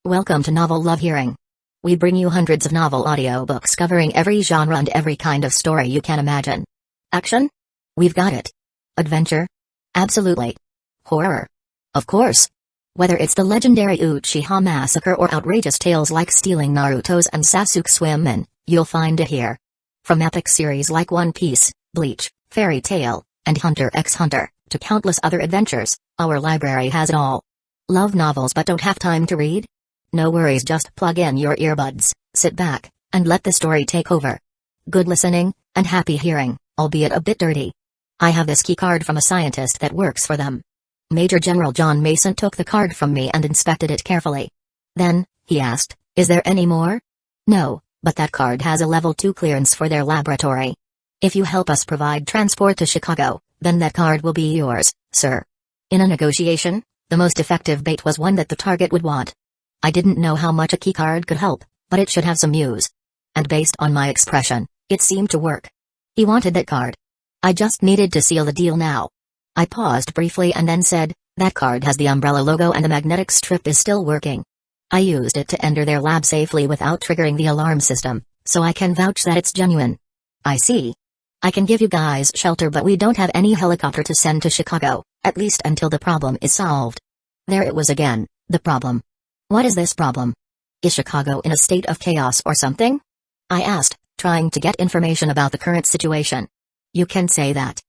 Welcome to Novel Love Hearing. We bring you hundreds of novel audiobooks covering every genre and every kind of story you can imagine. Action? We've got it. Adventure? Absolutely. Horror? Of course. Whether it's the legendary Uchiha massacre or outrageous tales like stealing Naruto's and Sasuke's women, you'll find it here. From epic series like One Piece, Bleach, Fairy Tail, and Hunter x Hunter, to countless other adventures, our library has it all. Love novels but don't have time to read? No worries, just plug in your earbuds, sit back, and let the story take over. Good listening, and happy hearing, albeit a bit dirty. I have this key card from a scientist that works for them. Major General John Mason took the card from me and inspected it carefully. Then, he asked, "Is there any more?" "No, but that card has a level 2 clearance for their laboratory. If you help us provide transport to Chicago, then that card will be yours, sir." In a negotiation, the most effective bait was one that the target would want. I didn't know how much a keycard could help, but it should have some use. And based on my expression, it seemed to work. He wanted that card. I just needed to seal the deal now. I paused briefly and then said, "That card has the umbrella logo and the magnetic strip is still working. I used it to enter their lab safely without triggering the alarm system, so I can vouch that it's genuine." "I see. I can give you guys shelter, but we don't have any helicopter to send to Chicago, at least until the problem is solved." There it was again, the problem. What is this problem? Is Chicago in a state of chaos or something? I asked, trying to get information about the current situation. "You can say that."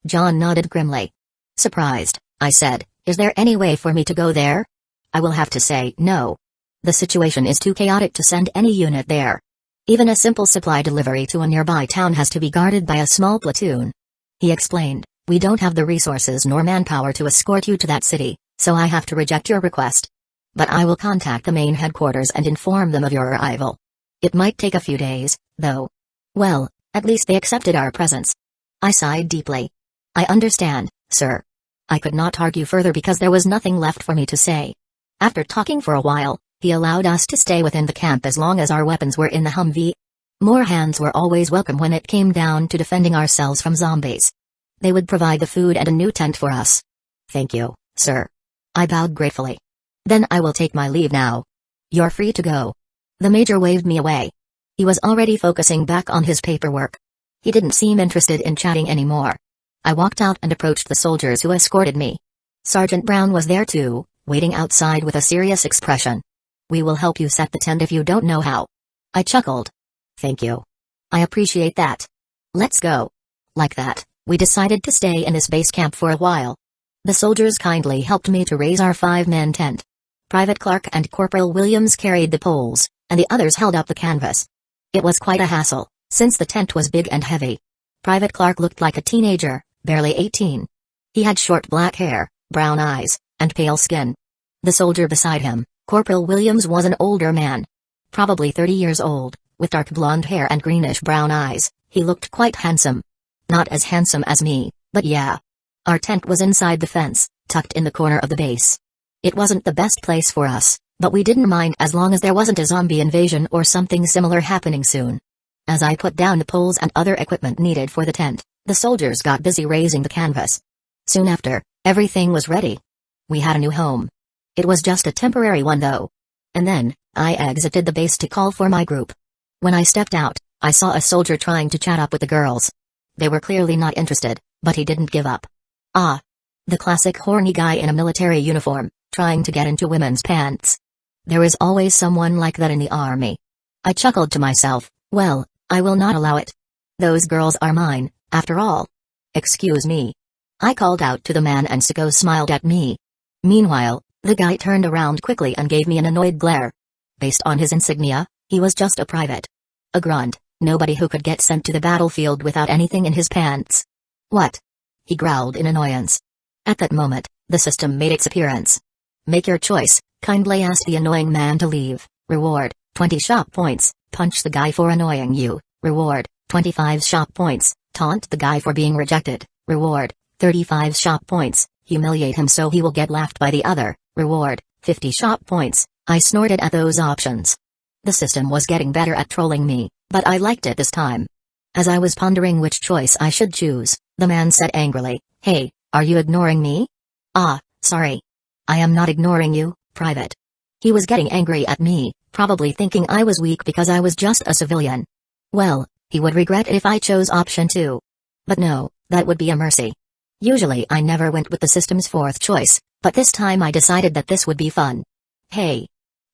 John nodded grimly. Surprised, I said, "Is there any way for me to go there?" "I will have to say no. The situation is too chaotic to send any unit there. Even a simple supply delivery to a nearby town has to be guarded by a small platoon." He explained, "We don't have the resources nor manpower to escort you to that city, so I have to reject your request. But I will contact the main headquarters and inform them of your arrival. It might take a few days, though." "Well, at least they accepted our presence." I sighed deeply. "I understand, sir." I could not argue further because there was nothing left for me to say. After talking for a while, he allowed us to stay within the camp as long as our weapons were in the Humvee. More hands were always welcome when it came down to defending ourselves from zombies. They would provide the food and a new tent for us. "Thank you, sir." I bowed gratefully. "Then I will take my leave now. You're free to go." The major waved me away. He was already focusing back on his paperwork. He didn't seem interested in chatting anymore. I walked out and approached the soldiers who escorted me. Sergeant Brown was there too, waiting outside with a serious expression. "We will help you set the tent if you don't know how." I chuckled. "Thank you. I appreciate that. Let's go." Like that, we decided to stay in this base camp for a while. The soldiers kindly helped me to raise our 5-man tent. Private Clark and Corporal Williams carried the poles, and the others held up the canvas. It was quite a hassle, since the tent was big and heavy. Private Clark looked like a teenager, barely 18. He had short black hair, brown eyes, and pale skin. The soldier beside him, Corporal Williams, was an older man. Probably 30 years old, with dark blonde hair and greenish-brown eyes. He looked quite handsome. Not as handsome as me, but yeah. Our tent was inside the fence, tucked in the corner of the base. It wasn't the best place for us, but we didn't mind as long as there wasn't a zombie invasion or something similar happening soon. As I put down the poles and other equipment needed for the tent, the soldiers got busy raising the canvas. Soon after, everything was ready. We had a new home. It was just a temporary one though. And then, I exited the base to call for my group. When I stepped out, I saw a soldier trying to chat up with the girls. They were clearly not interested, but he didn't give up. Ah. The classic horny guy in a military uniform, trying to get into women's pants. There is always someone like that in the army. I chuckled to myself, well, I will not allow it. Those girls are mine, after all. "Excuse me." I called out to the man and Siko smiled at me. Meanwhile, the guy turned around quickly and gave me an annoyed glare. Based on his insignia, he was just a private. A grunt, nobody who could get sent to the battlefield without anything in his pants. "What?" he growled in annoyance. At that moment, the system made its appearance. "Make your choice, kindly ask the annoying man to leave. Reward, 20 shop points. Punch the guy for annoying you. Reward, 25 shop points. Taunt the guy for being rejected. Reward, 35 shop points. Humiliate him so he will get laughed by the other. Reward, 50 shop points." I snorted at those options. The system was getting better at trolling me, but I liked it this time. As I was pondering which choice I should choose, the man said angrily, "Hey, are you ignoring me?" "Ah, sorry. I am not ignoring you, Private. He was getting angry at me, probably thinking I was weak because I was just a civilian. Well, he would regret it if I chose option 2. But no, that would be a mercy. Usually I never went with the system's fourth choice, but this time I decided that this would be fun. Hey.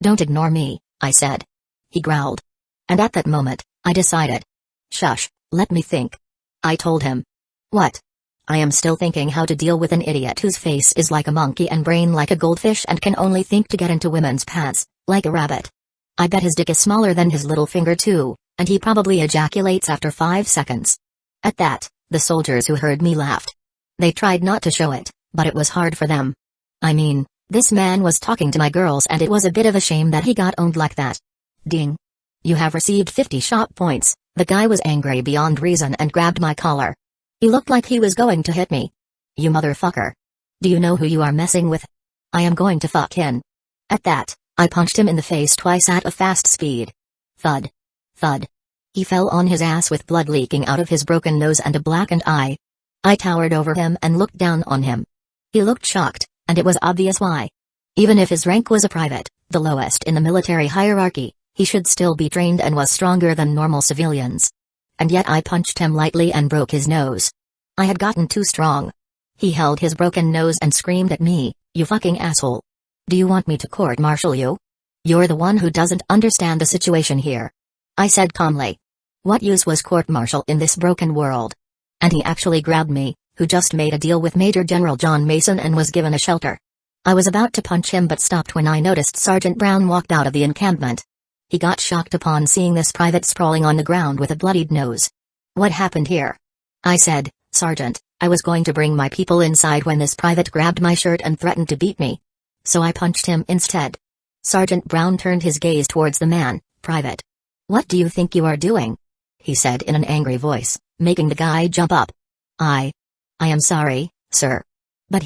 Don't ignore me, I said. He growled. And at that moment, I decided. Shush, let me think. I told him. What? I am still thinking how to deal with an idiot whose face is like a monkey and brain like a goldfish and can only think to get into women's pants, like a rabbit. I bet his dick is smaller than his little finger too, and he probably ejaculates after 5 seconds. At that, the soldiers who heard me laughed. They tried not to show it, but it was hard for them. I mean, this man was talking to my girls and it was a bit of a shame that he got owned like that. Ding. You have received 50 shop points. The guy was angry beyond reason and grabbed my collar. He looked like he was going to hit me. You motherfucker. Do you know who you are messing with? I am going to fuck in. At that, I punched him in the face twice at a fast speed. Thud. Thud. He fell on his ass with blood leaking out of his broken nose and a blackened eye. I towered over him and looked down on him. He looked shocked, and it was obvious why. Even if his rank was a private, the lowest in the military hierarchy, he should still be trained and was stronger than normal civilians. And yet I punched him lightly and broke his nose. I had gotten too strong. He held his broken nose and screamed at me, "You fucking asshole. Do you want me to court-martial you? You're the one who doesn't understand the situation here." I said calmly. What use was court-martial in this broken world? And he actually grabbed me, who just made a deal with Major General John Mason and was given a shelter. I was about to punch him but stopped when I noticed Sergeant Brown walked out of the encampment. He got shocked upon seeing this private sprawling on the ground with a bloodied nose. What happened here? I said, "Sergeant, I was going to bring my people inside when this private grabbed my shirt and threatened to beat me. So I punched him instead." Sergeant Brown turned his gaze towards the man. "Private. What do you think you are doing?" he said in an angry voice, making the guy jump up. I am sorry, sir. But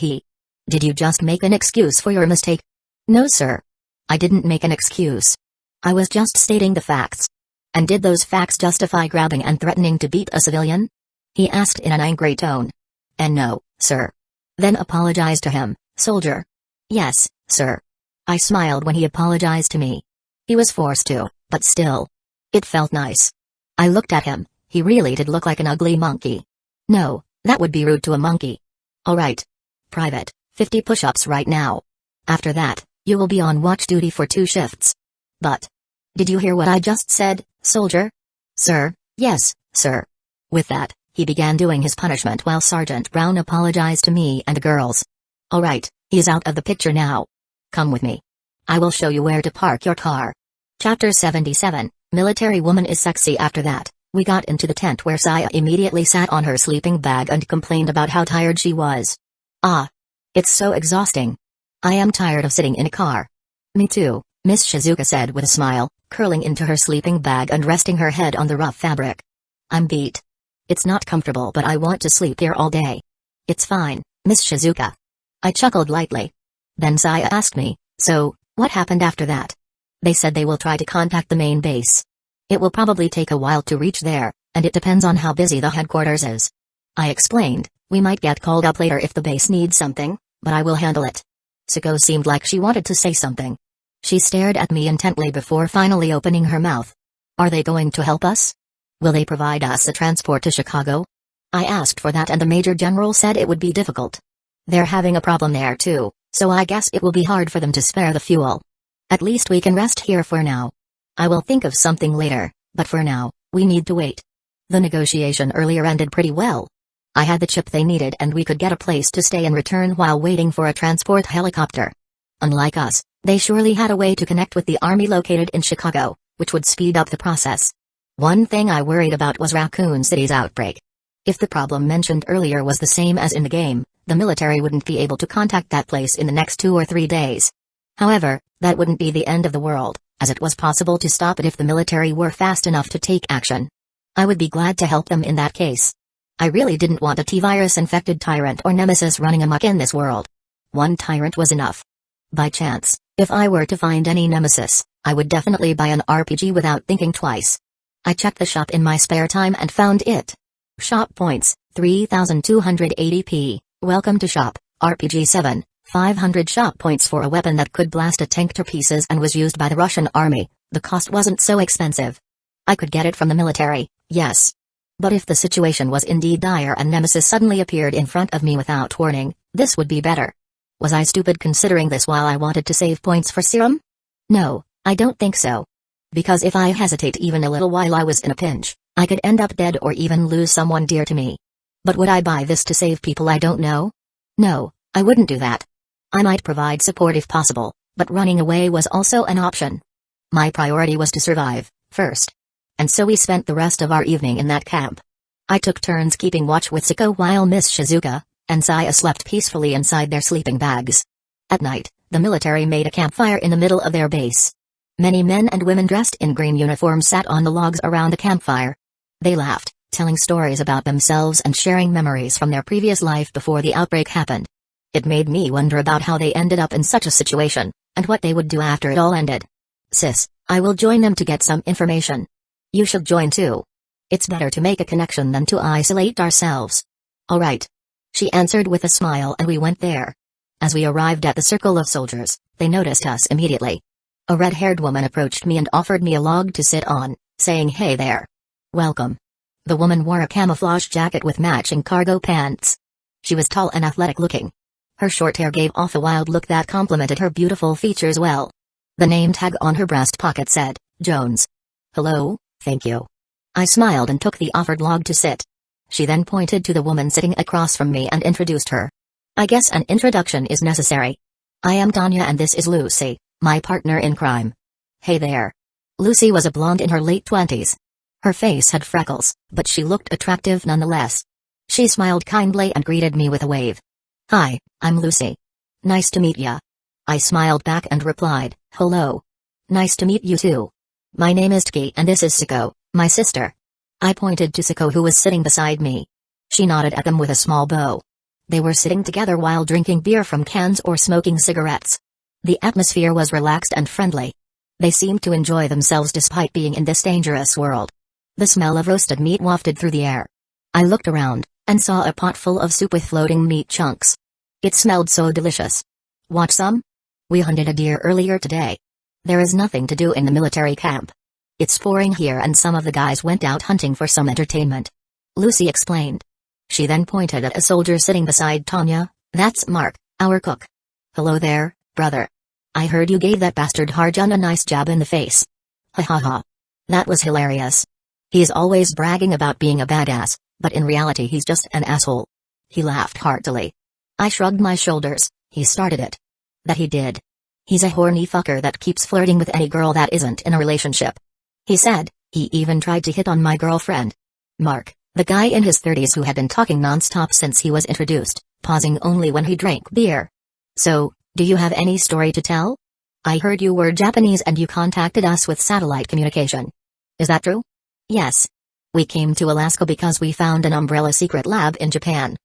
did you just make an excuse for your mistake? No, sir. I didn't make an excuse. I was just stating the facts. And did those facts justify grabbing and threatening to beat a civilian? He asked in an angry tone. And no, sir. Then apologize to him, soldier. Yes, sir. I smiled when he apologized to me. He was forced to, but still. It felt nice. I looked at him, he really did look like an ugly monkey. No, that would be rude to a monkey. Alright. Private, 50 push-ups right now. After that, you will be on watch duty for 2 shifts. But, did you hear what I just said, soldier? Sir, yes, sir. With that, he began doing his punishment while Sergeant Brown apologized to me and the girls. Alright, he is out of the picture now. Come with me. I will show you where to park your car. Chapter 77, Military Woman is Sexy. After that, we got into the tent where Saya immediately sat on her sleeping bag and complained about how tired she was. It's so exhausting. I am tired of sitting in a car. Me too, Miss Shizuka said with a smile, curling into her sleeping bag and resting her head on the rough fabric. I'm beat. It's not comfortable but I want to sleep here all day. It's fine, Miss Shizuka. I chuckled lightly. Then Saya asked me, so, what happened after that? They said they will try to contact the main base. It will probably take a while to reach there, and it depends on how busy the headquarters is. I explained, we might get called up later if the base needs something, but I will handle it. Suko seemed like she wanted to say something. She stared at me intently before finally opening her mouth. Are they going to help us? Will they provide us a transport to Chicago? I asked for that and the Major General said it would be difficult. They're having a problem there too, so I guess it will be hard for them to spare the fuel. At least we can rest here for now. I will think of something later, but for now, we need to wait. The negotiation earlier ended pretty well. I had the chip they needed and we could get a place to stay and return while waiting for a transport helicopter. Unlike us, they surely had a way to connect with the army located in Chicago, which would speed up the process. One thing I worried about was Raccoon City's outbreak. If the problem mentioned earlier was the same as in the game, the military wouldn't be able to contact that place in the next 2 or 3 days. However, that wouldn't be the end of the world, as it was possible to stop it if the military were fast enough to take action. I would be glad to help them in that case. I really didn't want a T-virus-infected tyrant or nemesis running amok in this world. One tyrant was enough. By chance, if I were to find any nemesis, I would definitely buy an RPG without thinking twice. I checked the shop in my spare time and found it. Shop points, 3,280p. Welcome to shop, RPG 7, 500 shot points for a weapon that could blast a tank to pieces and was used by the Russian army. The cost wasn't so expensive. I could get it from the military, yes. But if the situation was indeed dire and Nemesis suddenly appeared in front of me without warning, this would be better. Was I stupid considering this while I wanted to save points for serum? No, I don't think so. Because if I hesitate even a little while I was in a pinch, I could end up dead or even lose someone dear to me. But would I buy this to save people I don't know? No, I wouldn't do that. I might provide support if possible, but running away was also an option. My priority was to survive, first. And so we spent the rest of our evening in that camp. I took turns keeping watch with Siko while Miss Shizuka and Saya slept peacefully inside their sleeping bags. At night, the military made a campfire in the middle of their base. Many men and women dressed in green uniforms sat on the logs around the campfire. They laughed, telling stories about themselves and sharing memories from their previous life before the outbreak happened. It made me wonder about how they ended up in such a situation, and what they would do after it all ended. Sis, I will join them to get some information. You should join too. It's better to make a connection than to isolate ourselves. All right. She answered with a smile and we went there. As we arrived at the circle of soldiers, they noticed us immediately. A red-haired woman approached me and offered me a log to sit on, saying hey there. Welcome. The woman wore a camouflage jacket with matching cargo pants. She was tall and athletic looking. Her short hair gave off a wild look that complemented her beautiful features well. The name tag on her breast pocket said, Jones. Hello, thank you. I smiled and took the offered log to sit. She then pointed to the woman sitting across from me and introduced her. I guess an introduction is necessary. I am Tanya and this is Lucy, my partner in crime. Hey there. Lucy was a blonde in her late 20s. Her face had freckles, but she looked attractive nonetheless. She smiled kindly and greeted me with a wave. Hi, I'm Lucy. Nice to meet ya. I smiled back and replied, hello. Nice to meet you too. My name is Tki and this is Siko, my sister. I pointed to Siko who was sitting beside me. She nodded at them with a small bow. They were sitting together while drinking beer from cans or smoking cigarettes. The atmosphere was relaxed and friendly. They seemed to enjoy themselves despite being in this dangerous world. The smell of roasted meat wafted through the air. I looked around, and saw a pot full of soup with floating meat chunks. It smelled so delicious. Want some? We hunted a deer earlier today. There is nothing to do in the military camp. It's boring here and some of the guys went out hunting for some entertainment. Lucy explained. She then pointed at a soldier sitting beside Tanya. That's Mark, our cook. Hello there, brother. I heard you gave that bastard Harjan a nice jab in the face. Ha ha ha. That was hilarious. He's always bragging about being a badass, but in reality he's just an asshole. He laughed heartily. I shrugged my shoulders. He started it. That he did. He's a horny fucker that keeps flirting with any girl that isn't in a relationship. He said, he even tried to hit on my girlfriend. Mark, the guy in his 30s who had been talking non-stop since he was introduced, pausing only when he drank beer. So, do you have any story to tell? I heard you were Japanese and you contacted us with satellite communication. Is that true? Yes. We came to Alaska because we found an umbrella secret lab in Japan.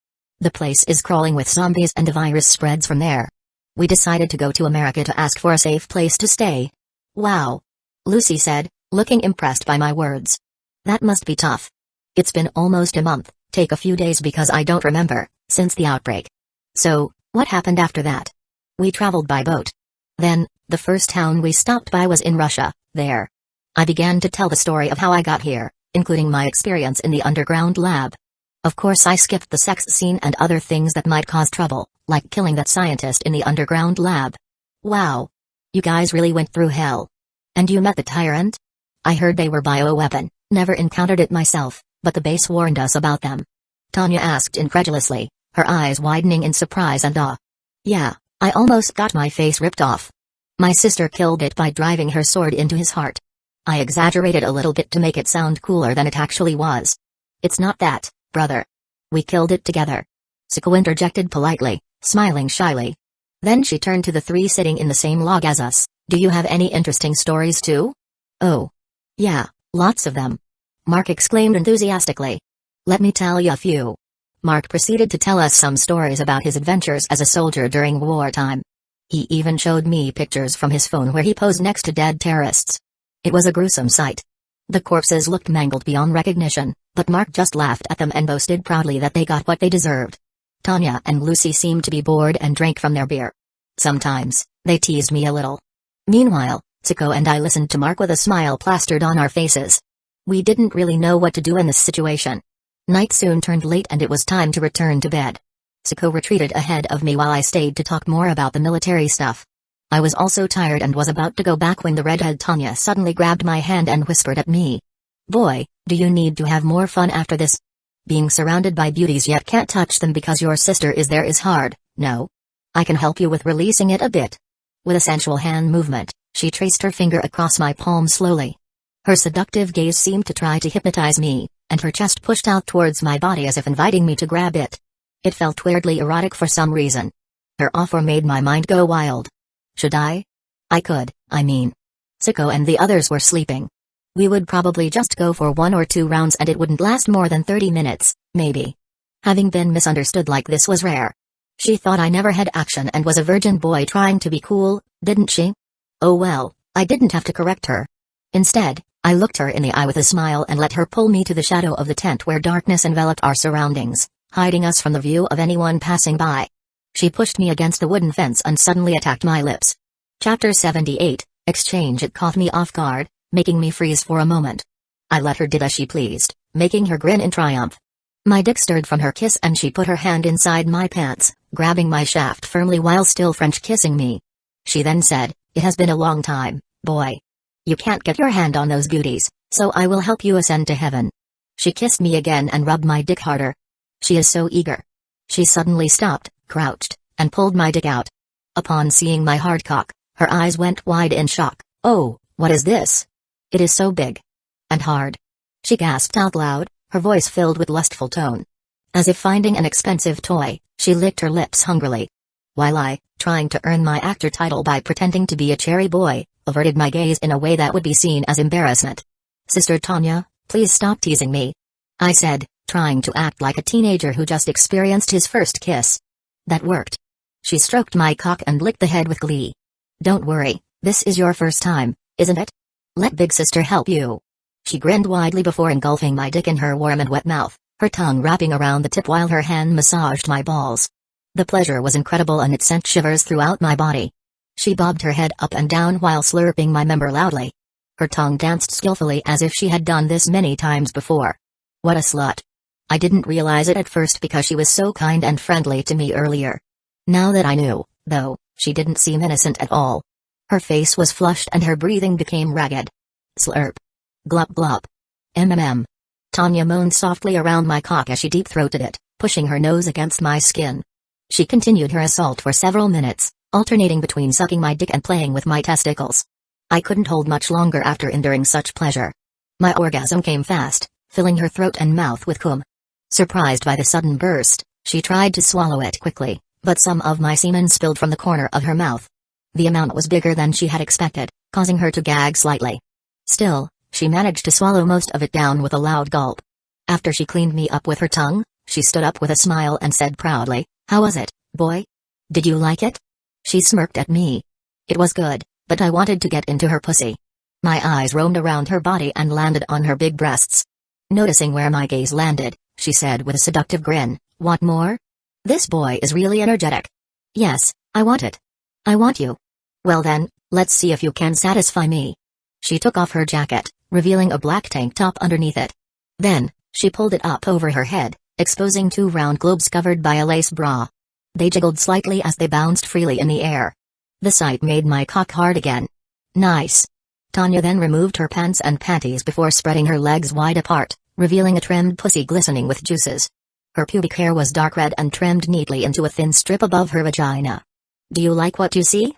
The place is crawling with zombies and the virus spreads from there. We decided to go to America to ask for a safe place to stay. Wow. Lucy said, looking impressed by my words. That must be tough. It's been almost a month, take a few days because I don't remember, since the outbreak. So, what happened after that? We traveled by boat. Then, the first town we stopped by was in Russia, there. I began to tell the story of how I got here, including my experience in the underground lab. Of course I skipped the sex scene and other things that might cause trouble, like killing that scientist in the underground lab. Wow. You guys really went through hell. And you met the tyrant? I heard they were bioweapon, never encountered it myself, but the base warned us about them. Tanya asked incredulously, her eyes widening in surprise and awe. Yeah, I almost got my face ripped off. My sister killed it by driving her sword into his heart. I exaggerated a little bit to make it sound cooler than it actually was. It's not that, brother. We killed it together. Siko interjected politely, smiling shyly. Then she turned to the three sitting in the same log as us. Do you have any interesting stories too? Oh. Yeah, lots of them. Mark exclaimed enthusiastically. Let me tell you a few. Mark proceeded to tell us some stories about his adventures as a soldier during wartime. He even showed me pictures from his phone where he posed next to dead terrorists. It was a gruesome sight. The corpses looked mangled beyond recognition, but Mark just laughed at them and boasted proudly that they got what they deserved. Tanya and Lucy seemed to be bored and drank from their beer. Sometimes, they teased me a little. Meanwhile, Siko and I listened to Mark with a smile plastered on our faces. We didn't really know what to do in this situation. Night soon turned late and it was time to return to bed. Siko retreated ahead of me while I stayed to talk more about the military stuff. I was also tired and was about to go back when the redhead Tanya suddenly grabbed my hand and whispered at me. "Boy, do you need to have more fun after this? Being surrounded by beauties yet can't touch them because your sister is there is hard, no? I can help you with releasing it a bit." With a sensual hand movement, she traced her finger across my palm slowly. Her seductive gaze seemed to try to hypnotize me, and her chest pushed out towards my body as if inviting me to grab it. It felt weirdly erotic for some reason. Her offer made my mind go wild. Should I? I could, I mean. Siko and the others were sleeping. We would probably just go for 1 or 2 rounds and it wouldn't last more than 30 minutes, maybe. Having been misunderstood like this was rare. She thought I never had action and was a virgin boy trying to be cool, didn't she? Oh well, I didn't have to correct her. Instead, I looked her in the eye with a smile and let her pull me to the shadow of the tent where darkness enveloped our surroundings, hiding us from the view of anyone passing by. She pushed me against the wooden fence and suddenly attacked my lips. Chapter 78, Exchange. It caught me off guard, making me freeze for a moment. I let her do as she pleased, making her grin in triumph. My dick stirred from her kiss and she put her hand inside my pants, grabbing my shaft firmly while still French kissing me. She then said, "It has been a long time, boy. You can't get your hand on those beauties, so I will help you ascend to heaven." She kissed me again and rubbed my dick harder. She is so eager. She suddenly stopped, crouched, and pulled my dick out. Upon seeing my hard cock, her eyes went wide in shock. "Oh, what is this? It is so big. And hard." She gasped out loud, her voice filled with lustful tone. As if finding an expensive toy, she licked her lips hungrily. While I, trying to earn my actor title by pretending to be a cherry boy, averted my gaze in a way that would be seen as embarrassment. "Sister Tanya, please stop teasing me," I said, trying to act like a teenager who just experienced his first kiss. That worked. She stroked my cock and licked the head with glee. "Don't worry, this is your first time, isn't it? Let big sister help you." She grinned widely before engulfing my dick in her warm and wet mouth, her tongue wrapping around the tip while her hand massaged my balls. The pleasure was incredible and it sent shivers throughout my body. She bobbed her head up and down while slurping my member loudly. Her tongue danced skillfully as if she had done this many times before. What a slut. I didn't realize it at first because she was so kind and friendly to me earlier. Now that I knew, though, she didn't seem innocent at all. Her face was flushed and her breathing became ragged. Slurp. Glup glup. Mm. Tanya moaned softly around my cock as she deep-throated it, pushing her nose against my skin. She continued her assault for several minutes, alternating between sucking my dick and playing with my testicles. I couldn't hold much longer after enduring such pleasure. My orgasm came fast, filling her throat and mouth with cum. Surprised by the sudden burst, she tried to swallow it quickly, but some of my semen spilled from the corner of her mouth. The amount was bigger than she had expected, causing her to gag slightly. Still, she managed to swallow most of it down with a loud gulp. After she cleaned me up with her tongue, she stood up with a smile and said proudly, "How was it, boy? Did you like it?" She smirked at me. It was good, but I wanted to get into her pussy. My eyes roamed around her body and landed on her big breasts. Noticing where my gaze landed, she said with a seductive grin, "Want more? This boy is really energetic." "Yes, I want it. I want you." "Well then, let's see if you can satisfy me." She took off her jacket, revealing a black tank top underneath it. Then, she pulled it up over her head, exposing 2 round globes covered by a lace bra. They jiggled slightly as they bounced freely in the air. The sight made my cock hard again. Nice. Tanya then removed her pants and panties before spreading her legs wide apart, revealing a trimmed pussy glistening with juices. Her pubic hair was dark red and trimmed neatly into a thin strip above her vagina. "Do you like what you see?"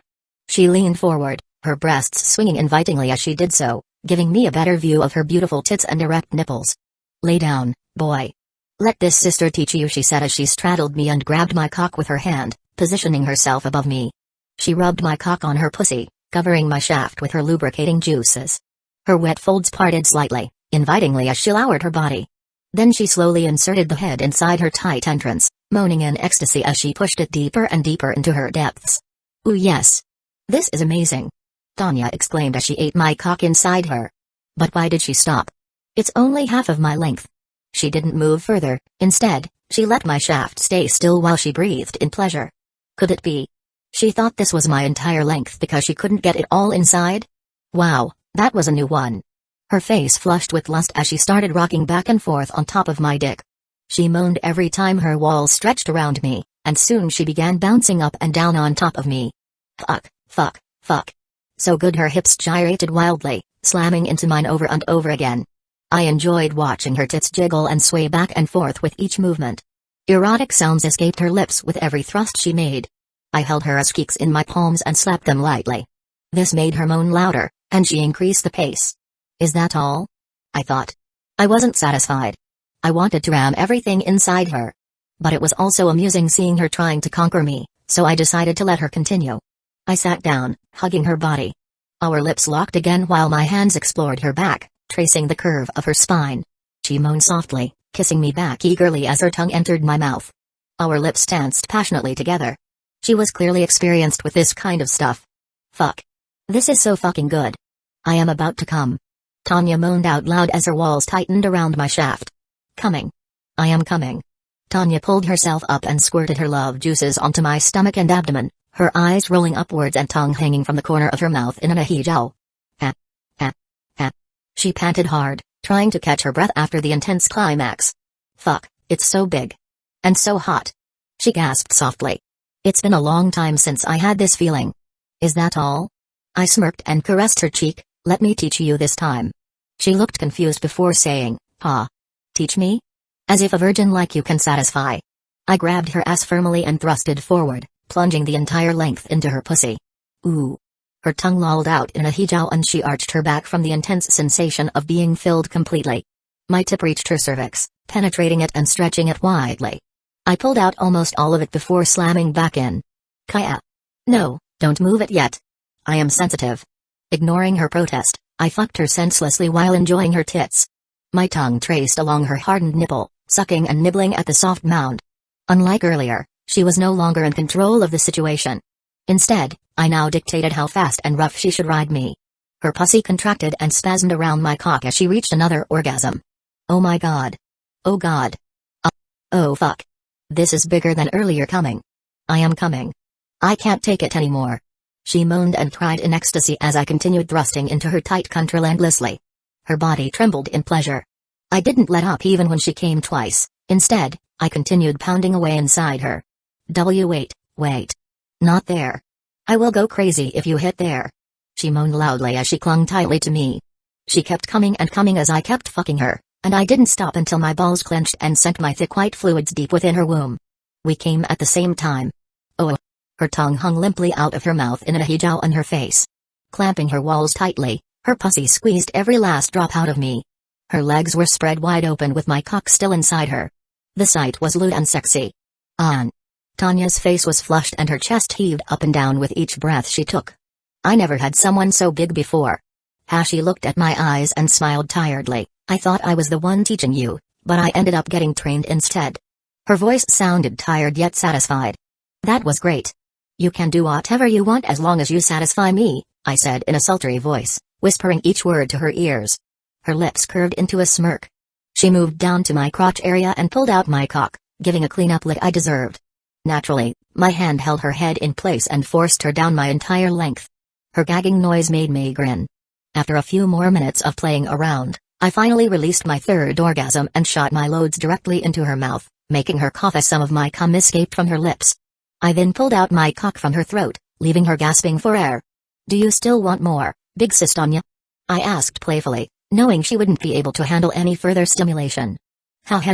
She leaned forward, her breasts swinging invitingly as she did so, giving me a better view of her beautiful tits and erect nipples. "Lay down, boy. Let this sister teach you," she said as she straddled me and grabbed my cock with her hand, positioning herself above me. She rubbed my cock on her pussy, covering my shaft with her lubricating juices. Her wet folds parted slightly, invitingly as she lowered her body. Then she slowly inserted the head inside her tight entrance, moaning in ecstasy as she pushed it deeper and deeper into her depths. "Ooh yes. This is amazing," Tanya exclaimed as she ate my cock inside her. But why did she stop? "It's only half of my length." She didn't move further, instead, She let my shaft stay still while she breathed in pleasure. Could it be? She thought this was my entire length because she couldn't get it all inside? Wow, that was a new one. Her face flushed with lust as she started rocking back and forth on top of my dick. She moaned every time her walls stretched around me, and soon she began bouncing up and down on top of me. Fuck, fuck, fuck. So good her hips gyrated wildly, slamming into mine over and over again. I enjoyed watching her tits jiggle and sway back and forth with each movement. Erotic sounds escaped her lips with every thrust she made. I held her skeeks in my palms and slapped them lightly. This made her moan louder, and she increased the pace. Is that all? I thought. I wasn't satisfied. I wanted to ram everything inside her. But it was also amusing seeing her trying to conquer me, so I decided to let her continue. I sat down, hugging her body. Our lips locked again while my hands explored her back, tracing the curve of her spine. She moaned softly, kissing me back eagerly as her tongue entered my mouth. Our lips danced passionately together. She was clearly experienced with this kind of stuff. Fuck. This is so fucking good. I am about to come. Tanya moaned out loud as her walls tightened around my shaft. Coming. I am coming. Tanya pulled herself up and squirted her love juices onto my stomach and abdomen, her eyes rolling upwards and tongue hanging from the corner of her mouth in an ahijao. Ah. Ah. Ah. She panted hard, trying to catch her breath after the intense climax. Fuck, it's so big. And so hot. She gasped softly. It's been a long time since I had this feeling. Is that all? I smirked and caressed her cheek. Let me teach you this time. She looked confused before saying, "Ha. Teach me? As if a virgin like you can satisfy." I grabbed her ass firmly and thrusted forward, plunging the entire length into her pussy. Ooh. Her tongue lolled out in a hijau and she arched her back from the intense sensation of being filled completely. My tip reached her cervix, penetrating it and stretching it widely. I pulled out almost all of it before slamming back in. Kaya. No, don't move it yet. I am sensitive. Ignoring her protest, I fucked her senselessly while enjoying her tits. My tongue traced along her hardened nipple, sucking and nibbling at the soft mound. Unlike earlier, she was no longer in control of the situation. Instead, I now dictated how fast and rough she should ride me. Her pussy contracted and spasmed around my cock as she reached another orgasm. Oh my god. Oh god. Oh fuck. This is bigger than earlier coming. I am coming. I can't take it anymore. She moaned and cried in ecstasy as I continued thrusting into her tight cunt relentlessly. Her body trembled in pleasure. I didn't let up even when she came twice. Instead, I continued pounding away inside her. Wait. Not there. I will go crazy if you hit there. She moaned loudly as she clung tightly to me. She kept coming and coming as I kept fucking her, and I didn't stop until my balls clenched and sent my thick white fluids deep within her womb. We came at the same time. Oh. Her tongue hung limply out of her mouth in an ahijau on her face. Clamping her walls tightly, her pussy squeezed every last drop out of me. Her legs were spread wide open with my cock still inside her. The sight was lewd and sexy. Tanya's face was flushed and her chest heaved up and down with each breath she took. I never had someone so big before. She looked at my eyes and smiled tiredly. I thought I was the one teaching you, but I ended up getting trained instead. Her voice sounded tired yet satisfied. That was great. You can do whatever you want as long as you satisfy me, I said in a sultry voice, whispering each word to her ears. Her lips curved into a smirk. She moved down to my crotch area and pulled out my cock, giving a clean-up lick I deserved. Naturally, my hand held her head in place and forced her down my entire length. Her gagging noise made me grin. After a few more minutes of playing around, I finally released my third orgasm and shot my loads directly into her mouth, making her cough as some of my cum escaped from her lips. I then pulled out my cock from her throat, leaving her gasping for air. Do you still want more, big sis Tanya? I asked playfully, knowing she wouldn't be able to handle any further stimulation.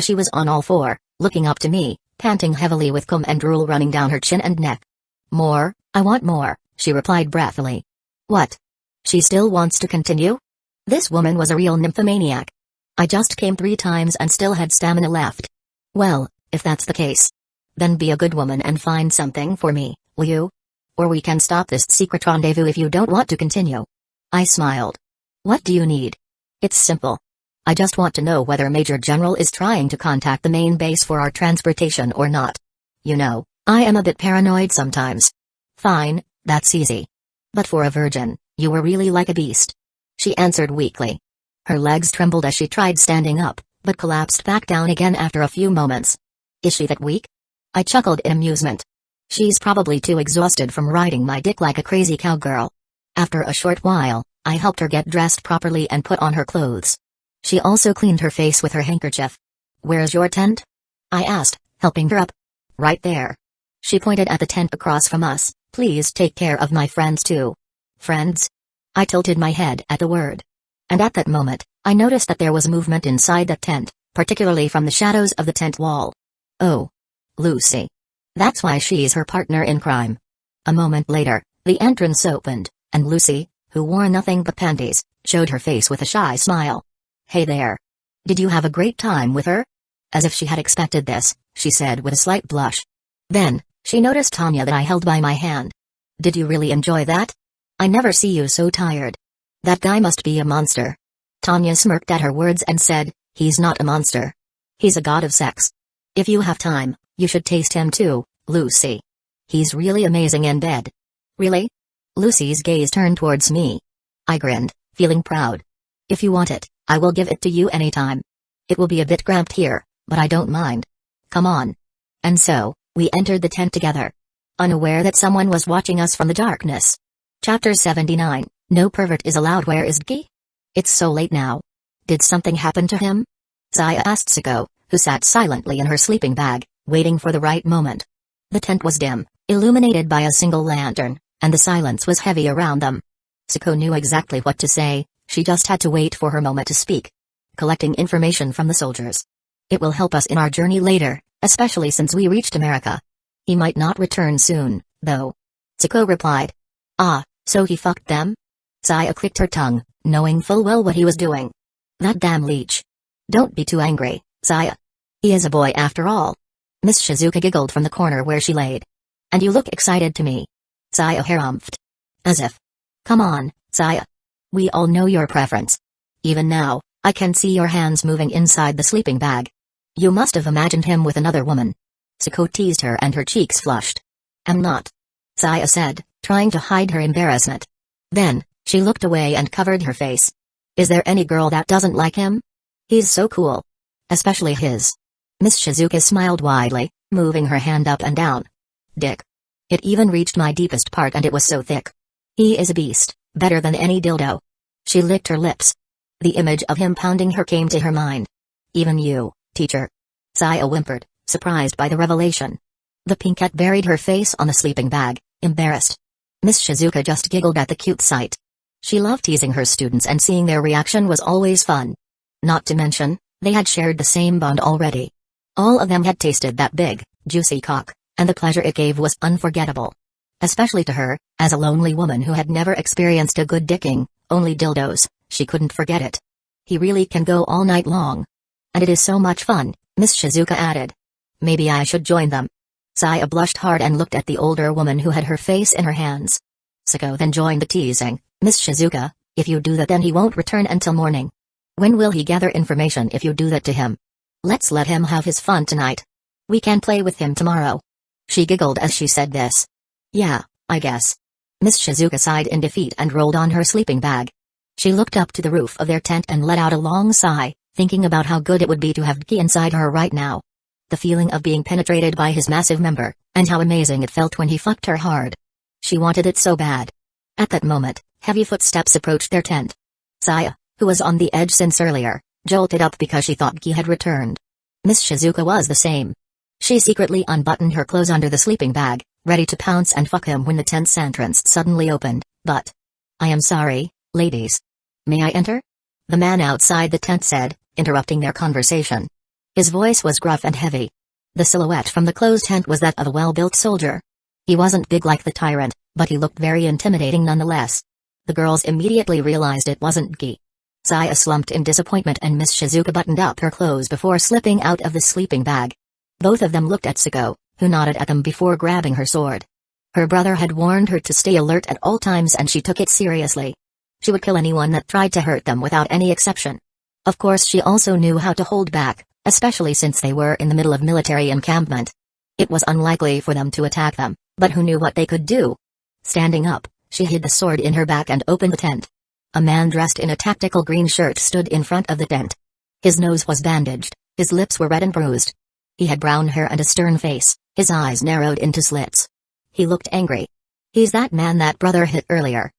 She was on all four, looking up to me, panting heavily with cum and drool running down her chin and neck. More, I want more, she replied breathily. What? She still wants to continue? This woman was a real nymphomaniac. I just came 3 times and still had stamina left. Well, if that's the case, then be a good woman and find something for me, will you? Or we can stop this secret rendezvous if you don't want to continue. I smiled. What do you need? It's simple. I just want to know whether Major General is trying to contact the main base for our transportation or not. You know, I am a bit paranoid sometimes. Fine, that's easy. But for a virgin, you were really like a beast. She answered weakly. Her legs trembled as she tried standing up, but collapsed back down again after a few moments. Is she that weak? I chuckled in amusement. She's probably too exhausted from riding my dick like a crazy cowgirl. After a short while, I helped her get dressed properly and put on her clothes. She also cleaned her face with her handkerchief. Where's your tent? I asked, helping her up. Right there. She pointed at the tent across from us. Please take care of my friends too. Friends? I tilted my head at the word. And at that moment, I noticed that there was movement inside the tent, particularly from the shadows of the tent wall. Oh. Lucy. That's why she's her partner in crime. A moment later, the entrance opened, and Lucy, who wore nothing but panties, showed her face with a shy smile. Hey there. Did you have a great time with her? As if she had expected this, she said with a slight blush. Then, she noticed Tanya that I held by my hand. Did you really enjoy that? I never see you so tired. That guy must be a monster. Tanya smirked at her words and said, he's not a monster. He's a god of sex. If you have time, you should taste him too, Lucy. He's really amazing in bed. Really? Lucy's gaze turned towards me. I grinned, feeling proud. If you want it, I will give it to you anytime. It will be a bit cramped here, but I don't mind. Come on. And so, we entered the tent together, unaware that someone was watching us from the darkness. Chapter 79, No Pervert is Allowed. Where is G? It's so late now. Did something happen to him? Saya asked Siko, who sat silently in her sleeping bag, waiting for the right moment. The tent was dim, illuminated by a single lantern, and the silence was heavy around them. Siko knew exactly what to say, she just had to wait for her moment to speak. Collecting information from the soldiers. It will help us in our journey later, especially since we reached America. He might not return soon, though. Siko replied. Ah, so he fucked them? Saya clicked her tongue, knowing full well what he was doing. That damn leech. Don't be too angry, Saya. He is a boy after all. Miss Shizuka giggled from the corner where she laid. And you look excited to me. Saya harumphed. As if. Come on, Saya. We all know your preference. Even now, I can see your hands moving inside the sleeping bag. You must have imagined him with another woman. Siko teased her and her cheeks flushed. I'm not. Saya said, trying to hide her embarrassment. Then, she looked away and covered her face. Is there any girl that doesn't like him? He's so cool. Especially his. Miss Shizuka smiled widely, moving her hand up and down. Dick. It even reached my deepest part and it was so thick. He is a beast, better than any dildo. She licked her lips. The image of him pounding her came to her mind. Even you, teacher. Saya whimpered, surprised by the revelation. The pinkette buried her face on the sleeping bag, embarrassed. Miss Shizuka just giggled at the cute sight. She loved teasing her students and seeing their reaction was always fun. Not to mention, they had shared the same bond already. All of them had tasted that big, juicy cock, and the pleasure it gave was unforgettable. Especially to her, as a lonely woman who had never experienced a good dicking, only dildos, she couldn't forget it. He really can go all night long. And it is so much fun, Miss Shizuka added. Maybe I should join them. Saya blushed hard and looked at the older woman who had her face in her hands. Siko then joined the teasing. Miss Shizuka, if you do that then he won't return until morning. When will he gather information if you do that to him? Let's let him have his fun tonight. We can play with him tomorrow. She giggled as she said this. Yeah, I guess. Miss Shizuka sighed in defeat and rolled on her sleeping bag. She looked up to the roof of their tent and let out a long sigh, thinking about how good it would be to have Gi inside her right now. The feeling of being penetrated by his massive member, and how amazing it felt when he fucked her hard. She wanted it so bad. At that moment, heavy footsteps approached their tent. Saya, who was on the edge since earlier, jolted up because she thought Gi had returned. Miss Shizuka was the same. She secretly unbuttoned her clothes under the sleeping bag, ready to pounce and fuck him when the tent's entrance suddenly opened, but... I am sorry, ladies. May I enter? The man outside the tent said, interrupting their conversation. His voice was gruff and heavy. The silhouette from the closed tent was that of a well-built soldier. He wasn't big like the tyrant, but he looked very intimidating nonetheless. The girls immediately realized it wasn't Gi. Saya slumped in disappointment and Miss Shizuka buttoned up her clothes before slipping out of the sleeping bag. Both of them looked at Siko, who nodded at them before grabbing her sword. Her brother had warned her to stay alert at all times and she took it seriously. She would kill anyone that tried to hurt them without any exception. Of course she also knew how to hold back, especially since they were in the middle of military encampment. It was unlikely for them to attack them, but who knew what they could do? Standing up, she hid the sword in her back and opened the tent. A man dressed in a tactical green shirt stood in front of the tent. His nose was bandaged, his lips were red and bruised. He had brown hair and a stern face, his eyes narrowed into slits. He looked angry. He's that man that brother hit earlier.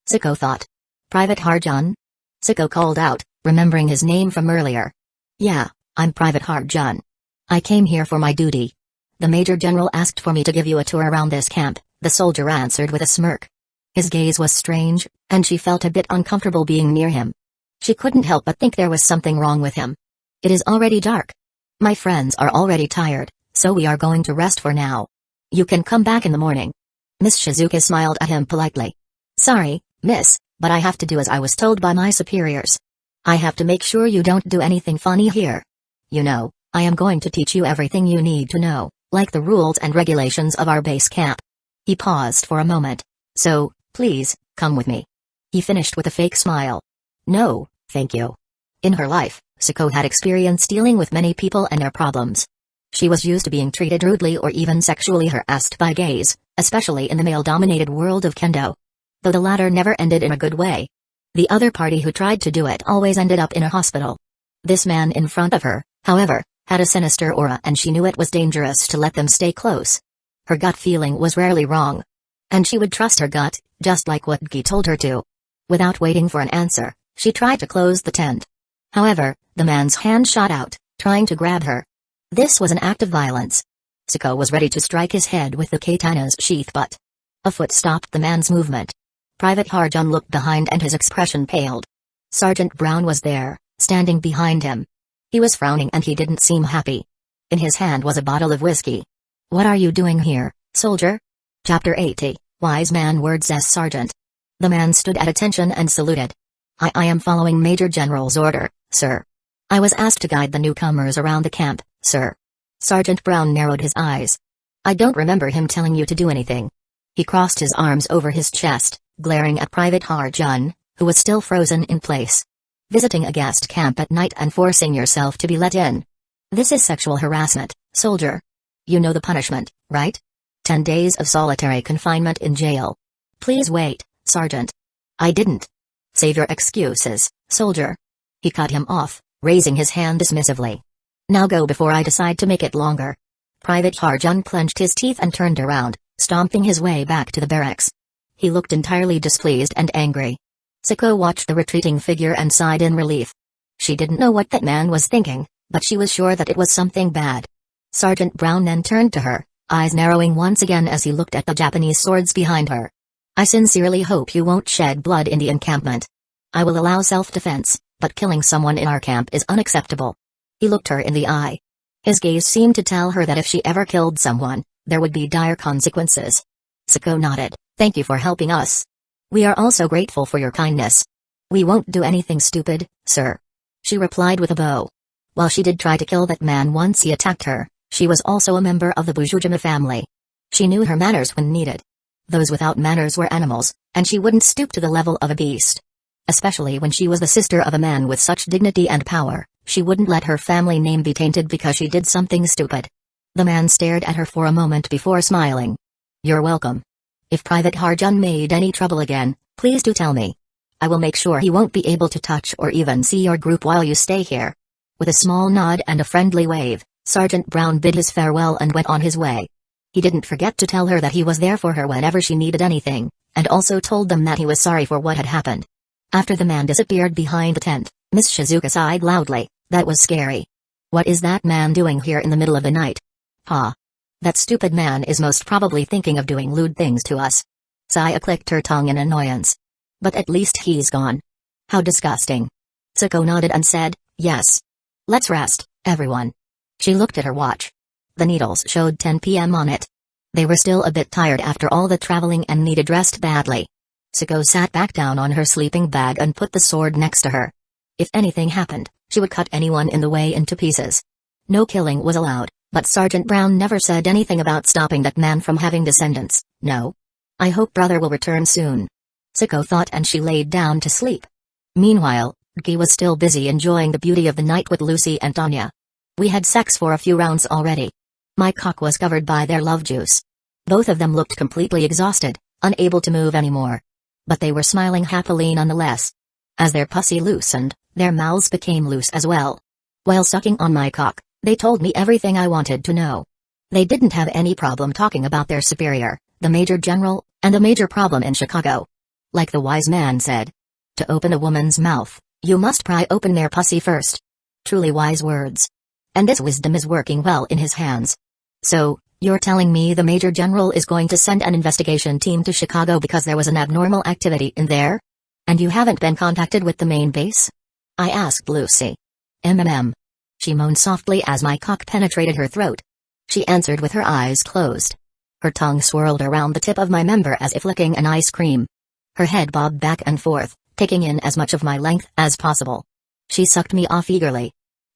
Siko thought. Private Harjun? Siko called out, remembering his name from earlier. Yeah, I'm Private Harjun. I came here for my duty. The Major General asked for me to give you a tour around this camp, the soldier answered with a smirk. His gaze was strange, and she felt a bit uncomfortable being near him. She couldn't help but think there was something wrong with him. It is already dark. My friends are already tired, so we are going to rest for now. You can come back in the morning. Miss Shizuka smiled at him politely. Sorry, miss, but I have to do as I was told by my superiors. I have to make sure you don't do anything funny here. You know, I am going to teach you everything you need to know, like the rules and regulations of our base camp. He paused for a moment. So, please, come with me. He finished with a fake smile. No, thank you. In her life, Siko had experience dealing with many people and their problems. She was used to being treated rudely or even sexually harassed by gays, especially in the male-dominated world of kendo. Though the latter never ended in a good way. The other party who tried to do it always ended up in a hospital. This man in front of her, however, had a sinister aura and she knew it was dangerous to let them stay close. Her gut feeling was rarely wrong. And she would trust her gut, just like what Gi told her to. Without waiting for an answer, she tried to close the tent. However, the man's hand shot out, trying to grab her. This was an act of violence. Siko was ready to strike his head with the katana's sheath but a foot stopped the man's movement. Private Harjun looked behind and his expression paled. Sergeant Brown was there, standing behind him. He was frowning and he didn't seem happy. In his hand was a bottle of whiskey. What are you doing here, soldier? Chapter 80, Wise Man Words as Sergeant. The man stood at attention and saluted. I am following Major General's order, sir. I was asked to guide the newcomers around the camp, sir. Sergeant Brown narrowed his eyes. I don't remember him telling you to do anything. He crossed his arms over his chest, glaring at Private Harjun, who was still frozen in place. Visiting a guest camp at night and forcing yourself to be let in. This is sexual harassment, soldier. You know the punishment, right? 10 days of solitary confinement in jail. Please wait, Sergeant. I didn't. Save your excuses, soldier. He cut him off, raising his hand dismissively. Now go before I decide to make it longer. Private Harjun clenched his teeth and turned around, stomping his way back to the barracks. He looked entirely displeased and angry. Siko watched the retreating figure and sighed in relief. She didn't know what that man was thinking, but she was sure that it was something bad. Sergeant Brown then turned to her, eyes narrowing once again as he looked at the Japanese swords behind her. I sincerely hope you won't shed blood in the encampment. I will allow self-defense, but killing someone in our camp is unacceptable. He looked her in the eye. His gaze seemed to tell her that if she ever killed someone, there would be dire consequences. Siko nodded. Thank you for helping us. We are also grateful for your kindness. We won't do anything stupid, sir. She replied with a bow. While she did try to kill that man once he attacked her, she was also a member of the Busujima family. She knew her manners when needed. Those without manners were animals, and she wouldn't stoop to the level of a beast. Especially when she was the sister of a man with such dignity and power, she wouldn't let her family name be tainted because she did something stupid. The man stared at her for a moment before smiling. You're welcome. If Private Harjun made any trouble again, please do tell me. I will make sure he won't be able to touch or even see your group while you stay here. With a small nod and a friendly wave, Sergeant Brown bid his farewell and went on his way. He didn't forget to tell her that he was there for her whenever she needed anything, and also told them that he was sorry for what had happened. After the man disappeared behind the tent, Miss Shizuka sighed loudly. That was scary. What is that man doing here in the middle of the night? Ha! That stupid man is most probably thinking of doing lewd things to us. Saya clicked her tongue in annoyance. But at least he's gone. How disgusting. Siko nodded and said, yes. Let's rest, everyone. She looked at her watch. The needles showed 10 p.m. on it. They were still a bit tired after all the traveling and needed rest badly. Siko sat back down on her sleeping bag and put the sword next to her. If anything happened, she would cut anyone in the way into pieces. No killing was allowed, but Sergeant Brown never said anything about stopping that man from having descendants, no. I hope brother will return soon. Siko thought and she laid down to sleep. Meanwhile, Gi was still busy enjoying the beauty of the night with Lucy and Tanya. We had sex for a few rounds already. My cock was covered by their love juice. Both of them looked completely exhausted, unable to move anymore. But they were smiling happily nonetheless. As their pussy loosened, their mouths became loose as well. While sucking on my cock, They told me everything I wanted to know. They didn't have any problem talking about their superior, the Major General, and the major problem in Chicago. Like the wise man said, to open a woman's mouth, you must pry open their pussy first. Truly wise words. And this wisdom is working well in his hands. So, you're telling me the Major General is going to send an investigation team to Chicago because there was an abnormal activity in there? And you haven't been contacted with the main base? I asked Lucy. She moaned softly as my cock penetrated her throat. She answered with her eyes closed. Her tongue swirled around the tip of my member as if licking an ice cream. Her head bobbed back and forth, taking in as much of my length as possible. She sucked me off eagerly.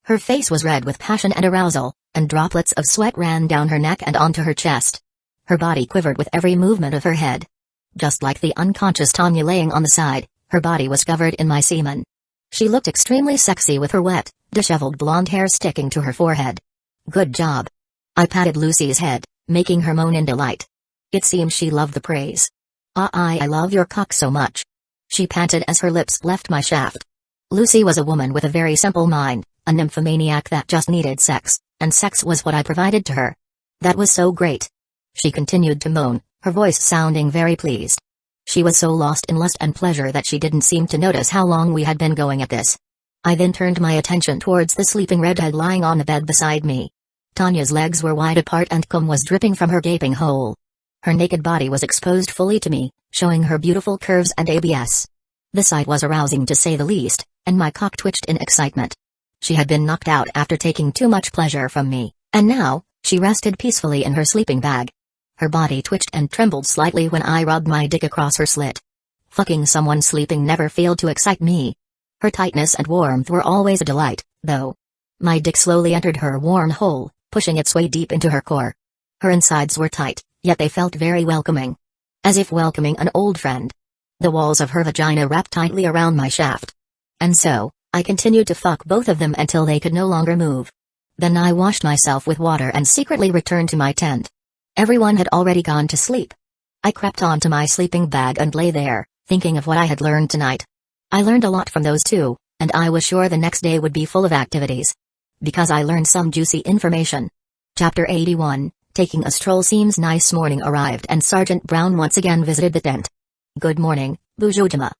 Her face was red with passion and arousal, and droplets of sweat ran down her neck and onto her chest. Her body quivered with every movement of her head. Just like the unconscious Tanya laying on the side, her body was covered in my semen. She looked extremely sexy with her wet, disheveled blonde hair sticking to her forehead. Good job. I patted Lucy's head, making her moan in delight. It seemed she loved the praise. I love your cock so much. She panted as her lips left my shaft. Lucy was a woman with a very simple mind, a nymphomaniac that just needed sex, and sex was what I provided to her. That was so great. She continued to moan, her voice sounding very pleased. She was so lost in lust and pleasure that she didn't seem to notice how long we had been going at this. I then turned my attention towards the sleeping redhead lying on the bed beside me. Tanya's legs were wide apart and cum was dripping from her gaping hole. Her naked body was exposed fully to me, showing her beautiful curves and abs. The sight was arousing to say the least, and my cock twitched in excitement. She had been knocked out after taking too much pleasure from me, and now, she rested peacefully in her sleeping bag. Her body twitched and trembled slightly when I rubbed my dick across her slit. Fucking someone sleeping never failed to excite me. Her tightness and warmth were always a delight, though. My dick slowly entered her warm hole, pushing its way deep into her core. Her insides were tight, yet they felt very welcoming. As if welcoming an old friend. The walls of her vagina wrapped tightly around my shaft. And so, I continued to fuck both of them until they could no longer move. Then I washed myself with water and secretly returned to my tent. Everyone had already gone to sleep. I crept onto my sleeping bag and lay there, thinking of what I had learned tonight. I learned a lot from those two, and I was sure the next day would be full of activities. Because I learned some juicy information. Chapter 81, Taking a Stroll. Seems nice. Morning arrived and Sergeant Brown once again visited the tent. Good morning, Busujima.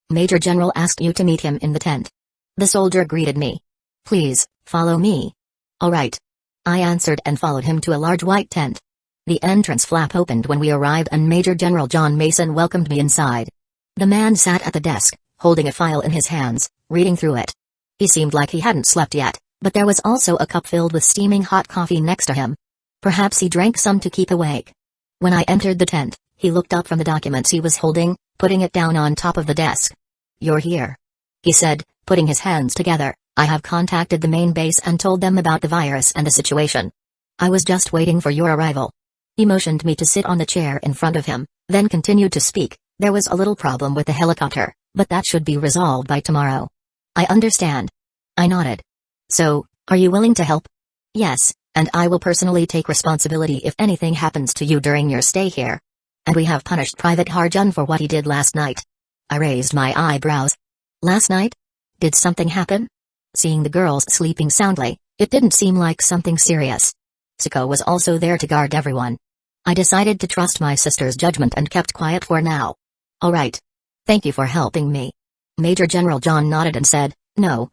Major General asked you to meet him in the tent. The soldier greeted me. Please, follow me. All right. I answered and followed him to a large white tent. The entrance flap opened when we arrived and Major General John Mason welcomed me inside. The man sat at the desk, holding a file in his hands, reading through it. He seemed like he hadn't slept yet, but there was also a cup filled with steaming hot coffee next to him. Perhaps he drank some to keep awake. When I entered the tent, he looked up from the documents he was holding, putting it down on top of the desk. You're here, he said, putting his hands together. I have contacted the main base and told them about the virus and the situation. I was just waiting for your arrival. He motioned me to sit on the chair in front of him, then continued to speak. There was a little problem with the helicopter, but that should be resolved by tomorrow. I understand. I nodded. So, are you willing to help? Yes, and I will personally take responsibility if anything happens to you during your stay here. And we have punished Private Harjun for what he did last night. I raised my eyebrows. Last night? Did something happen? Seeing the girls sleeping soundly, it didn't seem like something serious. Siko was also there to guard everyone. I decided to trust my sister's judgment and kept quiet for now. All right. Thank you for helping me. Major General John nodded and said, No.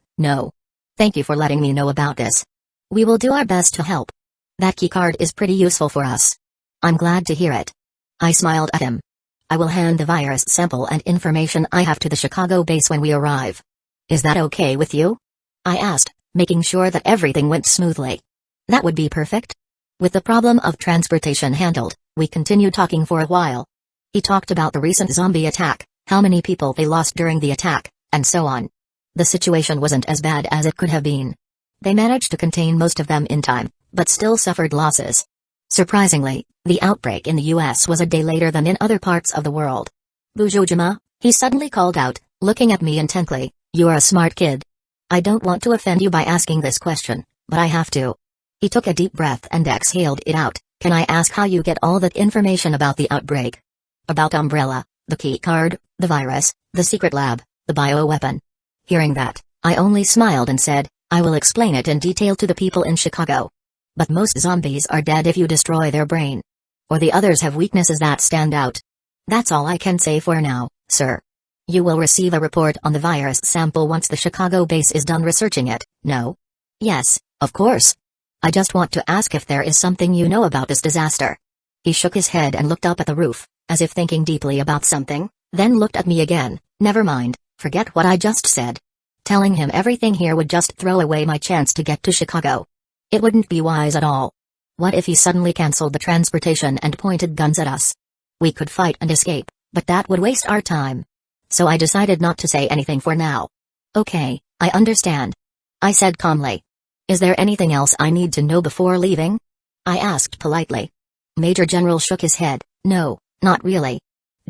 Thank you for letting me know about this. We will do our best to help. That key card is pretty useful for us. I'm glad to hear it. I smiled at him. I will hand the virus sample and information I have to the Chicago base when we arrive. Is that okay with you? I asked, making sure that everything went smoothly. That would be perfect. With the problem of transportation handled, we continued talking for a while. He talked about the recent zombie attack, how many people they lost during the attack, and so on. The situation wasn't as bad as it could have been. They managed to contain most of them in time, but still suffered losses. Surprisingly, the outbreak in the US was a day later than in other parts of the world. Busujima, he suddenly called out, looking at me intently, you're a smart kid. I don't want to offend you by asking this question, but I have to. He took a deep breath and exhaled it out. Can I ask how you get all that information about the outbreak? About Umbrella, the key card, the virus, the secret lab, the bioweapon. Hearing that, I only smiled and said, I will explain it in detail to the people in Chicago. But most zombies are dead if you destroy their brain. Or the others have weaknesses that stand out. That's all I can say for now, sir. You will receive a report on the virus sample once the Chicago base is done researching it, no? Yes, of course. I just want to ask if there is something you know about this disaster. He shook his head and looked up at the roof, as if thinking deeply about something, then looked at me again. Never mind, forget what I just said. Telling him everything here would just throw away my chance to get to Chicago. It wouldn't be wise at all. What if he suddenly cancelled the transportation and pointed guns at us? We could fight and escape, but that would waste our time. So I decided not to say anything for now. Okay, I understand. I said calmly. Is there anything else I need to know before leaving? I asked politely. Major General shook his head. No, not really.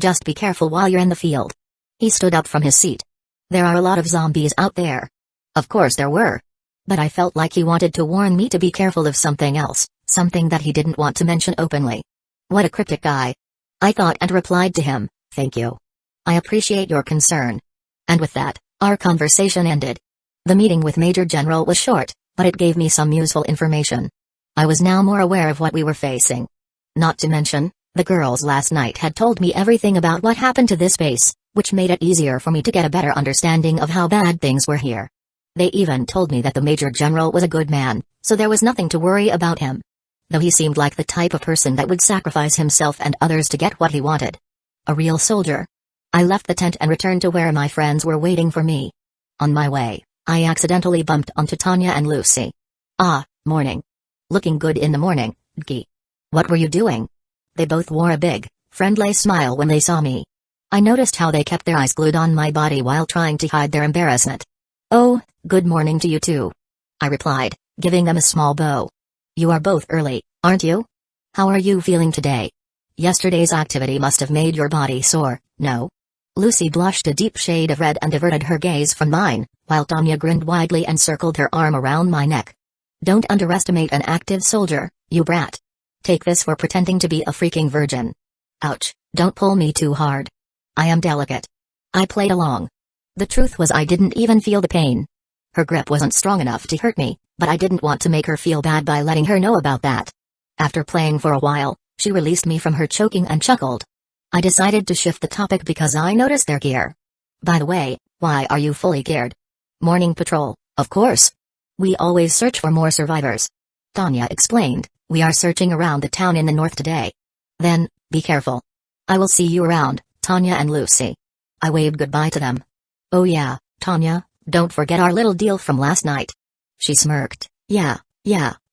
Just be careful while you're in the field. He stood up from his seat. There are a lot of zombies out there. Of course there were. But I felt like he wanted to warn me to be careful of something else, something that he didn't want to mention openly. What a cryptic guy. I thought and replied to him, thank you. I appreciate your concern. And with that, our conversation ended. The meeting with Major General was short, but it gave me some useful information. I was now more aware of what we were facing. Not to mention, the girls last night had told me everything about what happened to this base, which made it easier for me to get a better understanding of how bad things were here. They even told me that the Major General was a good man, so there was nothing to worry about him. Though he seemed like the type of person that would sacrifice himself and others to get what he wanted. A real soldier. I left the tent and returned to where my friends were waiting for me. On my way, I accidentally bumped onto Tanya and Lucy. Ah, morning. Looking good in the morning, Gee. What were you doing? They both wore a big, friendly smile when they saw me. I noticed how they kept their eyes glued on my body while trying to hide their embarrassment. Oh, good morning to you too. I replied, giving them a small bow. You are both early, aren't you? How are you feeling today? Yesterday's activity must have made your body sore, no? Lucy blushed a deep shade of red and averted her gaze from mine, while Tanya grinned widely and circled her arm around my neck. Don't underestimate an active soldier, you brat. Take this for pretending to be a freaking virgin. Ouch, don't pull me too hard. I am delicate. I played along. The truth was I didn't even feel the pain. Her grip wasn't strong enough to hurt me, but I didn't want to make her feel bad by letting her know about that. After playing for a while, she released me from her choking and chuckled. I decided to shift the topic because I noticed their gear. By the way, why are you fully geared? Morning patrol, of course. We always search for more survivors. Tanya explained, we are searching around the town in the north today. Then, be careful. I will see you around, Tanya and Lucy. I waved goodbye to them. Oh yeah, Tanya, don't forget our little deal from last night. She smirked. Yeah,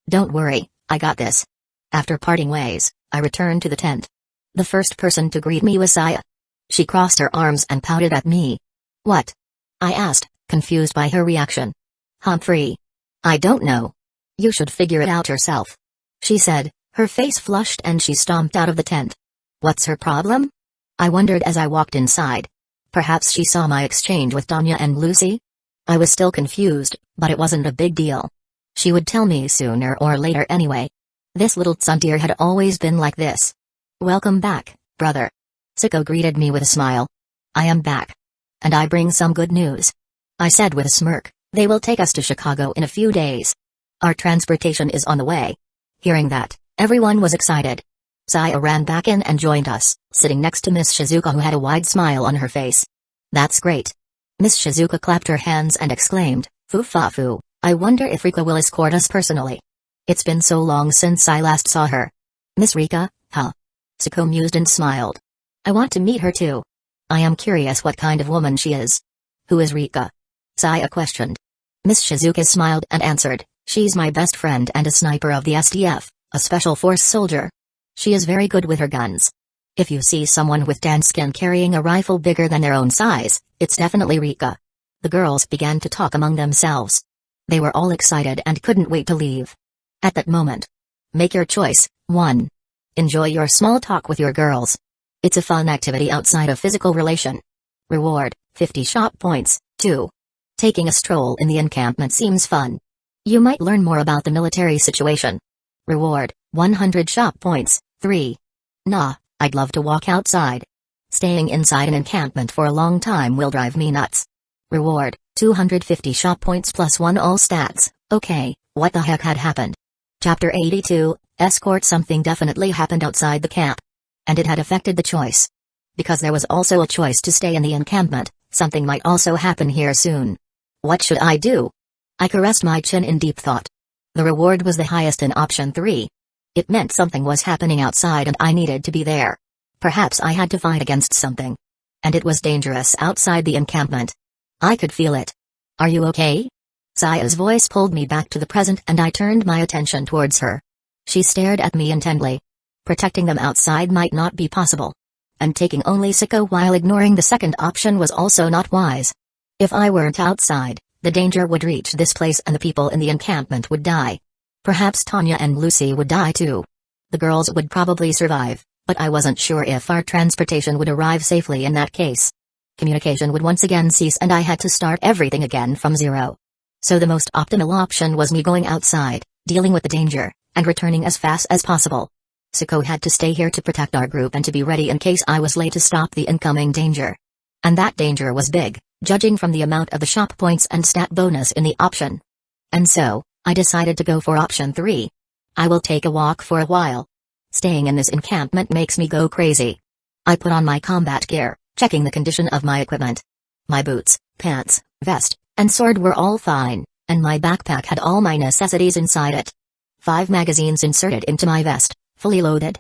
don't worry, I got this. After parting ways, I returned to the tent. The first person to greet me was Saya. She crossed her arms and pouted at me. What? I asked, confused by her reaction. Humphrey. I don't know. You should figure it out yourself. She said, her face flushed and she stomped out of the tent. What's her problem? I wondered as I walked inside. Perhaps she saw my exchange with Tanya and Lucy? I was still confused, but it wasn't a big deal. She would tell me sooner or later anyway. This little tsundere had always been like this. Welcome back, brother. Siko greeted me with a smile. I am back. And I bring some good news. I said with a smirk, they will take us to Chicago in a few days. Our transportation is on the way. Hearing that, everyone was excited. Saya ran back in and joined us, sitting next to Miss Shizuka who had a wide smile on her face. That's great. Miss Shizuka clapped her hands and exclaimed, Foo-fa-foo, I wonder if Rika will escort us personally. It's been so long since I last saw her. Miss Rika, huh? Siko mused and smiled. I want to meet her too. I am curious what kind of woman she is. Who is Rika? Saya questioned. Miss Shizuka smiled and answered, she's my best friend and a sniper of the SDF, a special force soldier. She is very good with her guns. If you see someone with tan skin carrying a rifle bigger than their own size, it's definitely Rika. The girls began to talk among themselves. They were all excited and couldn't wait to leave. At that moment. Make your choice. 1. Enjoy your small talk with your girls. It's a fun activity outside of physical relation. Reward, 50 shop points. 2. Taking a stroll in the encampment seems fun. You might learn more about the military situation. Reward, 100 shop points. 3. Nah, I'd love to walk outside. Staying inside an encampment for a long time will drive me nuts. Reward, 250 shop points plus 1 all stats. Okay, what the heck had happened? Chapter 82, Escort. Something definitely happened outside the camp. And it had affected the choice. Because there was also a choice to stay in the encampment, something might also happen here soon. What should I do? I caressed my chin in deep thought. The reward was the highest in option 3. It meant something was happening outside and I needed to be there. Perhaps I had to fight against something. And it was dangerous outside the encampment. I could feel it. Are you okay? Saya's voice pulled me back to the present and I turned my attention towards her. She stared at me intently. Protecting them outside might not be possible. And taking only Siko while ignoring the second option was also not wise. If I weren't outside, the danger would reach this place and the people in the encampment would die. Perhaps Tanya and Lucy would die too. The girls would probably survive, but I wasn't sure if our transportation would arrive safely in that case. Communication would once again cease and I had to start everything again from zero. So the most optimal option was me going outside, dealing with the danger, and returning as fast as possible. Siko had to stay here to protect our group and to be ready in case I was late to stop the incoming danger. And that danger was big, judging from the amount of the shop points and stat bonus in the option. And so, I decided to go for option 3. I will take a walk for a while. Staying in this encampment makes me go crazy. I put on my combat gear, checking the condition of my equipment. My boots, pants, vest, and sword were all fine, and my backpack had all my necessities inside it. 5 magazines inserted into my vest, fully loaded.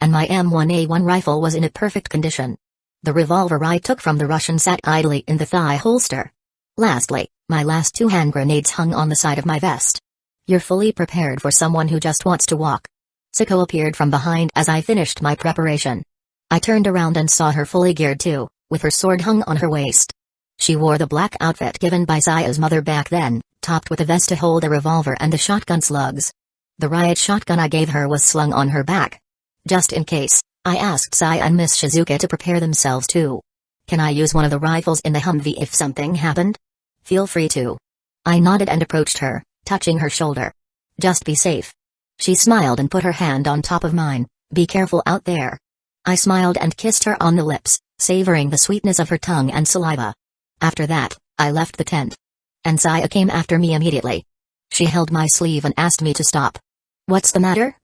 And my M1A1 rifle was in a perfect condition. The revolver I took from the Russian sat idly in the thigh holster. Lastly, my last 2 hand grenades hung on the side of my vest. You're fully prepared for someone who just wants to walk. Siko appeared from behind as I finished my preparation. I turned around and saw her fully geared too, with her sword hung on her waist. She wore the black outfit given by Saya's mother back then, topped with a vest to hold a revolver and the shotgun slugs. The riot shotgun I gave her was slung on her back. Just in case, I asked Saya and Miss Shizuka to prepare themselves too. Can I use one of the rifles in the Humvee if something happened? Feel free to. I nodded and approached her, touching her shoulder. Just be safe. She smiled and put her hand on top of mine. Be careful out there. I smiled and kissed her on the lips, savoring the sweetness of her tongue and saliva. After that, I left the tent. And Saya came after me immediately. She held my sleeve and asked me to stop. What's the matter?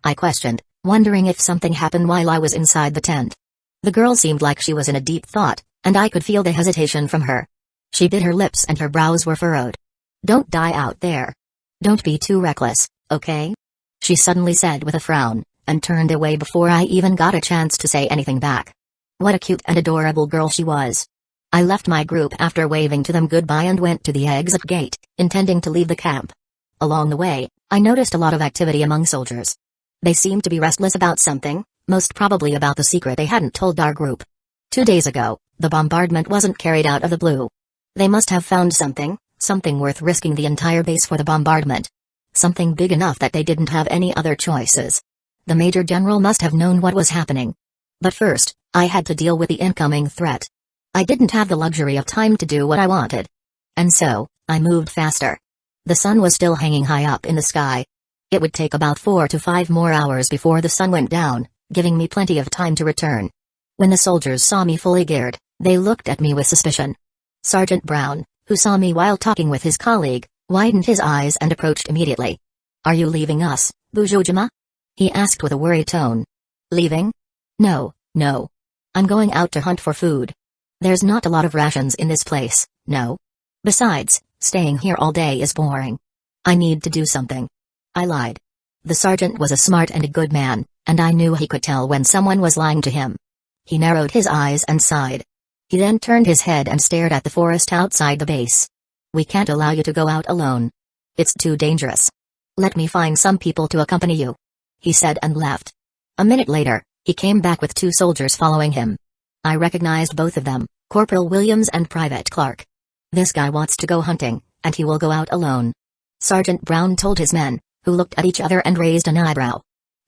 I questioned, wondering if something happened while I was inside the tent. The girl seemed like she was in a deep thought, and I could feel the hesitation from her. She bit her lips and her brows were furrowed. Don't die out there. Don't be too reckless, okay? She suddenly said with a frown, and turned away before I even got a chance to say anything back. What a cute and adorable girl she was. I left my group after waving to them goodbye and went to the exit gate, intending to leave the camp. Along the way, I noticed a lot of activity among soldiers. They seemed to be restless about something, most probably about the secret they hadn't told our group. 2 days ago, the bombardment wasn't carried out of the blue. They must have found something worth risking the entire base for the bombardment. Something big enough that they didn't have any other choices. The Major General must have known what was happening. But first, I had to deal with the incoming threat. I didn't have the luxury of time to do what I wanted. And so, I moved faster. The sun was still hanging high up in the sky. It would take about 4 to 5 more hours before the sun went down, giving me plenty of time to return. When the soldiers saw me fully geared, they looked at me with suspicion. Sergeant Brown, who saw me while talking with his colleague, widened his eyes and approached immediately. Are you leaving us, Busujima? He asked with a worried tone. Leaving? No. I'm going out to hunt for food. There's not a lot of rations in this place, no. Besides, staying here all day is boring. I need to do something. I lied. The sergeant was a smart and a good man, and I knew he could tell when someone was lying to him. He narrowed his eyes and sighed. He then turned his head and stared at the forest outside the base. We can't allow you to go out alone. It's too dangerous. Let me find some people to accompany you. He said and left. A minute later, he came back with 2 soldiers following him. I recognized both of them, Corporal Williams and Private Clark. This guy wants to go hunting, and he will go out alone. Sergeant Brown told his men, who looked at each other and raised an eyebrow.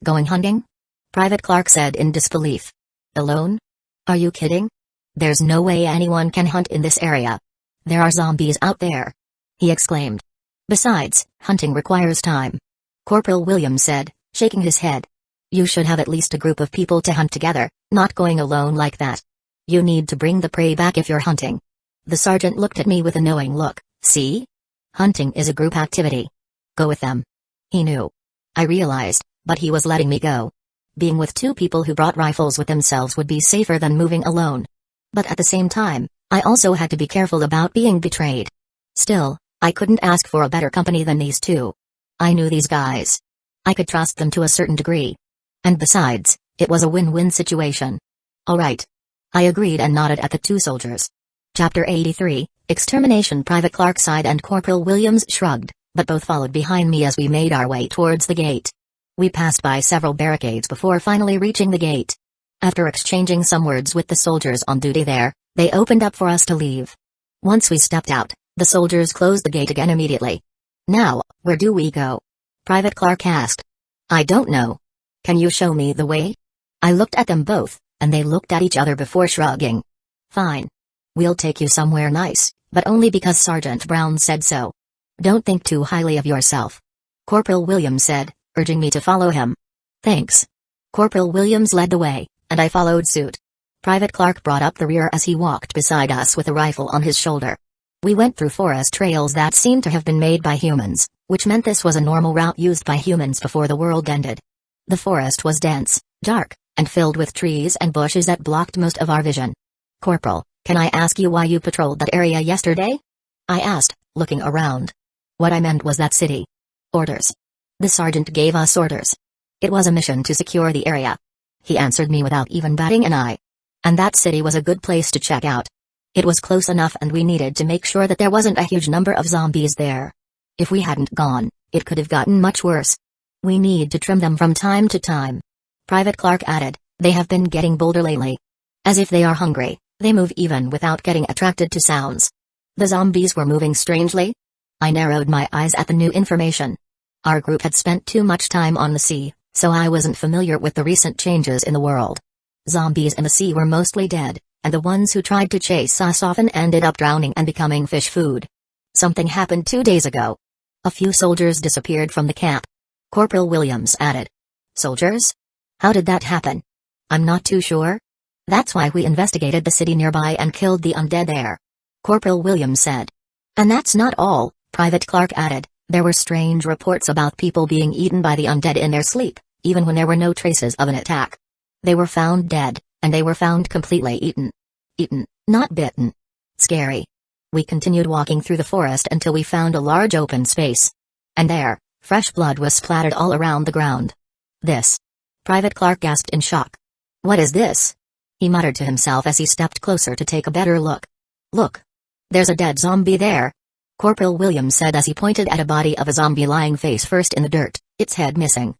Going hunting? Private Clark said in disbelief. Alone? Are you kidding? There's no way anyone can hunt in this area. There are zombies out there. He exclaimed. Besides, hunting requires time. Corporal Williams said, shaking his head. You should have at least a group of people to hunt together, not going alone like that. You need to bring the prey back if you're hunting. The sergeant looked at me with a knowing look. See? Hunting is a group activity. Go with them. He knew. I realized, but he was letting me go. Being with two people who brought rifles with themselves would be safer than moving alone. But at the same time, I also had to be careful about being betrayed. Still, I couldn't ask for a better company than these two. I knew these guys. I could trust them to a certain degree. And besides, it was a win-win situation. All right. I agreed and nodded at the two soldiers. Chapter 83, Extermination. Private Clark sighed and Corporal Williams shrugged, but both followed behind me as we made our way towards the gate. We passed by several barricades before finally reaching the gate. After exchanging some words with the soldiers on duty there, they opened up for us to leave. Once we stepped out, the soldiers closed the gate again immediately. Now, where do we go? Private Clark asked. I don't know. Can you show me the way? I looked at them both, and they looked at each other before shrugging. Fine. We'll take you somewhere nice, but only because Sergeant Brown said so. Don't think too highly of yourself. Corporal Williams said, urging me to follow him. Thanks. Corporal Williams led the way, and I followed suit. Private Clark brought up the rear as he walked beside us with a rifle on his shoulder. We went through forest trails that seemed to have been made by humans, which meant this was a normal route used by humans before the world ended. The forest was dense, dark, and filled with trees and bushes that blocked most of our vision. Corporal, can I ask you why you patrolled that area yesterday? I asked, looking around. What I meant was that city. Orders. The sergeant gave us orders. It was a mission to secure the area. He answered me without even batting an eye. And that city was a good place to check out. It was close enough and we needed to make sure that there wasn't a huge number of zombies there. If we hadn't gone, it could have gotten much worse. We need to trim them from time to time. Private Clark added, they have been getting bolder lately. As if they are hungry, they move even without getting attracted to sounds. The zombies were moving strangely. I narrowed my eyes at the new information. Our group had spent too much time on the sea, so I wasn't familiar with the recent changes in the world. Zombies in the sea were mostly dead, and the ones who tried to chase us often ended up drowning and becoming fish food. Something happened 2 days ago. A few soldiers disappeared from the camp. Corporal Williams added. Soldiers? How did that happen? I'm not too sure. That's why we investigated the city nearby and killed the undead there. Corporal Williams said. And that's not all, Private Clark added. There were strange reports about people being eaten by the undead in their sleep, even when there were no traces of an attack. They were found dead, and they were found completely eaten. Eaten, not bitten. Scary. We continued walking through the forest until we found a large open space. And there, fresh blood was splattered all around the ground. This. Private Clark gasped in shock. What is this? He muttered to himself as he stepped closer to take a better look. Look. There's a dead zombie there. Corporal Williams said as he pointed at a body of a zombie lying face first in the dirt, its head missing.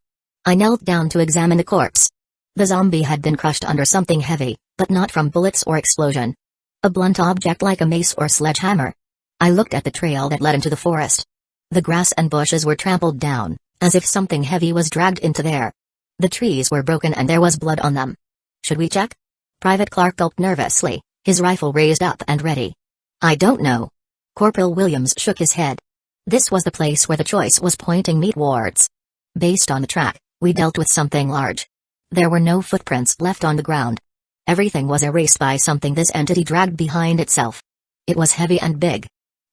I knelt down to examine the corpse. The zombie had been crushed under something heavy, but not from bullets or explosion. A blunt object like a mace or sledgehammer. I looked at the trail that led into the forest. The grass and bushes were trampled down, as if something heavy was dragged into there. The trees were broken and there was blood on them. Should we check? Private Clark gulped nervously, his rifle raised up and ready. I don't know. Corporal Williams shook his head. This was the place where the choice was pointing me towards. Based on the track, we dealt with something large. There were no footprints left on the ground. Everything was erased by something this entity dragged behind itself. It was heavy and big.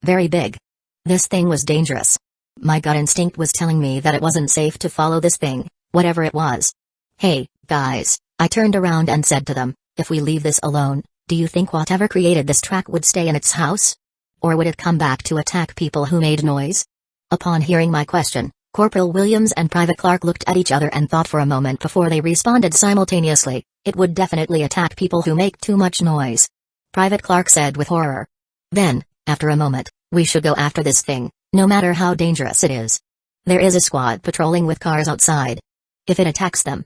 Very big. This thing was dangerous. My gut instinct was telling me that it wasn't safe to follow this thing, whatever it was. Hey, guys, I turned around and said to them, if we leave this alone, do you think whatever created this track would stay in its house? Or would it come back to attack people who made noise? Upon hearing my question, Corporal Williams and Private Clark looked at each other and thought for a moment before they responded simultaneously, it would definitely attack people who make too much noise. Private Clark said with horror. Then, after a moment, we should go after this thing, no matter how dangerous it is. There is a squad patrolling with cars outside. If it attacks them.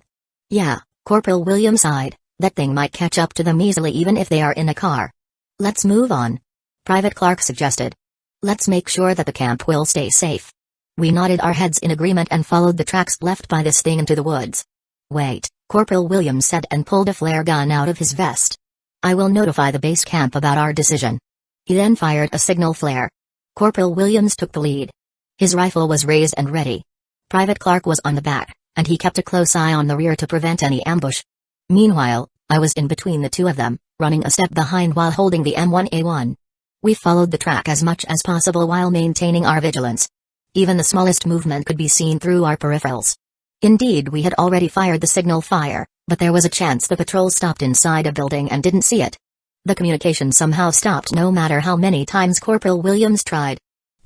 Yeah, Corporal Williams sighed, that thing might catch up to them easily even if they are in a car. Let's move on. Private Clark suggested. Let's make sure that the camp will stay safe. We nodded our heads in agreement and followed the tracks left by this thing into the woods. Wait, Corporal Williams said and pulled a flare gun out of his vest. I will notify the base camp about our decision. He then fired a signal flare. Corporal Williams took the lead. His rifle was raised and ready. Private Clark was on the back, and he kept a close eye on the rear to prevent any ambush. Meanwhile, I was in between the two of them, running a step behind while holding the M1A1. We followed the track as much as possible while maintaining our vigilance. Even the smallest movement could be seen through our peripherals. Indeed, we had already fired the signal fire, but there was a chance the patrol stopped inside a building and didn't see it. The communication somehow stopped no matter how many times Corporal Williams tried.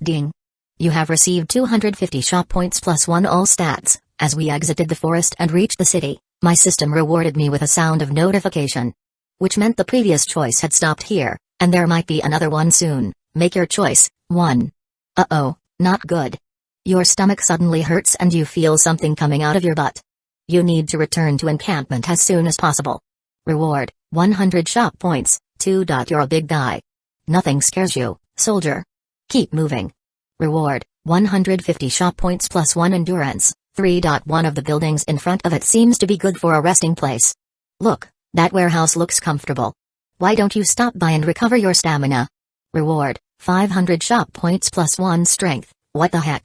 Ding. You have received 250 shop points plus 1 all stats. As we exited the forest and reached the city, my system rewarded me with a sound of notification. Which meant the previous choice had stopped here, and there might be another one soon. Make your choice. 1. Uh-oh, not good. Your stomach suddenly hurts and you feel something coming out of your butt. You need to return to encampment as soon as possible. Reward, 100 shop points. 2. You're a big guy. Nothing scares you, soldier. Keep moving. Reward, 150 shop points plus 1 endurance. 3. One of the buildings in front of it seems to be good for a resting place. Look, that warehouse looks comfortable. Why don't you stop by and recover your stamina? Reward, 500 shop points plus 1 strength. What the heck?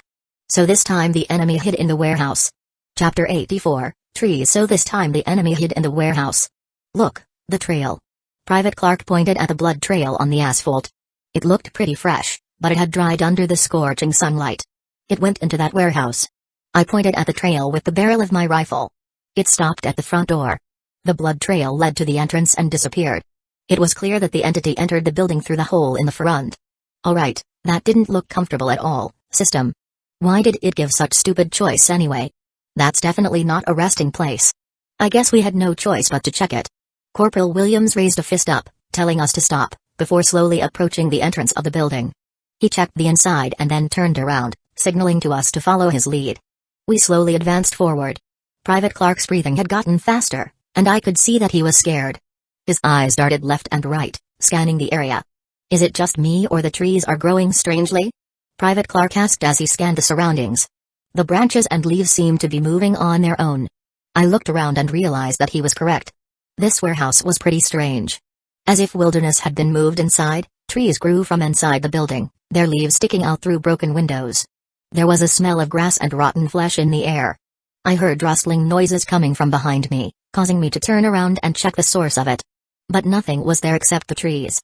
So this time the enemy hid in the warehouse. Chapter 84, Trees. So this time the enemy hid in the warehouse. Look, the trail. Private Clark pointed at the blood trail on the asphalt. It looked pretty fresh, but it had dried under the scorching sunlight. It went into that warehouse. I pointed at the trail with the barrel of my rifle. It stopped at the front door. The blood trail led to the entrance and disappeared. It was clear that the entity entered the building through the hole in the front. Alright, that didn't look comfortable at all, system. Why did it give such stupid choice anyway? That's definitely not a resting place. I guess we had no choice but to check it. Corporal Williams raised a fist up, telling us to stop, before slowly approaching the entrance of the building. He checked the inside and then turned around, signaling to us to follow his lead. We slowly advanced forward. Private Clark's breathing had gotten faster, and I could see that he was scared. His eyes darted left and right, scanning the area. Is it just me or the trees are growing strangely? Private Clark asked as he scanned the surroundings. The branches and leaves seemed to be moving on their own. I looked around and realized that he was correct. This warehouse was pretty strange. As if wilderness had been moved inside, trees grew from inside the building, their leaves sticking out through broken windows. There was a smell of grass and rotten flesh in the air. I heard rustling noises coming from behind me, causing me to turn around and check the source of it. But nothing was there except the trees.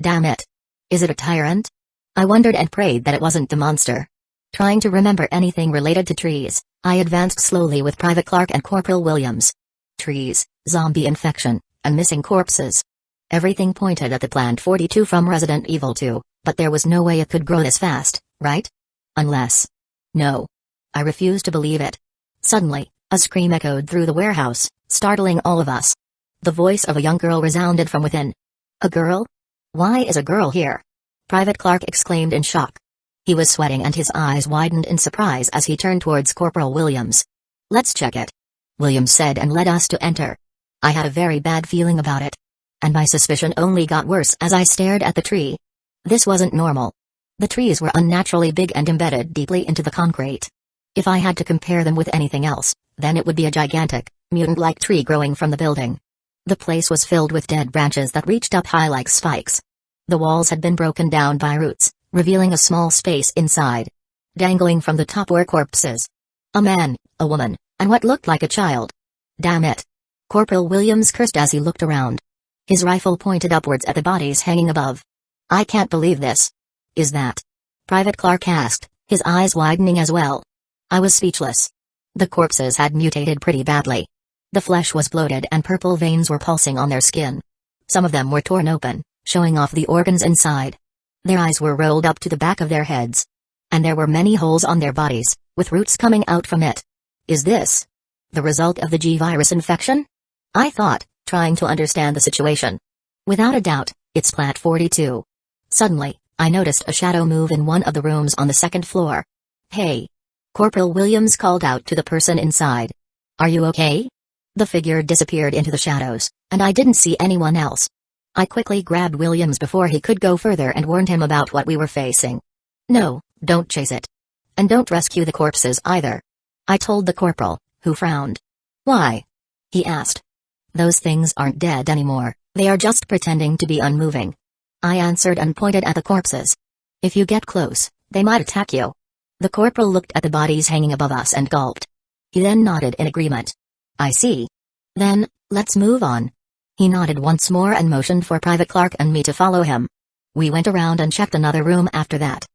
Damn it. Is it a tyrant? I wondered and prayed that it wasn't the monster. Trying to remember anything related to trees, I advanced slowly with Private Clark and Corporal Williams. Trees, zombie infection, and missing corpses. Everything pointed at the Plant 42 from Resident Evil 2, but there was no way it could grow this fast, right? Unless... No. I refused to believe it. Suddenly, a scream echoed through the warehouse, startling all of us. The voice of a young girl resounded from within. A girl? Why is a girl here? Private Clark exclaimed in shock. He was sweating and his eyes widened in surprise as he turned towards Corporal Williams. Let's check it. Williams said and led us to enter. I had a very bad feeling about it. And my suspicion only got worse as I stared at the tree. This wasn't normal. The trees were unnaturally big and embedded deeply into the concrete. If I had to compare them with anything else, then it would be a gigantic, mutant-like tree growing from the building. The place was filled with dead branches that reached up high like spikes. The walls had been broken down by roots, revealing a small space inside. Dangling from the top were corpses. A man, a woman, and what looked like a child. Damn it. Corporal Williams cursed as he looked around. His rifle pointed upwards at the bodies hanging above. I can't believe this. Is that? Private Clark asked, his eyes widening as well. I was speechless. The corpses had mutated pretty badly. The flesh was bloated and purple veins were pulsing on their skin. Some of them were torn open, showing off the organs inside. Their eyes were rolled up to the back of their heads. And there were many holes on their bodies, with roots coming out from it. Is this the result of the G-virus infection? I thought, trying to understand the situation. Without a doubt, it's Plant 42. Suddenly, I noticed a shadow move in one of the rooms on the second floor. Hey! Corporal Williams called out to the person inside. Are you okay? The figure disappeared into the shadows, and I didn't see anyone else. I quickly grabbed Williams before he could go further and warned him about what we were facing. No, don't chase it. And don't rescue the corpses either. I told the corporal, who frowned. Why? He asked. Those things aren't dead anymore, they are just pretending to be unmoving. I answered and pointed at the corpses. If you get close, they might attack you. The corporal looked at the bodies hanging above us and gulped. He then nodded in agreement. I see. Then, let's move on. He nodded once more and motioned for Private Clark and me to follow him. We went around and checked another room after that.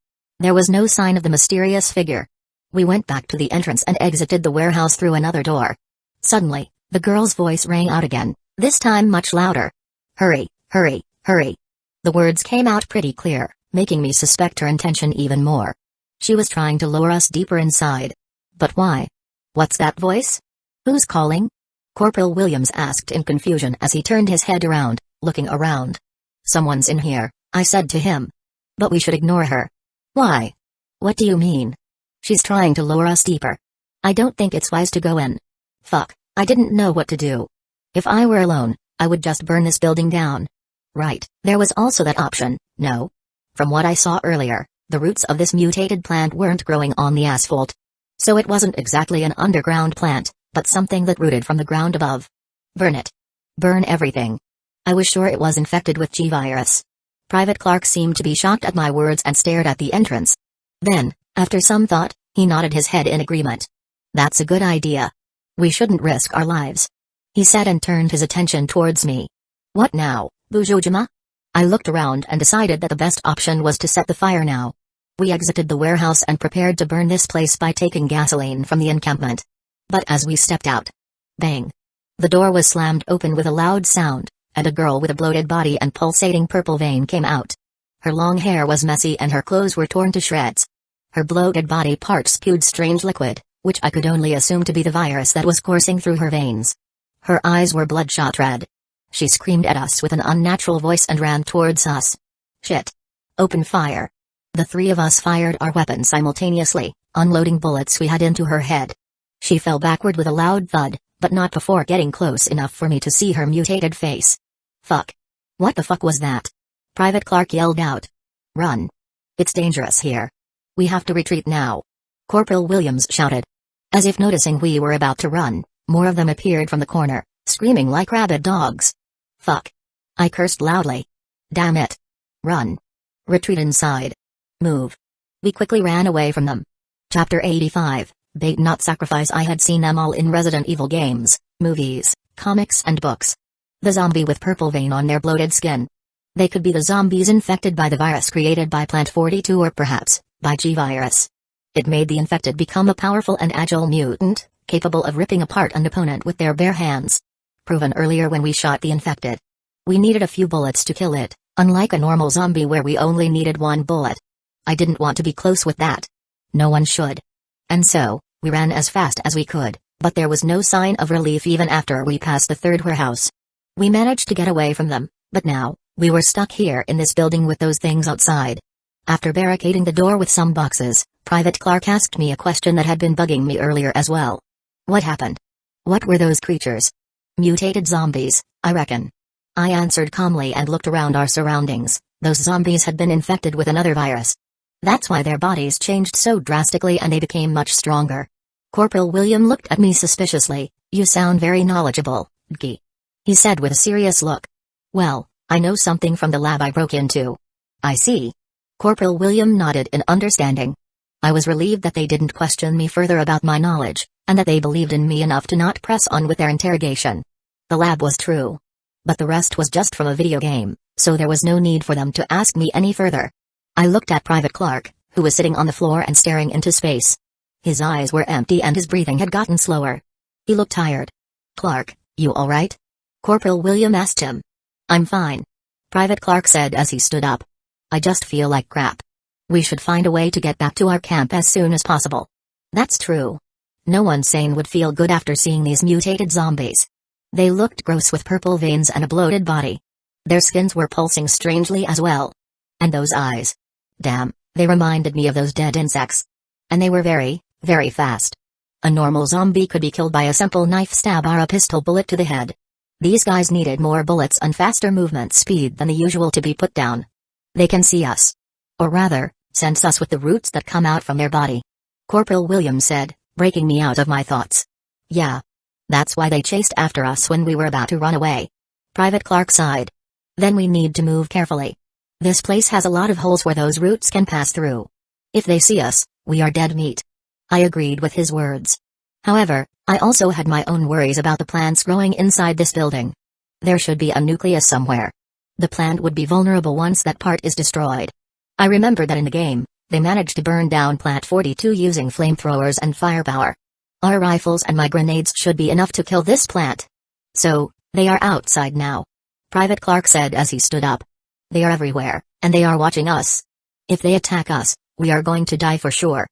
There was no sign of the mysterious figure. We went back to the entrance and exited the warehouse through another door. Suddenly, the girl's voice rang out again, this time much louder. Hurry, hurry, hurry. The words came out pretty clear, making me suspect her intention even more. She was trying to lure us deeper inside. But why? What's that voice? Who's calling? Corporal Williams asked in confusion as he turned his head around, looking around. Someone's in here, I said to him. But we should ignore her. Why? What do you mean? She's trying to lure us deeper. I don't think it's wise to go in. Fuck, I didn't know what to do. If I were alone, I would just burn this building down. Right, there was also that option, no? From what I saw earlier, the roots of this mutated plant weren't growing on the asphalt. So it wasn't exactly an underground plant, but something that rooted from the ground above. Burn it. Burn everything. I was sure it was infected with G-virus. Private Clark seemed to be shocked at my words and stared at the entrance. Then, after some thought, he nodded his head in agreement. That's a good idea. We shouldn't risk our lives. He said and turned his attention towards me. What now, Busujima? I looked around and decided that the best option was to set the fire now. We exited the warehouse and prepared to burn this place by taking gasoline from the encampment. But as we stepped out, bang! The door was slammed open with a loud sound, and a girl with a bloated body and pulsating purple vein came out. Her long hair was messy and her clothes were torn to shreds. Her bloated body parts spewed strange liquid, which I could only assume to be the virus that was coursing through her veins. Her eyes were bloodshot red. She screamed at us with an unnatural voice and ran towards us. Shit. Open fire. The three of us fired our weapons simultaneously, unloading bullets we had into her head. She fell backward with a loud thud, but not before getting close enough for me to see her mutated face. Fuck. What the fuck was that? Private Clark yelled out. Run. It's dangerous here. We have to retreat now. Corporal Williams shouted. As if noticing we were about to run, more of them appeared from the corner, screaming like rabid dogs. Fuck. I cursed loudly. Damn it. Run. Retreat inside. Move. We quickly ran away from them. Chapter 85, Bait Not Sacrifice. I had seen them all in Resident Evil games, movies, comics and books. The zombie with purple vein on their bloated skin. They could be the zombies infected by the virus created by Plant 42 or perhaps, by G-virus. It made the infected become a powerful and agile mutant, capable of ripping apart an opponent with their bare hands. Proven earlier when we shot the infected. We needed a few bullets to kill it, unlike a normal zombie where we only needed one bullet. I didn't want to be close with that. No one should. And so, we ran as fast as we could, but there was no sign of relief even after we passed the third warehouse. We managed to get away from them, but now, we were stuck here in this building with those things outside. After barricading the door with some boxes, Private Clark asked me a question that had been bugging me earlier as well. What happened? What were those creatures? Mutated zombies, I reckon. I answered calmly and looked around our surroundings. Those zombies had been infected with another virus. That's why their bodies changed so drastically and they became much stronger. Corporal William looked at me suspiciously. You sound very knowledgeable, Dgi. He said with a serious look. Well, I know something from the lab I broke into. I see. Corporal William nodded in understanding. I was relieved that they didn't question me further about my knowledge, and that they believed in me enough to not press on with their interrogation. The lab was true. But the rest was just from a video game, so there was no need for them to ask me any further. I looked at Private Clark, who was sitting on the floor and staring into space. His eyes were empty and his breathing had gotten slower. He looked tired. Clark, you alright? Corporal William asked him. I'm fine. Private Clark said as he stood up. I just feel like crap. We should find a way to get back to our camp as soon as possible. That's true. No one sane would feel good after seeing these mutated zombies. They looked gross with purple veins and a bloated body. Their skins were pulsing strangely as well. And those eyes. Damn, they reminded me of those dead insects. And they were very, very fast. A normal zombie could be killed by a simple knife stab or a pistol bullet to the head. These guys needed more bullets and faster movement speed than the usual to be put down. They can see us. Or rather, sense us with the roots that come out from their body. Corporal Williams said, breaking me out of my thoughts. Yeah. That's why they chased after us when we were about to run away. Private Clark sighed. Then we need to move carefully. This place has a lot of holes where those roots can pass through. If they see us, we are dead meat. I agreed with his words. However, I also had my own worries about the plants growing inside this building. There should be a nucleus somewhere. The plant would be vulnerable once that part is destroyed. I remember that in the game, they managed to burn down Plant 42 using flamethrowers and firepower. Our rifles and my grenades should be enough to kill this plant. So, they are outside now. Private Clark said as he stood up. They are everywhere, and they are watching us. If they attack us, we are going to die for sure.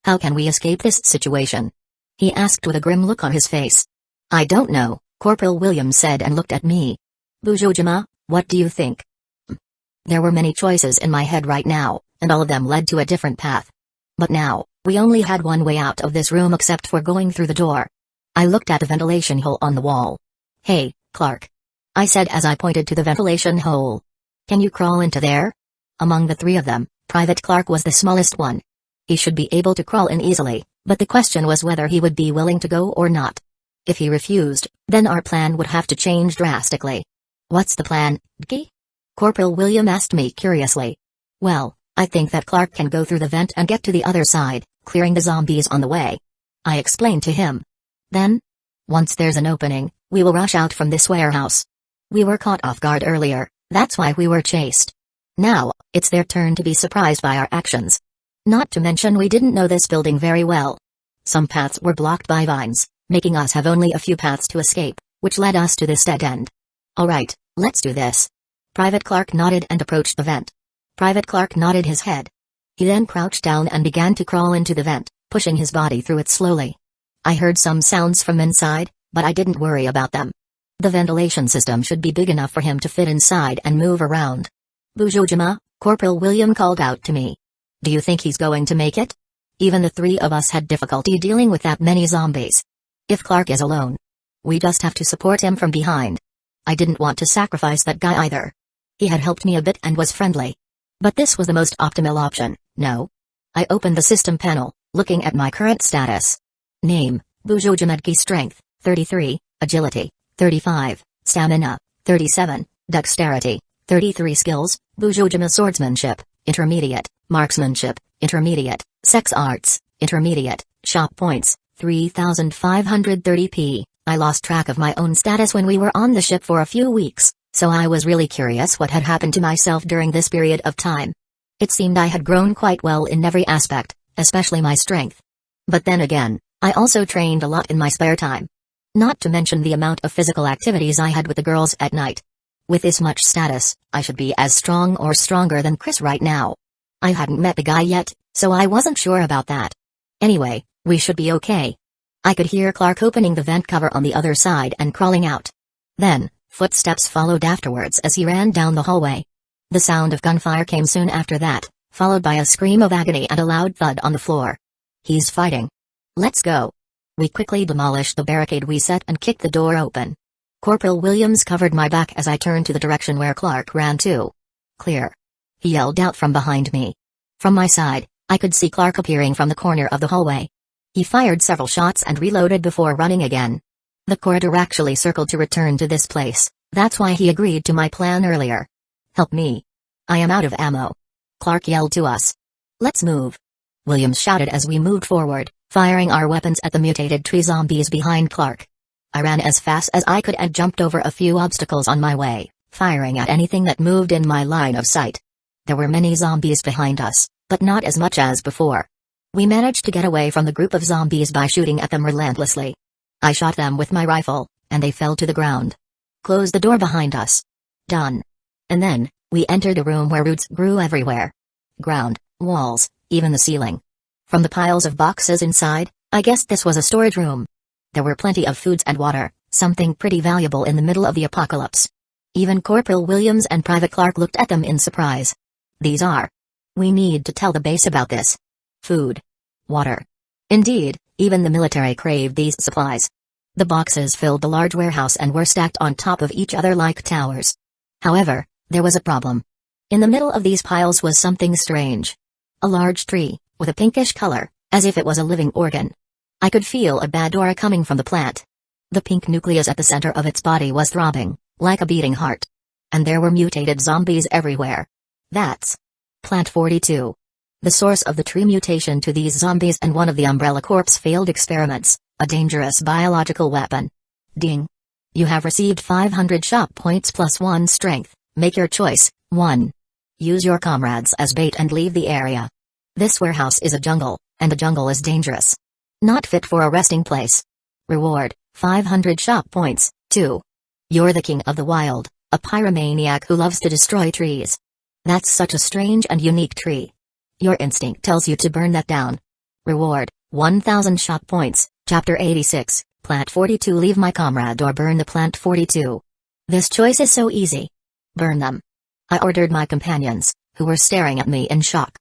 How can we escape this situation? He asked with a grim look on his face. I don't know, Corporal Williams said and looked at me. Busujima, what do you think? There were many choices in my head right now, and all of them led to a different path. But now, we only had one way out of this room except for going through the door. I looked at the ventilation hole on the wall. Hey, Clark. I said as I pointed to the ventilation hole. Can you crawl into there? Among the three of them, Private Clark was the smallest one. He should be able to crawl in easily, but the question was whether he would be willing to go or not. If he refused, then our plan would have to change drastically. What's the plan, Dki? Corporal William asked me curiously. Well, I think that Clark can go through the vent and get to the other side, clearing the zombies on the way. I explained to him. Then? Once there's an opening, we will rush out from this warehouse. We were caught off guard earlier, that's why we were chased. Now, it's their turn to be surprised by our actions. Not to mention we didn't know this building very well. Some paths were blocked by vines, making us have only a few paths to escape, which led us to this dead end. Alright, let's do this. Private Clark nodded and approached the vent. Private Clark nodded his head. He then crouched down and began to crawl into the vent, pushing his body through it slowly. I heard some sounds from inside, but I didn't worry about them. The ventilation system should be big enough for him to fit inside and move around. Busujima, Corporal William called out to me. Do you think he's going to make it? Even the three of us had difficulty dealing with that many zombies. If Clark is alone, we just have to support him from behind. I didn't want to sacrifice that guy either. He had helped me a bit and was friendly. But this was the most optimal option, no? I opened the system panel, looking at my current status. Name, Busujima. Strength, 33, Agility, 35, Stamina, 37, Dexterity, 33. Skills, Busujima. Swordsmanship, Intermediate, Marksmanship, Intermediate, Sex Arts, Intermediate, Shop Points, 3,530p. I lost track of my own status when we were on the ship for a few weeks, so I was really curious what had happened to myself during this period of time. It seemed I had grown quite well in every aspect, especially my strength. But then again, I also trained a lot in my spare time. Not to mention the amount of physical activities I had with the girls at night. With this much status, I should be as strong or stronger than Chris right now. I hadn't met the guy yet, so I wasn't sure about that. Anyway, we should be okay. I could hear Clark opening the vent cover on the other side and crawling out. Then, footsteps followed afterwards as he ran down the hallway. The sound of gunfire came soon after that, followed by a scream of agony and a loud thud on the floor. He's fighting. Let's go. We quickly demolished the barricade we set and kicked the door open. Corporal Williams covered my back as I turned to the direction where Clark ran to. Clear. He yelled out from behind me. From my side, I could see Clark appearing from the corner of the hallway. He fired several shots and reloaded before running again. The corridor actually circled to return to this place, that's why he agreed to my plan earlier. Help me. I am out of ammo. Clark yelled to us. Let's move. Williams shouted as we moved forward, firing our weapons at the mutated tree zombies behind Clark. I ran as fast as I could and jumped over a few obstacles on my way, firing at anything that moved in my line of sight. There were many zombies behind us, but not as much as before. We managed to get away from the group of zombies by shooting at them relentlessly. I shot them with my rifle, and they fell to the ground. Close the door behind us. Done. And then, we entered a room where roots grew everywhere. Ground, walls, even the ceiling. From the piles of boxes inside, I guessed this was a storage room. There were plenty of foods and water, something pretty valuable in the middle of the apocalypse. Even Corporal Williams and Private Clark looked at them in surprise. These are. We need to tell the base about this. Food. Water. Indeed, even the military craved these supplies. The boxes filled the large warehouse and were stacked on top of each other like towers. However, there was a problem. In the middle of these piles was something strange. A large tree, with a pinkish color, as if it was a living organ. I could feel a bad aura coming from the plant. The pink nucleus at the center of its body was throbbing, like a beating heart. And there were mutated zombies everywhere. That's Plant 42. The source of the tree mutation to these zombies and one of the Umbrella Corp's failed experiments, a dangerous biological weapon. Ding. You have received 500 shop points plus 1 strength, Make your choice. 1. Use your comrades as bait and leave the area. This warehouse is a jungle, and the jungle is dangerous. Not fit for a resting place. Reward, 500 shop points. 2. You're the king of the wild, a pyromaniac who loves to destroy trees. That's such a strange and unique tree. Your instinct tells you to burn that down. Reward, 1000 shop points. Chapter 86, Plant 42. Leave my comrade or burn the plant 42. This choice is so easy. Burn them. I ordered my companions, who were staring at me in shock.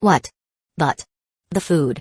What? But the food.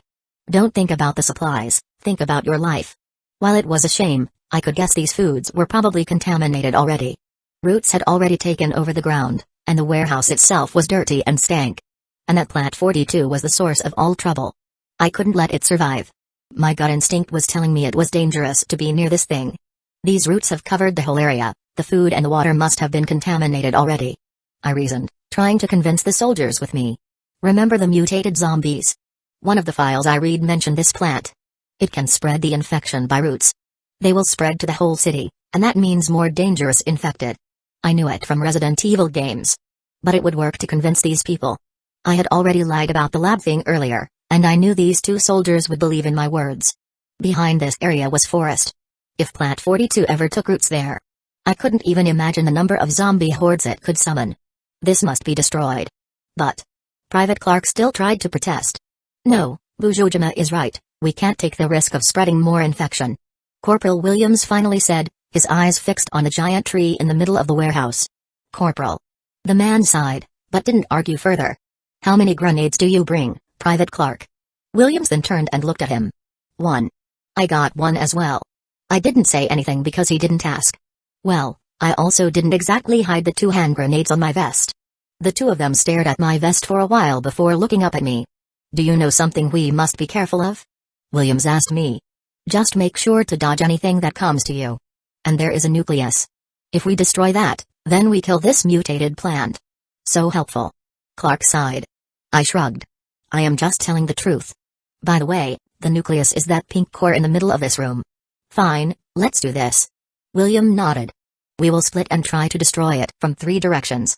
Don't think about the supplies, think about your life. While it was a shame, I could guess these foods were probably contaminated already. Roots had already taken over the ground, and the warehouse itself was dirty and stank. And that plant 42 was the source of all trouble. I couldn't let it survive. My gut instinct was telling me it was dangerous to be near this thing. These roots have covered the whole area, the food and the water must have been contaminated already. I reasoned, trying to convince the soldiers with me. Remember the mutated zombies? One of the files I read mentioned this plant. It can spread the infection by roots. They will spread to the whole city, and that means more dangerous infected. I knew it from Resident Evil games. But it would work to convince these people. I had already lied about the lab thing earlier, and I knew these two soldiers would believe in my words. Behind this area was forest. If Plant 42 ever took roots there, I couldn't even imagine the number of zombie hordes it could summon. This must be destroyed. But Private Clark still tried to protest. No, Busujima is right, we can't take the risk of spreading more infection. Corporal Williams finally said, his eyes fixed on the giant tree in the middle of the warehouse. Corporal. The man sighed, but didn't argue further. How many grenades do you bring, Private Clark? Williams then turned and looked at him. 1. I got one as well. I didn't say anything because he didn't ask. Well, I also didn't exactly hide the 2 hand grenades on my vest. The 2 of them stared at my vest for a while before looking up at me. Do you know something we must be careful of? Williams asked me. Just make sure to dodge anything that comes to you. And there is a nucleus. If we destroy that, then we kill this mutated plant. So helpful. Clark sighed. I shrugged. I am just telling the truth. By the way, the nucleus is that pink core in the middle of this room. Fine, let's do this. William nodded. We will split and try to destroy it from 3 directions.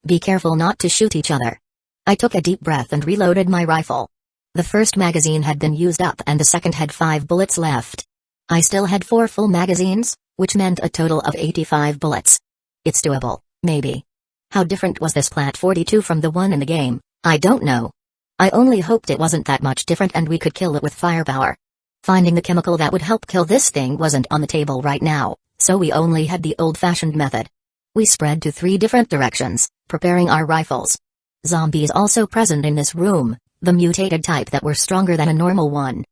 Be careful not to shoot each other. I took a deep breath and reloaded my rifle. The first magazine had been used up and the second had 5 bullets left. I still had 4 full magazines, which meant a total of 85 bullets. It's doable, maybe. How different was this Plant 42 from the one in the game? I don't know. I only hoped it wasn't that much different and we could kill it with firepower. Finding the chemical that would help kill this thing wasn't on the table right now, so we only had the old-fashioned method. We spread to 3 different directions, preparing our rifles. Zombies also present in this room, the mutated type that were stronger than a normal one.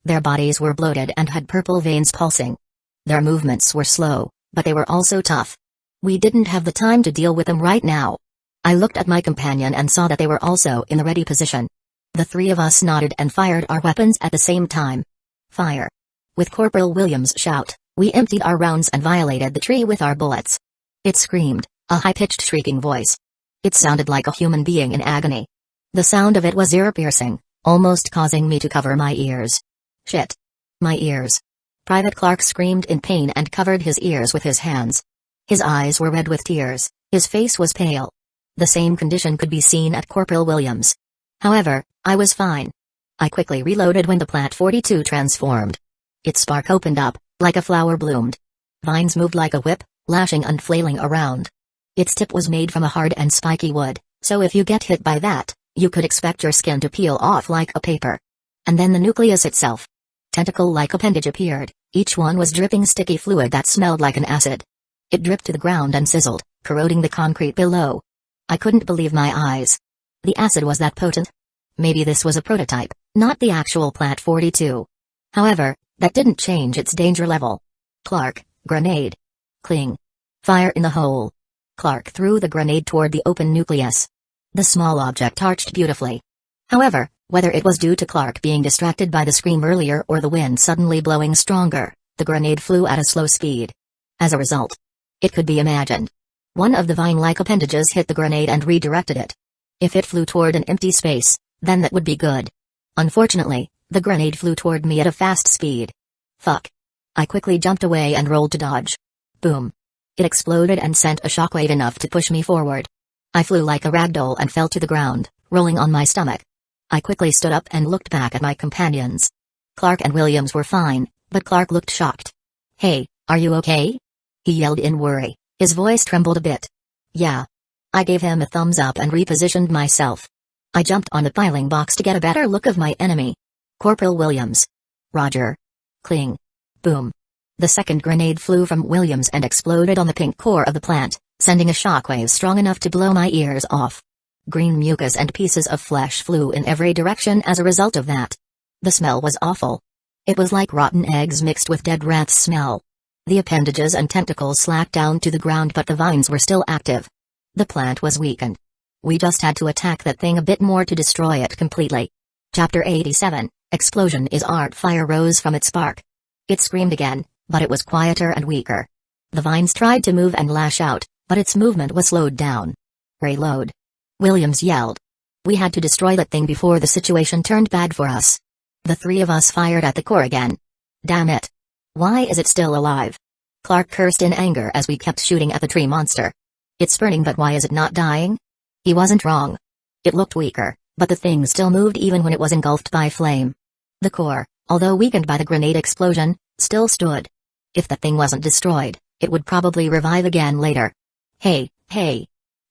Their bodies were bloated and had purple veins pulsing. Their movements were slow, but they were also tough. We didn't have the time to deal with them right now. I looked at my companion and saw that they were also in the ready position. The 3 of us nodded and fired our weapons at the same time. Fire. With Corporal Williams' shout, we emptied our rounds and violated the tree with our bullets. It screamed, a high-pitched shrieking voice. It sounded like a human being in agony. The sound of it was ear-piercing, almost causing me to cover my ears. Shit. My ears. Private Clark screamed in pain and covered his ears with his hands. His eyes were red with tears, his face was pale. The same condition could be seen at Corporal Williams. However, I was fine. I quickly reloaded when the Plant 42 transformed. Its spark opened up, like a flower bloomed. Vines moved like a whip, lashing and flailing around. Its tip was made from a hard and spiky wood, so if you get hit by that, you could expect your skin to peel off like a paper. And then the nucleus itself. Tentacle-like appendage appeared, each one was dripping sticky fluid that smelled like an acid. It dripped to the ground and sizzled, corroding the concrete below. I couldn't believe my eyes. The acid was that potent? Maybe this was a prototype, not the actual Plant 42. However, that didn't change its danger level. Clark, grenade. Cling. Fire in the hole. Clark threw the grenade toward the open nucleus. The small object arched beautifully. However, whether it was due to Clark being distracted by the scream earlier or the wind suddenly blowing stronger, the grenade flew at a slow speed. As a result, it could be imagined. One of the vine-like appendages hit the grenade and redirected it. If it flew toward an empty space, then that would be good. Unfortunately, the grenade flew toward me at a fast speed. Fuck. I quickly jumped away and rolled to dodge. Boom. It exploded and sent a shockwave enough to push me forward. I flew like a ragdoll and fell to the ground, rolling on my stomach. I quickly stood up and looked back at my companions. Clark and Williams were fine, but Clark looked shocked. "Hey, are you okay?" he yelled in worry. His voice trembled a bit. "Yeah." I gave him a thumbs up and repositioned myself. I jumped on the piling box to get a better look of my enemy. Corporal Williams. Roger. Cling. Boom. The second grenade flew from Williams and exploded on the pink core of the plant, sending a shockwave strong enough to blow my ears off. Green mucus and pieces of flesh flew in every direction as a result of that. The smell was awful. It was like rotten eggs mixed with dead rats' smell. The appendages and tentacles slacked down to the ground, but the vines were still active. The plant was weakened. We just had to attack that thing a bit more to destroy it completely. Chapter 87, Explosion is Art. Fire rose from its spark. It screamed again, but it was quieter and weaker. The vines tried to move and lash out, but its movement was slowed down. "Reload!" Williams yelled. We had to destroy that thing before the situation turned bad for us. The three of us fired at the core again. "Damn it! Why is it still alive?" Clark cursed in anger as we kept shooting at the tree monster. "It's burning, but why is it not dying?" He wasn't wrong. It looked weaker, but the thing still moved even when it was engulfed by flame. The core, although weakened by the grenade explosion, still stood. If that thing wasn't destroyed, it would probably revive again later. Hey.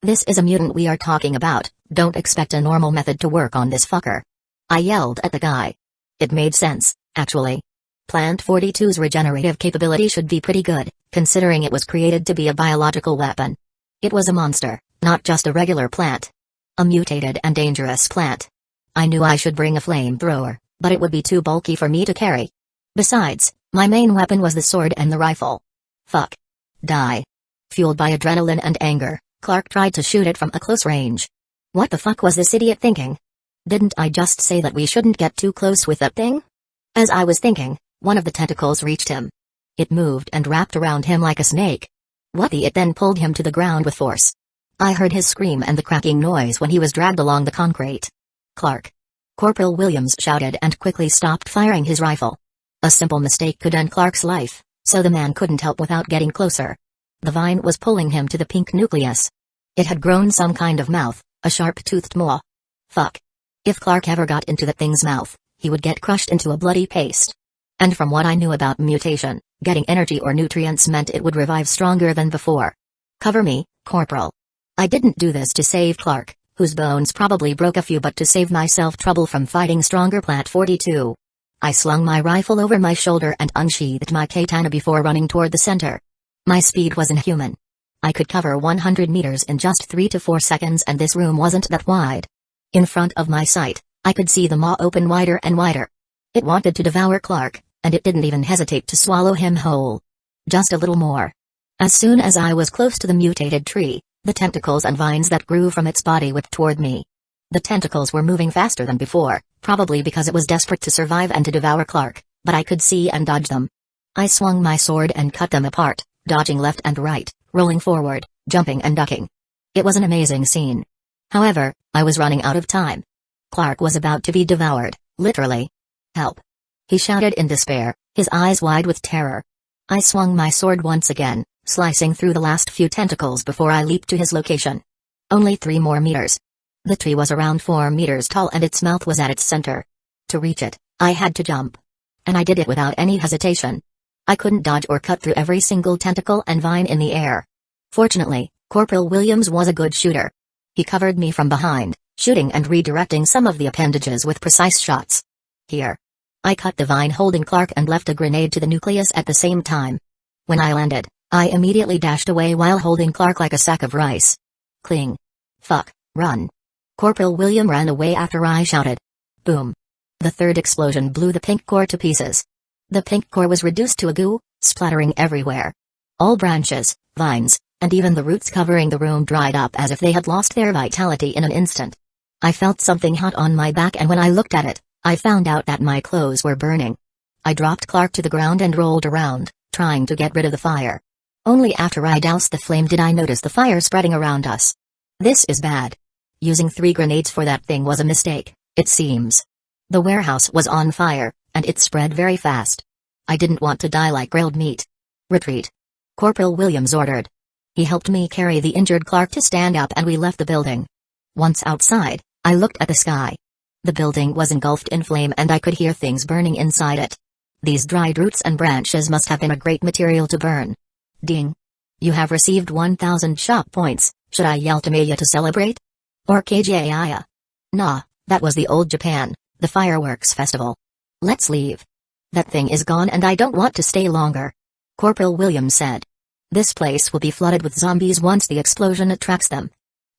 This is a mutant we are talking about, don't expect a normal method to work on this fucker." I yelled at the guy. It made sense, actually. Plant 42's regenerative capability should be pretty good, considering it was created to be a biological weapon. It was a monster, not just a regular plant. A mutated and dangerous plant. I knew I should bring a flamethrower, but it would be too bulky for me to carry. Besides, my main weapon was the sword and the rifle. Fuck. Die. Fueled by adrenaline and anger, Clark tried to shoot it from a close range. What the fuck was this idiot thinking? Didn't I just say that we shouldn't get too close with that thing? As I was thinking, one of the tentacles reached him. It moved and wrapped around him like a snake. It then pulled him to the ground with force. I heard his scream and the cracking noise when he was dragged along the concrete. "Clark!" Corporal Williams shouted and quickly stopped firing his rifle. A simple mistake could end Clark's life, so the man couldn't help without getting closer. The vine was pulling him to the pink nucleus. It had grown some kind of mouth, a sharp-toothed maw. Fuck. If Clark ever got into the thing's mouth, he would get crushed into a bloody paste. And from what I knew about mutation, getting energy or nutrients meant it would revive stronger than before. "Cover me, Corporal." I didn't do this to save Clark, whose bones probably broke a few, but to save myself trouble from fighting stronger Plant 42. I slung my rifle over my shoulder and unsheathed my katana before running toward the center. My speed was inhuman. I could cover 100 meters in just 3 to 4 seconds, and this room wasn't that wide. In front of my sight, I could see the maw open wider and wider. It wanted to devour Clark, and it didn't even hesitate to swallow him whole. Just a little more. As soon as I was close to the mutated tree, the tentacles and vines that grew from its body whipped toward me. The tentacles were moving faster than before, probably because it was desperate to survive and to devour Clark, but I could see and dodge them. I swung my sword and cut them apart, dodging left and right, rolling forward, jumping and ducking. It was an amazing scene. However, I was running out of time. Clark was about to be devoured, literally. "Help!" he shouted in despair, his eyes wide with terror. I swung my sword once again, slicing through the last few tentacles before I leaped to his location. Only 3 more meters. The tree was around 4 meters tall and its mouth was at its center. To reach it, I had to jump. And I did it without any hesitation. I couldn't dodge or cut through every single tentacle and vine in the air. Fortunately, Corporal Williams was a good shooter. He covered me from behind, shooting and redirecting some of the appendages with precise shots. Here. I cut the vine holding Clark and left a grenade to the nucleus at the same time. When I landed, I immediately dashed away while holding Clark like a sack of rice. Cling. Fuck, run. Corporal William ran away after I shouted. Boom. The third explosion blew the pink core to pieces. The pink core was reduced to a goo, splattering everywhere. All branches, vines, and even the roots covering the room dried up as if they had lost their vitality in an instant. I felt something hot on my back, and when I looked at it, I found out that my clothes were burning. I dropped Clark to the ground and rolled around, trying to get rid of the fire. Only after I doused the flame did I notice the fire spreading around us. This is bad. Using 3 grenades for that thing was a mistake, it seems. The warehouse was on fire, and it spread very fast. I didn't want to die like grilled meat. Retreat. Corporal Williams ordered. He helped me carry the injured Clark to stand up and we left the building. Once outside, I looked at the sky. The building was engulfed in flame and I could hear things burning inside it. These dried roots and branches must have been a great material to burn. Ding. You have received 1,000 shop points. Should I yell to Maya to celebrate? Or KJIA? Nah, that was the old Japan, the fireworks festival. Let's leave. That thing is gone and I don't want to stay longer. Corporal Williams said. This place will be flooded with zombies once the explosion attracts them.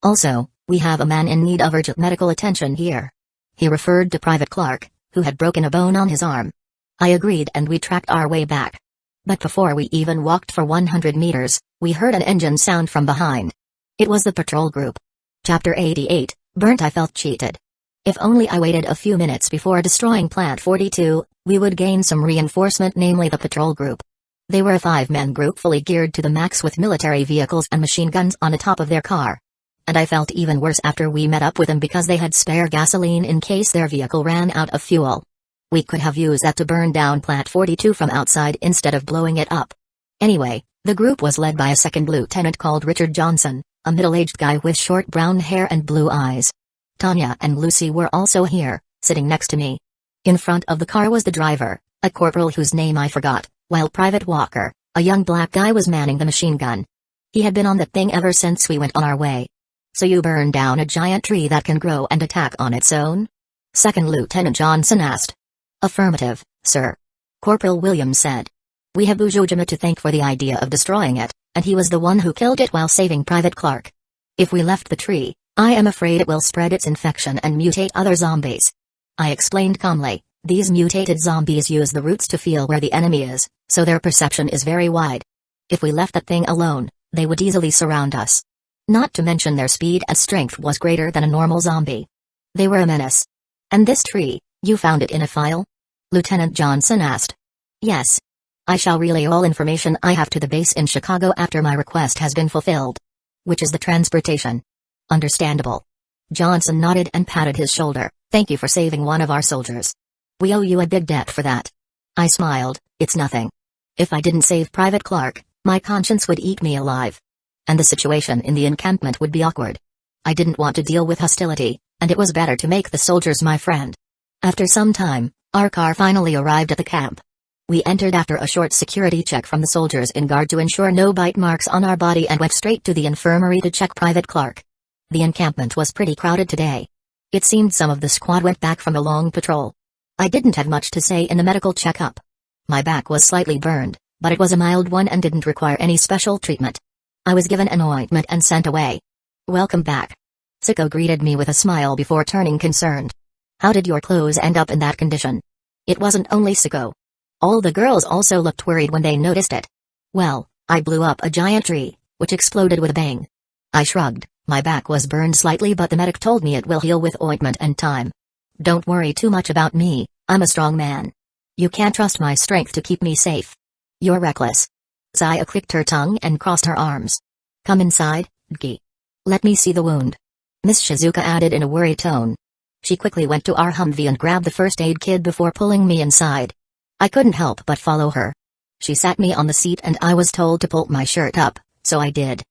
Also, we have a man in need of urgent medical attention here. He referred to Private Clark, who had broken a bone on his arm. I agreed and we tracked our way back. But before we even walked for 100 meters, we heard an engine sound from behind. It was the patrol group. Chapter 88, Burnt. I felt cheated. If only I waited a few minutes before destroying Plant 42, we would gain some reinforcement, namely the patrol group. They were a 5-man group fully geared to the max with military vehicles and machine guns on the top of their car. And I felt even worse after we met up with them because they had spare gasoline in case their vehicle ran out of fuel. We could have used that to burn down Plant 42 from outside instead of blowing it up. Anyway, the group was led by a second lieutenant called Richard Johnson, a middle-aged guy with short brown hair and blue eyes. Tanya and Lucy were also here, sitting next to me. In front of the car was the driver, a corporal whose name I forgot, while Private Walker, a young black guy, was manning the machine gun. He had been on the thing ever since we went on our way. So you burned down a giant tree that can grow and attack on its own? Second Lieutenant Johnson asked. Affirmative, sir. Corporal Williams said. We have Busujima to thank for the idea of destroying it, and he was the one who killed it while saving Private Clark. If we left the tree, I am afraid it will spread its infection and mutate other zombies. I explained calmly, these mutated zombies use the roots to feel where the enemy is, so their perception is very wide. If we left that thing alone, they would easily surround us. Not to mention their speed and strength was greater than a normal zombie. They were a menace. And this tree, you found it in a file? Lieutenant Johnson asked. Yes. I shall relay all information I have to the base in Chicago after my request has been fulfilled. Which is the transportation. Understandable. Johnson nodded and patted his shoulder. Thank you for saving one of our soldiers. We owe you a big debt for that. I smiled. It's nothing. If I didn't save Private Clark, my conscience would eat me alive. And the situation in the encampment would be awkward. I didn't want to deal with hostility, and it was better to make the soldiers my friend. After some time, our car finally arrived at the camp. We entered after a short security check from the soldiers in guard to ensure no bite marks on our body and went straight to the infirmary to check Private Clark. The encampment was pretty crowded today. It seemed some of the squad went back from a long patrol. I didn't have much to say in the medical checkup. My back was slightly burned, but it was a mild one and didn't require any special treatment. I was given an ointment and sent away. Welcome back. Sicko greeted me with a smile before turning concerned. How did your clothes end up in that condition? It wasn't only Sicko. All the girls also looked worried when they noticed it. Well, I blew up a giant tree, which exploded with a bang. I shrugged. My back was burned slightly, but the medic told me it will heal with ointment and time. Don't worry too much about me, I'm a strong man. You can't trust my strength to keep me safe. You're reckless. Saya clicked her tongue and crossed her arms. Come inside, Dgi. Let me see the wound. Miss Shizuka added in a worried tone. She quickly went to our Humvee and grabbed the first aid kit before pulling me inside. I couldn't help but follow her. She sat me on the seat and I was told to pull my shirt up, so I did.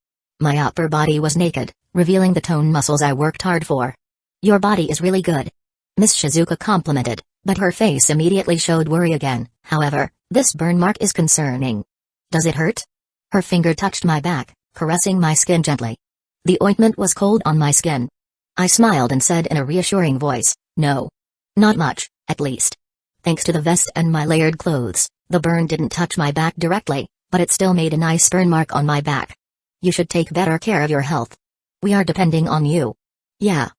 My upper body was naked, revealing the toned muscles I worked hard for. Your body is really good. Miss Shizuka complimented, but her face immediately showed worry again. However, this burn mark is concerning. Does it hurt? Her finger touched my back, caressing my skin gently. The ointment was cold on my skin. I smiled and said in a reassuring voice, no. Not much, at least. Thanks to the vest and my layered clothes, the burn didn't touch my back directly, but it still made a nice burn mark on my back. You should take better care of your health. We are depending on you. Yeah.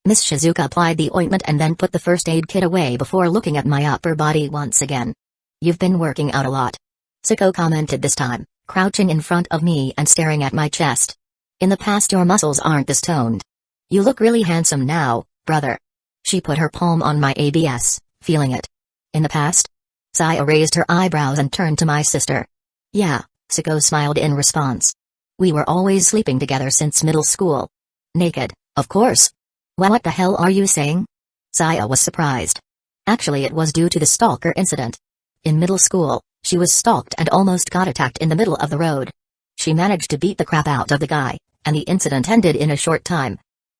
Miss Shizuka applied the ointment and then put the first aid kit away before looking at my upper body once again. You've been working out a lot. Sicko commented this time, crouching in front of me and staring at my chest. In the past your muscles aren't this toned. You look really handsome now, brother. She put her palm on my abs, feeling it. In the past? Saya raised her eyebrows and turned to my sister. Yeah, Sicko smiled in response. We were always sleeping together since middle school. Naked, of course. Well, what the hell are you saying? Saya was surprised. Actually, it was due to the stalker incident. In middle school, she was stalked and almost got attacked in the middle of the road. She managed to beat the crap out of the guy, and the incident ended in a short time.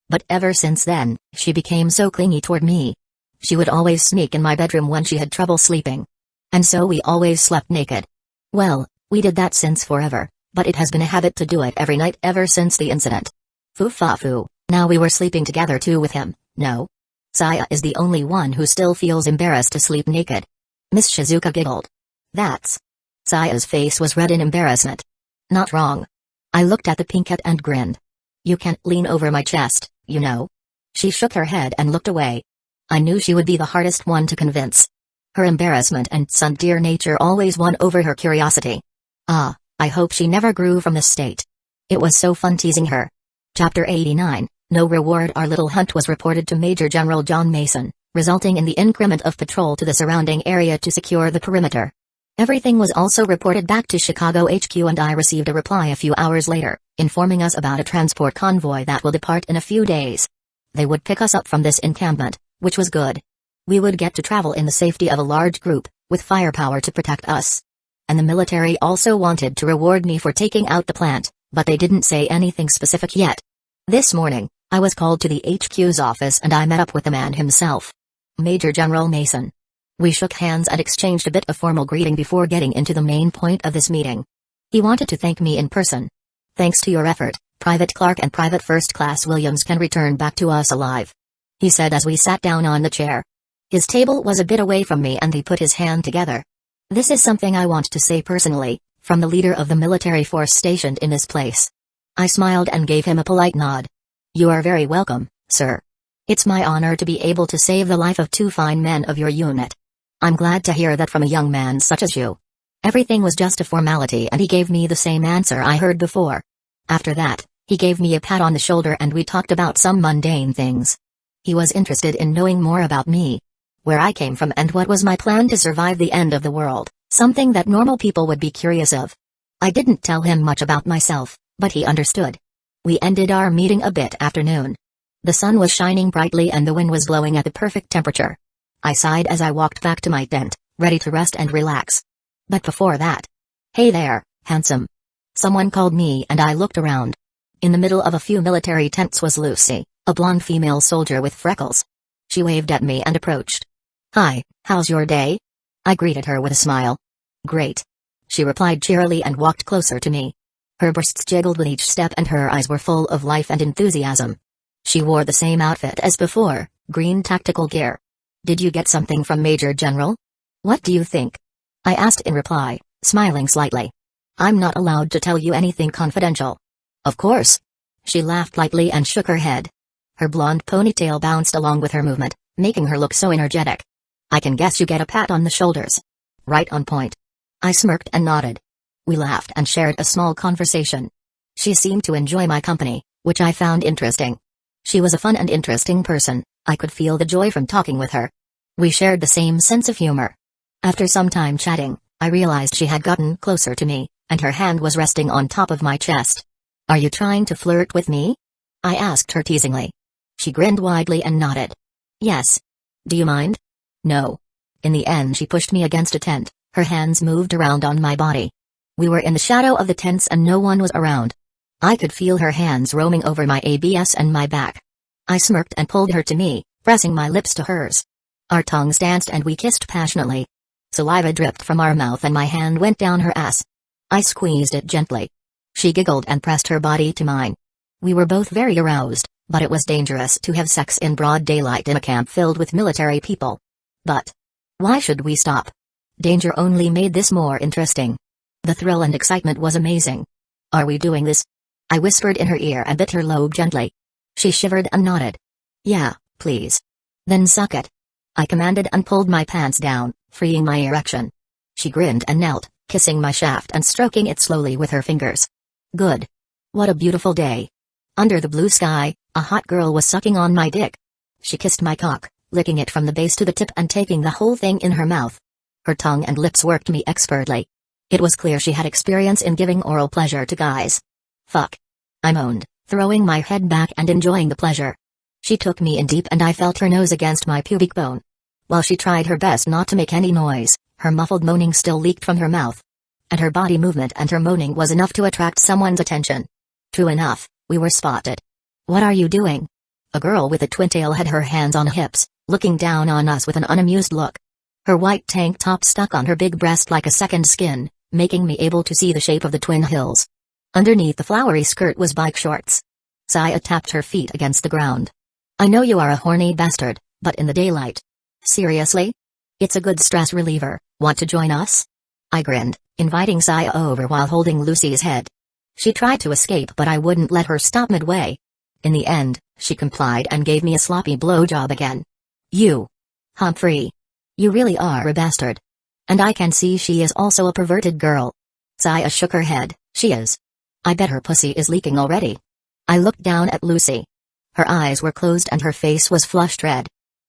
But ever since then, she became so clingy toward me. She would always sneak in my bedroom when she had trouble sleeping. And so we always slept naked. Well, we did that since forever, but it has been a habit to do it every night ever since the incident. Foo-fa-foo, now we were sleeping together too with him, no? Saya is the only one who still feels embarrassed to sleep naked. Miss Shizuka giggled. That's... Saya's face was red in embarrassment. Not wrong. I looked at the pinkette and grinned. You can't lean over my chest, you know. She shook her head and looked away. I knew she would be the hardest one to convince. Her embarrassment and tsundere nature always won over her curiosity. Ah, I hope she never grew from this state. It was so fun teasing her. Chapter 89, No Reward. Our little hunt was reported to Major General John Mason, resulting in the increment of patrol to the surrounding area to secure the perimeter. Everything was also reported back to Chicago HQ, and I received a reply a few hours later, informing us about a transport convoy that will depart in a few days. They would pick us up from this encampment, which was good. We would get to travel in the safety of a large group, with firepower to protect us. And the military also wanted to reward me for taking out the plant, but they didn't say anything specific yet. This morning, I was called to the HQ's office and I met up with the man himself. Major General Mason. We shook hands and exchanged a bit of formal greeting before getting into the main point of this meeting. He wanted to thank me in person. Thanks to your effort, Private Clark and Private First Class Williams can return back to us alive, he said as we sat down on the chair. His table was a bit away from me and he put his hand together. This is something I want to say personally, from the leader of the military force stationed in this place. I smiled and gave him a polite nod. You are very welcome, sir. It's my honor to be able to save the life of two fine men of your unit. I'm glad to hear that from a young man such as you. Everything was just a formality and he gave me the same answer I heard before. After that, he gave me a pat on the shoulder and we talked about some mundane things. He was interested in knowing more about me, where I came from and what was my plan to survive the end of the world, something that normal people would be curious of. I didn't tell him much about myself, but he understood. We ended our meeting a bit after noon. The sun was shining brightly and the wind was blowing at the perfect temperature. I sighed as I walked back to my tent, ready to rest and relax. But before that... Hey there, handsome. Someone called me and I looked around. In the middle of a few military tents was Lucy, a blonde female soldier with freckles. She waved at me and approached. Hi, how's your day? I greeted her with a smile. Great. She replied cheerily and walked closer to me. Her breasts jiggled with each step and her eyes were full of life and enthusiasm. She wore the same outfit as before, green tactical gear. Did you get something from Major General? What do you think? I asked in reply, smiling slightly. I'm not allowed to tell you anything confidential. Of course. She laughed lightly and shook her head. Her blonde ponytail bounced along with her movement, making her look so energetic. I can guess you get a pat on the shoulders. Right on point. I smirked and nodded. We laughed and shared a small conversation. She seemed to enjoy my company, which I found interesting. She was a fun and interesting person. I could feel the joy from talking with her. We shared the same sense of humor. After some time chatting, I realized she had gotten closer to me, and her hand was resting on top of my chest. Are you trying to flirt with me? I asked her teasingly. She grinned widely and nodded. Yes. Do you mind? No. In the end she pushed me against a tent, her hands moved around on my body. We were in the shadow of the tents and no one was around. I could feel her hands roaming over my abs and my back. I smirked and pulled her to me, pressing my lips to hers. Our tongues danced and we kissed passionately. Saliva dripped from our mouth and my hand went down her ass. I squeezed it gently. She giggled and pressed her body to mine. We were both very aroused, but it was dangerous to have sex in broad daylight in a camp filled with military people. But why should we stop? Danger only made this more interesting. The thrill and excitement was amazing. Are we doing this? I whispered in her ear and bit her lobe gently. She shivered and nodded. Yeah, please. Then suck it. I commanded and pulled my pants down, freeing my erection. She grinned and knelt, kissing my shaft and stroking it slowly with her fingers. Good. What a beautiful day. Under the blue sky, a hot girl was sucking on my dick. She kissed my cock, licking it from the base to the tip and taking the whole thing in her mouth. Her tongue and lips worked me expertly. It was clear she had experience in giving oral pleasure to guys. Fuck. I moaned, throwing my head back and enjoying the pleasure. She took me in deep and I felt her nose against my pubic bone. While she tried her best not to make any noise, Her muffled moaning still leaked from her mouth. And her body movement and her moaning was enough to attract someone's attention. True enough, we were spotted. "What are you doing?" A girl with a twin tail had her hands on hips, looking down on us with an unamused look. Her white tank top stuck on her big breast like a second skin, making me able to see the shape of the twin hills. Underneath the flowery skirt was bike shorts. Saya tapped her feet against the ground. "I know you are a horny bastard, but in the daylight. Seriously? It's a good stress reliever. Want to join us?" I grinned, inviting Saya over while holding Lucy's head. She tried to escape, but I wouldn't let her stop midway. In the end, she complied and gave me a sloppy blowjob again. "You, Humphrey. You really are a bastard. And I can see she is also a perverted girl." Saya shook her head. "She is. I bet her pussy is leaking already." I looked down at Lucy. Her eyes were closed and her face was flushed red.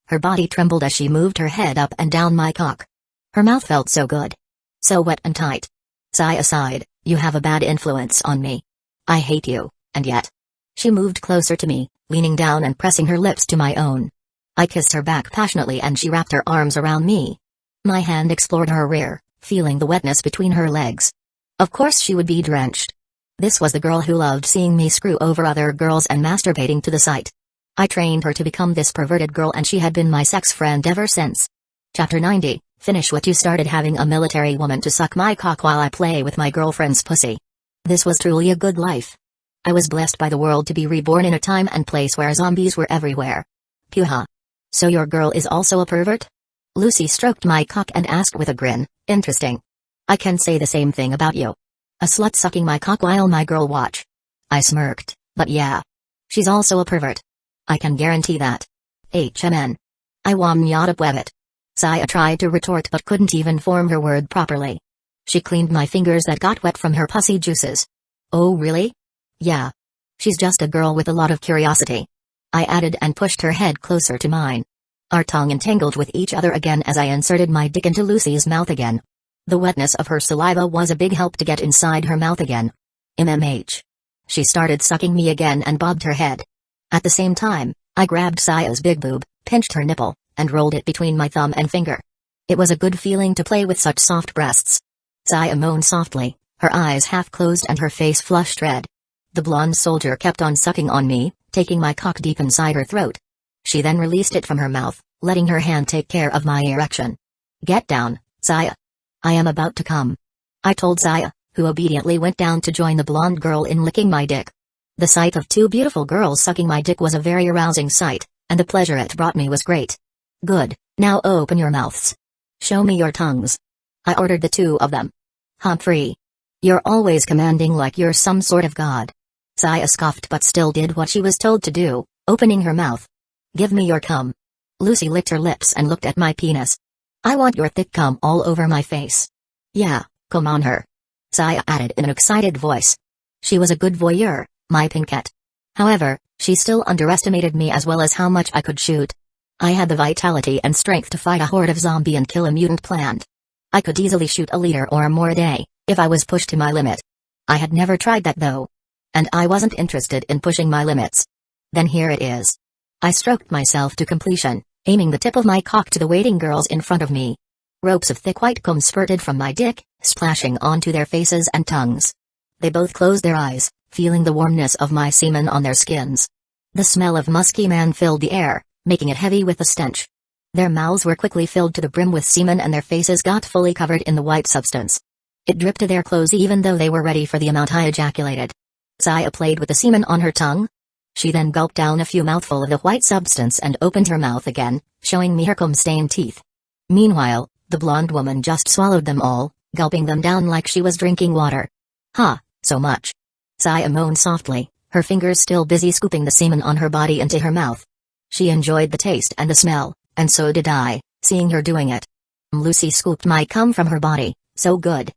Her body trembled as she moved her head up and down my cock. Her mouth felt so good. So wet and tight. Saya sighed. "You have a bad influence on me. I hate you, and yet." She moved closer to me, leaning down and pressing her lips to my own. I kissed her back passionately and she wrapped her arms around me. My hand explored her rear, feeling the wetness between her legs. Of course she would be drenched. This was the girl who loved seeing me screw over other girls and masturbating to the sight. I trained her to become this perverted girl and she had been my sex friend ever since. Chapter 90, Finish what you started. Having a military woman to suck my cock while I play with my girlfriend's pussy. This was truly a good life. I was blessed by the world to be reborn in a time and place where zombies were everywhere. Puha. "So your girl is also a pervert?" Lucy stroked my cock and asked with a grin. "Interesting. I can say the same thing about you. A slut sucking my cock while my girl watch." I smirked, "But yeah. She's also a pervert. I can guarantee that. HMN. I wam yada webbit." Saya tried to retort but couldn't even form her word properly. She cleaned my fingers that got wet from her pussy juices. "Oh really? Yeah. She's just a girl with a lot of curiosity," I added and pushed her head closer to mine. Our tongue entangled with each other again as I inserted my dick into Lucy's mouth again. The wetness of her saliva was a big help to get inside her mouth again. MMH. She started sucking me again and bobbed her head. At the same time, I grabbed Saya's big boob, pinched her nipple, and rolled it between my thumb and finger. It was a good feeling to play with such soft breasts. Saya moaned softly, her eyes half closed and her face flushed red. The blonde soldier kept on sucking on me, taking my cock deep inside her throat. She then released it from her mouth, letting her hand take care of my erection. "Get down, Saya. I am about to come," I told Saya, who obediently went down to join the blonde girl in licking my dick. The sight of two beautiful girls sucking my dick was a very arousing sight, and the pleasure it brought me was great. "Good, now open your mouths. Show me your tongues," I ordered the two of them. "Humphrey. You're always commanding like you're some sort of god." Saya scoffed but still did what she was told to do, opening her mouth. "Give me your cum." Lucy licked her lips and looked at my penis. "I want your thick cum all over my face." "Yeah, come on her," Saya added in an excited voice. She was a good voyeur, my pinkette. However, she still underestimated me as well as how much I could shoot. I had the vitality and strength to fight a horde of zombie and kill a mutant plant. I could easily shoot a liter or more a day, if I was pushed to my limit. I had never tried that though. And I wasn't interested in pushing my limits. Then here it is. I stroked myself to completion, aiming the tip of my cock to the waiting girls in front of me. Ropes of thick white cum spurted from my dick, splashing onto their faces and tongues. They both closed their eyes, feeling the warmness of my semen on their skins. The smell of musky man filled the air, making it heavy with a stench. Their mouths were quickly filled to the brim with semen and their faces got fully covered in the white substance. It dripped to their clothes even though they were ready for the amount I ejaculated. Saya played with the semen on her tongue. She then gulped down a few mouthful of the white substance and opened her mouth again, showing me her cum-stained teeth. Meanwhile, the blonde woman just swallowed them all, gulping them down like she was drinking water. "Ha, so much." Saya moaned softly, her fingers still busy scooping the semen on her body into her mouth. She enjoyed the taste and the smell, and so did I, seeing her doing it. Lucy scooped my cum from her body. "So good.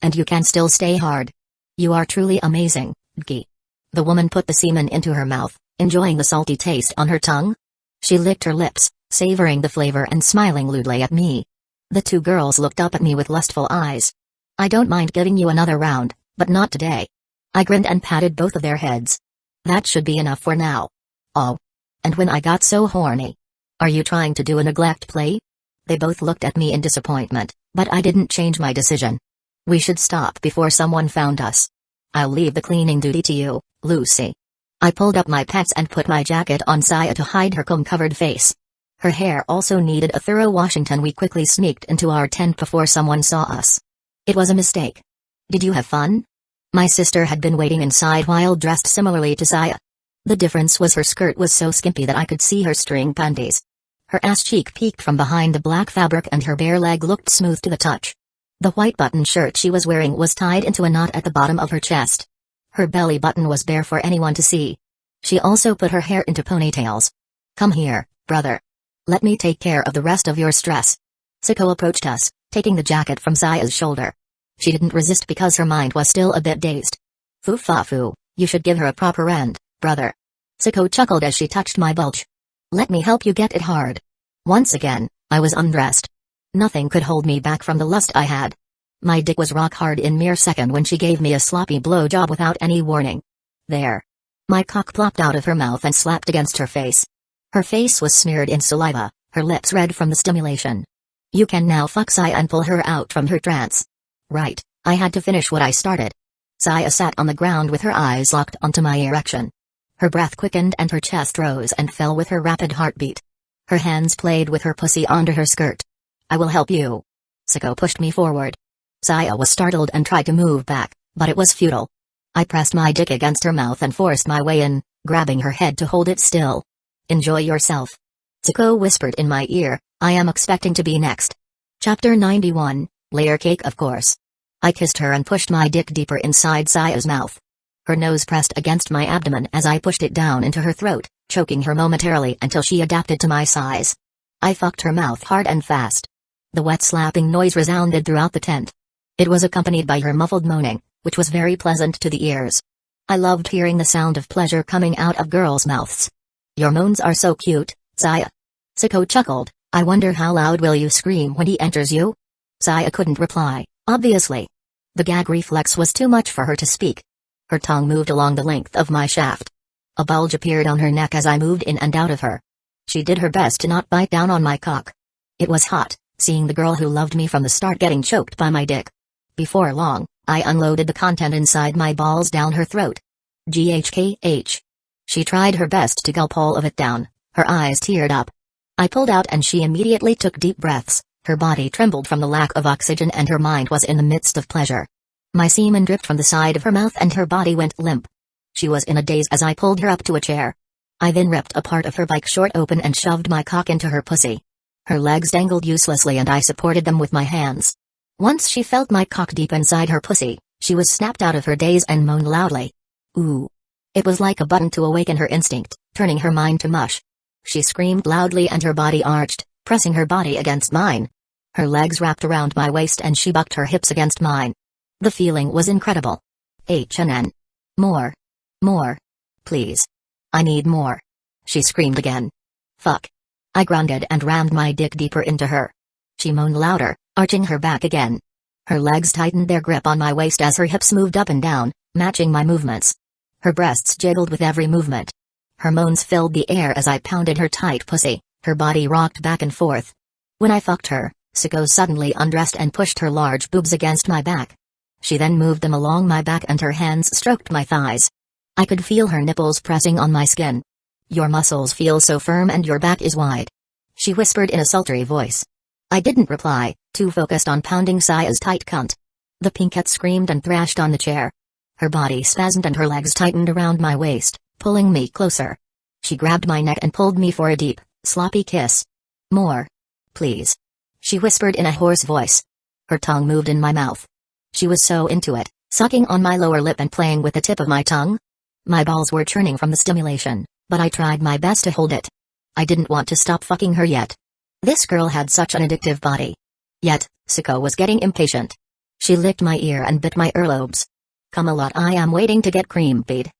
And you can still stay hard. You are truly amazing, Dgi." The woman put the semen into her mouth, enjoying the salty taste on her tongue. She licked her lips, savoring the flavor and smiling lewdly at me. The two girls looked up at me with lustful eyes. "I don't mind giving you another round, but not today." I grinned and patted both of their heads. "That should be enough for now." "Oh. And when I got so horny. Are you trying to do a neglect play?" They both looked at me in disappointment, but I didn't change my decision. We should stop before someone found us. I'll leave the cleaning duty to you, Lucy. I pulled up my pants and put my jacket on Saya to hide her comb-covered face. Her hair also needed a thorough washing. We quickly sneaked into our tent before someone saw us. It was a mistake. Did you have fun? My sister had been waiting inside while dressed similarly to Saya. The difference was her skirt was so skimpy that I could see her string panties. Her ass cheek peeked from behind the black fabric and her bare leg looked smooth to the touch. The white button shirt she was wearing was tied into a knot at the bottom of her chest. Her belly button was bare for anyone to see. She also put her hair into ponytails. Come here, brother. Let me take care of the rest of your stress. Siko approached us, taking the jacket from Saya's shoulder. She didn't resist because her mind was still a bit dazed. Foo-fa-foo, you should give her a proper end, brother. Siko chuckled as she touched my bulge. Let me help you get it hard. Once again, I was undressed. Nothing could hold me back from the lust I had. My dick was rock hard in mere second when she gave me a sloppy blowjob without any warning. There. My cock plopped out of her mouth and slapped against her face. Her face was smeared in saliva, her lips red from the stimulation. You can now fuck Saya and pull her out from her trance. Right, I had to finish what I started. Saya sat on the ground with her eyes locked onto my erection. Her breath quickened and her chest rose and fell with her rapid heartbeat. Her hands played with her pussy under her skirt. I will help you. Siko pushed me forward. Saya was startled and tried to move back, but it was futile. I pressed my dick against her mouth and forced my way in, grabbing her head to hold it still. Enjoy yourself. Siko whispered in my ear, I am expecting to be next. Chapter 91, Layer Cake of course. I kissed her and pushed my dick deeper inside Saya's mouth. Her nose pressed against my abdomen as I pushed it down into her throat, choking her momentarily until she adapted to my size. I fucked her mouth hard and fast. The wet slapping noise resounded throughout the tent. It was accompanied by her muffled moaning, which was very pleasant to the ears. I loved hearing the sound of pleasure coming out of girls' mouths. Your moans are so cute, Saya. Siko chuckled, I wonder how loud will you scream when he enters you? Saya couldn't reply, obviously. The gag reflex was too much for her to speak. Her tongue moved along the length of my shaft. A bulge appeared on her neck as I moved in and out of her. She did her best to not bite down on my cock. It was hot, seeing the girl who loved me from the start getting choked by my dick. Before long, I unloaded the content inside my balls down her throat. GHKH. She tried her best to gulp all of it down, her eyes teared up. I pulled out and she immediately took deep breaths, her body trembled from the lack of oxygen and her mind was in the midst of pleasure. My semen dripped from the side of her mouth and her body went limp. She was in a daze as I pulled her up to a chair. I then ripped a part of her bike short open and shoved my cock into her pussy. Her legs dangled uselessly and I supported them with my hands. Once she felt my cock deep inside her pussy, she was snapped out of her daze and moaned loudly. Ooh. It was like a button to awaken her instinct, turning her mind to mush. She screamed loudly and her body arched, pressing her body against mine. Her legs wrapped around my waist and she bucked her hips against mine. The feeling was incredible. HNN. More. More. Please. I need more. She screamed again. Fuck. I grunted and rammed my dick deeper into her. She moaned louder, arching her back again. Her legs tightened their grip on my waist as her hips moved up and down, matching my movements. Her breasts jiggled with every movement. Her moans filled the air as I pounded her tight pussy, her body rocked back and forth. When I fucked her, Siko suddenly undressed and pushed her large boobs against my back. She then moved them along my back and her hands stroked my thighs. I could feel her nipples pressing on my skin. Your muscles feel so firm and your back is wide. She whispered in a sultry voice. I didn't reply, too focused on pounding Saya's tight cunt. The pinkette screamed and thrashed on the chair. Her body spasmed and her legs tightened around my waist, pulling me closer. She grabbed my neck and pulled me for a deep, sloppy kiss. More. Please. She whispered in a hoarse voice. Her tongue moved in my mouth. She was so into it, sucking on my lower lip and playing with the tip of my tongue. My balls were churning from the stimulation, but I tried my best to hold it. I didn't want to stop fucking her yet. This girl had such an addictive body. Yet, Siko was getting impatient. She licked my ear and bit my earlobes. Come a lot, I am waiting to get cream-feed,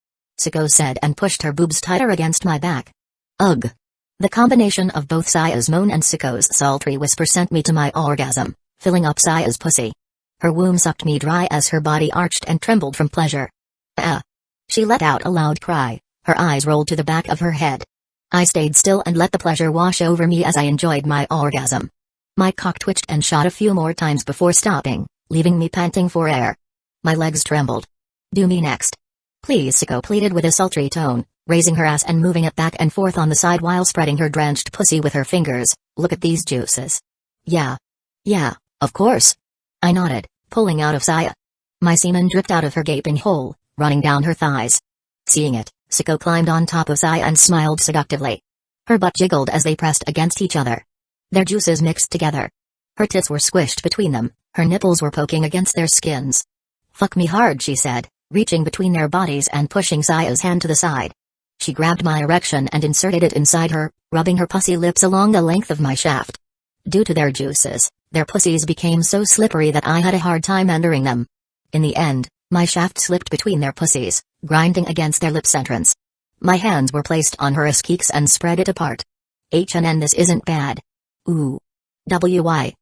Siko said and pushed her boobs tighter against my back. Ugh. The combination of both Saya's moan and Siko's sultry whisper sent me to my orgasm, filling up Saya's pussy. Her womb sucked me dry as her body arched and trembled from pleasure. Ah! She let out a loud cry, her eyes rolled to the back of her head. I stayed still and let the pleasure wash over me as I enjoyed my orgasm. My cock twitched and shot a few more times before stopping, leaving me panting for air. My legs trembled. Do me next. Please, Sicko pleaded with a sultry tone, raising her ass and moving it back and forth on the side while spreading her drenched pussy with her fingers. Look at these juices. Yeah. Yeah, of course. I nodded, pulling out of Saya. My semen dripped out of her gaping hole, running down her thighs. Seeing it, Sicko climbed on top of Saya and smiled seductively. Her butt jiggled as they pressed against each other. Their juices mixed together. Her tits were squished between them, her nipples were poking against their skins. Fuck me hard, she said, reaching between their bodies and pushing Saya's hand to the side. She grabbed my erection and inserted it inside her, rubbing her pussy lips along the length of my shaft. Due to their juices, their pussies became so slippery that I had a hard time entering them. In the end, my shaft slipped between their pussies, grinding against their lips entrance. My hands were placed on her ass cheeks and spread it apart. This isn't bad. Ooh. I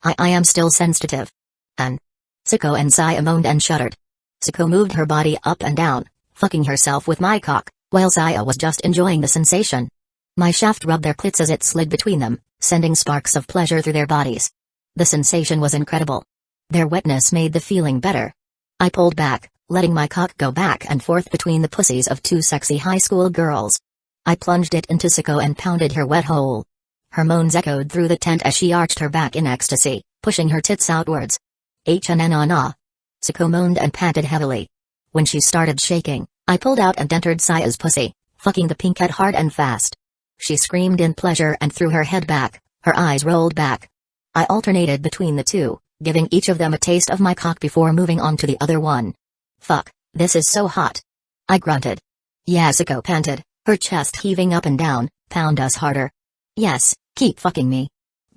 am still sensitive. Sicko and Saya moaned and shuddered. Sicko moved her body up and down, fucking herself with my cock, while Saya was just enjoying the sensation. My shaft rubbed their clits as it slid between them, sending sparks of pleasure through their bodies. The sensation was incredible. Their wetness made the feeling better. I pulled back, letting my cock go back and forth between the pussies of two sexy high school girls. I plunged it into Sicko and pounded her wet hole. Her moans echoed through the tent as she arched her back in ecstasy, pushing her tits outwards. Sicko moaned and panted heavily. When she started shaking, I pulled out and entered Saya's pussy, fucking the pinkette hard and fast. She screamed in pleasure and threw her head back, her eyes rolled back. I alternated between the two, giving each of them a taste of my cock before moving on to the other one. Fuck, this is so hot. I grunted. Yeah, Sicko panted, her chest heaving up and down. Pound us harder. Yes, keep fucking me.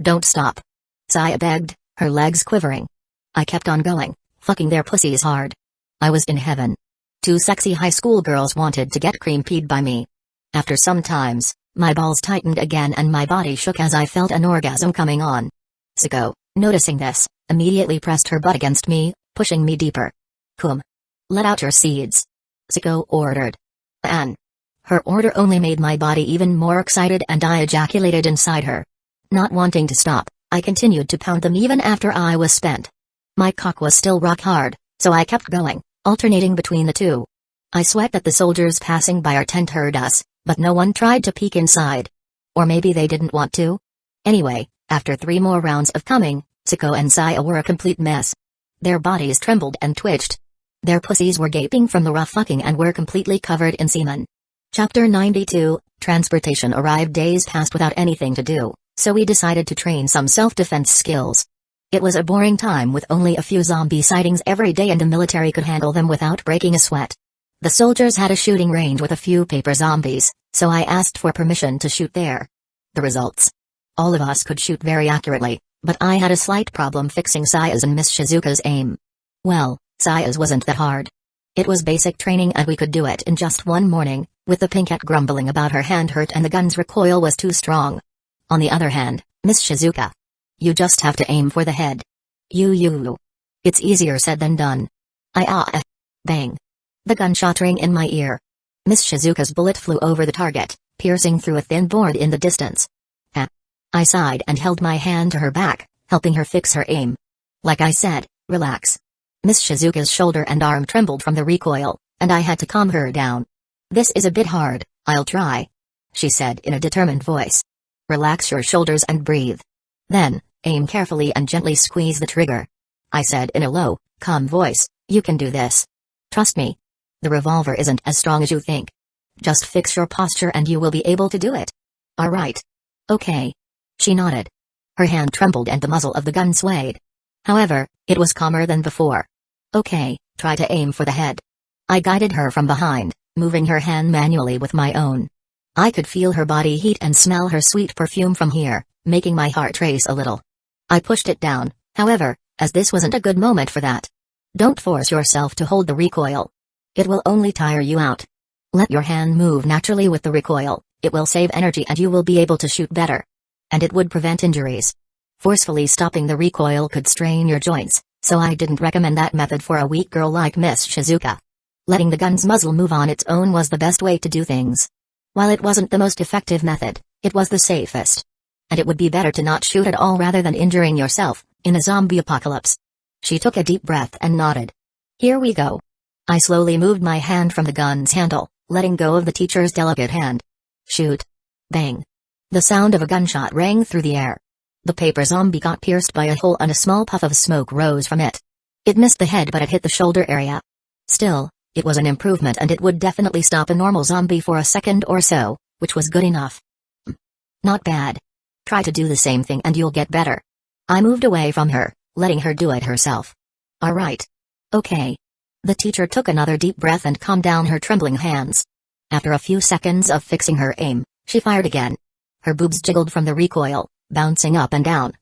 Don't stop. Saya begged, her legs quivering. I kept on going, fucking their pussies hard. I was in heaven. Two sexy high school girls wanted to get cream-peed by me. After some times, my balls tightened again and my body shook as I felt an orgasm coming on. Sicko, noticing this, immediately pressed her butt against me, pushing me deeper. Come. Let out your seeds. Sicko ordered. Her order only made my body even more excited and I ejaculated inside her. Not wanting to stop, I continued to pound them even after I was spent. My cock was still rock hard, so I kept going, alternating between the two. I sweat that the soldiers passing by our tent heard us, but no one tried to peek inside. Or maybe they didn't want to? Anyway, after 3 more rounds of coming, Sicko and Saya were a complete mess. Their bodies trembled and twitched. Their pussies were gaping from the rough fucking and were completely covered in semen. Chapter 92, Transportation arrived. Days passed without anything to do, so we decided to train some self-defense skills. It was a boring time with only a few zombie sightings every day and the military could handle them without breaking a sweat. The soldiers had a shooting range with a few paper zombies, so I asked for permission to shoot there. The results. All of us could shoot very accurately, but I had a slight problem fixing Saya's and Miss Shizuka's aim. Well, Saya's wasn't that hard. It was basic training and we could do it in just one morning, with the pinkette grumbling about her hand hurt and the gun's recoil was too strong. On the other hand, Miss Shizuka. You just have to aim for the head. It's easier said than done. Bang. The gunshot rang in my ear. Miss Shizuka's bullet flew over the target, piercing through a thin board in the distance. I sighed and held my hand to her back, helping her fix her aim. Like I said, relax. Miss Shizuka's shoulder and arm trembled from the recoil, and I had to calm her down. This is a bit hard, I'll try, she said in a determined voice. Relax your shoulders and breathe. Then, aim carefully and gently squeeze the trigger. I said in a low, calm voice, you can do this. Trust me. The revolver isn't as strong as you think. Just fix your posture and you will be able to do it. All right. Okay. She nodded. Her hand trembled and the muzzle of the gun swayed. However, it was calmer than before. Okay, try to aim for the head. I guided her from behind, moving her hand manually with my own. I could feel her body heat and smell her sweet perfume from here, making my heart race a little. I pushed it down, however, as this wasn't a good moment for that. Don't force yourself to hold the recoil. It will only tire you out. Let your hand move naturally with the recoil, it will save energy and you will be able to shoot better. And it would prevent injuries. Forcefully stopping the recoil could strain your joints, so I didn't recommend that method for a weak girl like Miss Shizuka. Letting the gun's muzzle move on its own was the best way to do things. While it wasn't the most effective method, it was the safest. And it would be better to not shoot at all rather than injuring yourself, in a zombie apocalypse. She took a deep breath and nodded. Here we go. I slowly moved my hand from the gun's handle, letting go of the teacher's delicate hand. Shoot. Bang. The sound of a gunshot rang through the air. The paper zombie got pierced by a hole and a small puff of smoke rose from it. It missed the head but it hit the shoulder area. Still, it was an improvement and it would definitely stop a normal zombie for a second or so, which was good enough. Not bad. Try to do the same thing and you'll get better. I moved away from her, letting her do it herself. Alright. Okay. The teacher took another deep breath and calmed down her trembling hands. After a few seconds of fixing her aim, she fired again. Her boobs jiggled from the recoil, bouncing up and down.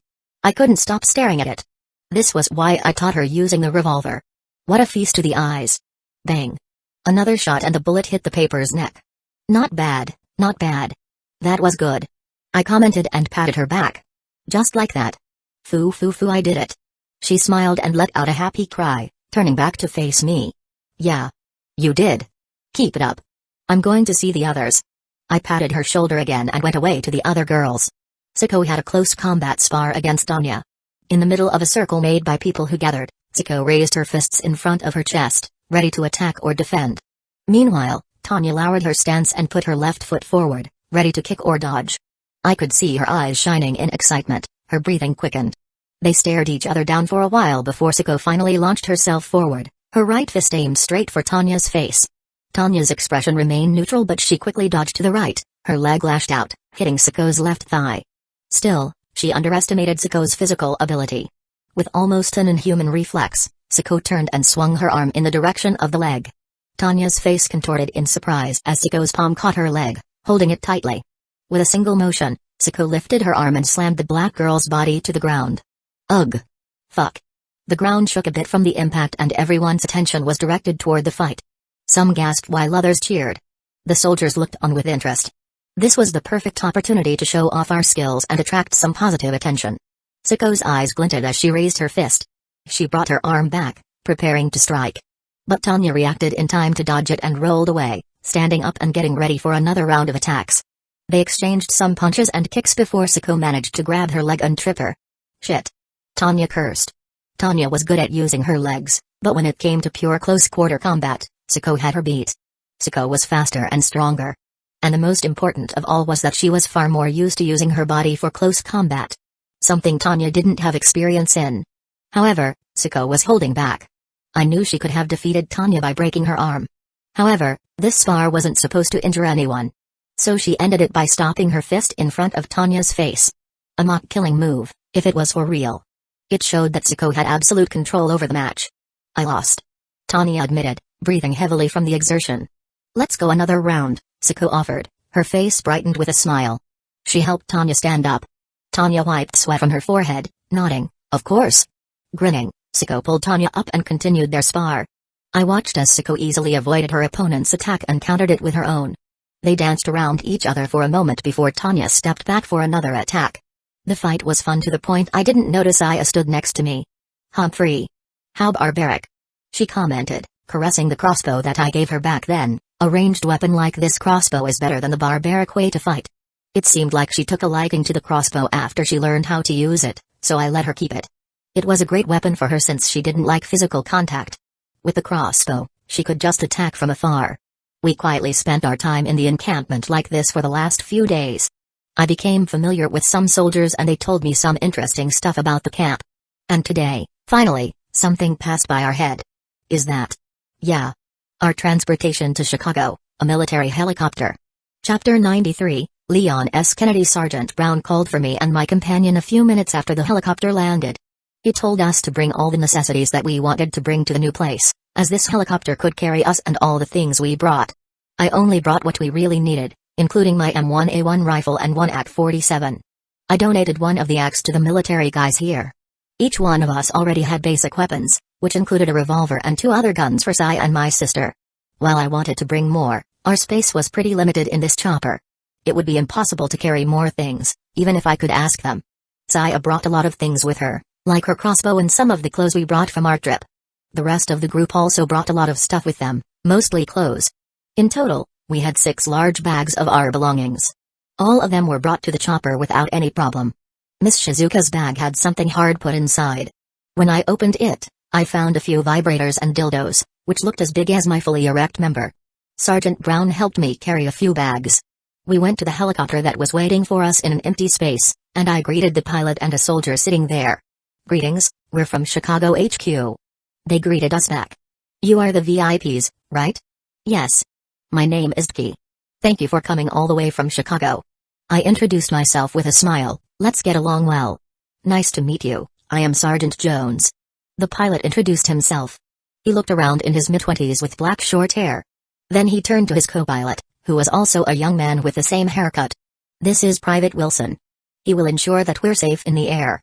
I couldn't stop staring at it. This was why I taught her using the revolver. What a feast to the eyes. Bang. Another shot and the bullet hit the paper's neck. Not bad, not bad. That was good. I commented and patted her back. Just like that. Foo foo foo, I did it. She smiled and let out a happy cry, turning back to face me. Yeah. You did. Keep it up. I'm going to see the others. I patted her shoulder again and went away to the other girls. Siko had a close combat spar against Anya. In the middle of a circle made by people who gathered, Siko raised her fists in front of her chest, ready to attack or defend. Meanwhile, Tanya lowered her stance and put her left foot forward, ready to kick or dodge. I could see her eyes shining in excitement, her breathing quickened. They stared each other down for a while before Siko finally launched herself forward, her right fist aimed straight for Tanya's face. Tanya's expression remained neutral but she quickly dodged to the right, her leg lashed out, hitting Siko's left thigh. Still, she underestimated Siko's physical ability. With almost an inhuman reflex, Siko turned and swung her arm in the direction of the leg. Tanya's face contorted in surprise as Siko's palm caught her leg, holding it tightly. With a single motion, Siko lifted her arm and slammed the black girl's body to the ground. Ugh. Fuck. The ground shook a bit from the impact and everyone's attention was directed toward the fight. Some gasped while others cheered. The soldiers looked on with interest. This was the perfect opportunity to show off our skills and attract some positive attention. Siko's eyes glinted as she raised her fist. She brought her arm back, preparing to strike. But Tanya reacted in time to dodge it and rolled away, standing up and getting ready for another round of attacks. They exchanged some punches and kicks before Siko managed to grab her leg and trip her. Shit. Tanya cursed. Tanya was good at using her legs, but when it came to pure close-quarter combat, Siko had her beat. Siko was faster and stronger. And the most important of all was that she was far more used to using her body for close combat. Something Tanya didn't have experience in. However, Siko was holding back. I knew she could have defeated Tanya by breaking her arm. However, this spar wasn't supposed to injure anyone. So she ended it by stopping her fist in front of Tanya's face. A mock-killing move, if it was for real. It showed that Siko had absolute control over the match. I lost. Tanya admitted, breathing heavily from the exertion. Let's go another round, Siko offered, her face brightened with a smile. She helped Tanya stand up. Tanya wiped sweat from her forehead, nodding, of course. Grinning, Siko pulled Tanya up and continued their spar. I watched as Siko easily avoided her opponent's attack and countered it with her own. They danced around each other for a moment before Tanya stepped back for another attack. The fight was fun to the point I didn't notice Aya stood next to me. Humphrey. How barbaric. She commented, caressing the crossbow that I gave her back then. A ranged weapon like this crossbow is better than the barbaric way to fight. It seemed like she took a liking to the crossbow after she learned how to use it, so I let her keep it. It was a great weapon for her since she didn't like physical contact. With the crossbow, she could just attack from afar. We quietly spent our time in the encampment like this for the last few days. I became familiar with some soldiers and they told me some interesting stuff about the camp. And today, finally, something passed by our head. Is that? Yeah. Our transportation to Chicago, a military helicopter. Chapter 93, Leon S. Kennedy. Sergeant Brown called for me and my companion a few minutes after the helicopter landed. He told us to bring all the necessities that we wanted to bring to the new place, as this helicopter could carry us and all the things we brought. I only brought what we really needed, including my M1A1 rifle and one AK-47. I donated one of the AKs to the military guys here. Each one of us already had basic weapons, which included a revolver and 2 other guns for Sai and my sister. While I wanted to bring more, our space was pretty limited in this chopper. It would be impossible to carry more things, even if I could ask them. Saya brought a lot of things with her, like her crossbow and some of the clothes we brought from our trip. The rest of the group also brought a lot of stuff with them, mostly clothes. In total, we had 6 large bags of our belongings. All of them were brought to the chopper without any problem. Miss Shizuka's bag had something hard put inside. When I opened it, I found a few vibrators and dildos, which looked as big as my fully erect member. Sergeant Brown helped me carry a few bags. We went to the helicopter that was waiting for us in an empty space, and I greeted the pilot and a soldier sitting there. "Greetings, we're from Chicago HQ." They greeted us back. "You are the VIPs, right?" "Yes. My name is Ki. Thank you for coming all the way from Chicago." I introduced myself with a smile. "Let's get along well." "Nice to meet you, I am Sergeant Jones." The pilot introduced himself. He looked around in his mid-twenties with black short hair. Then he turned to his co-pilot, who was also a young man with the same haircut. "This is Private Wilson. He will ensure that we're safe in the air."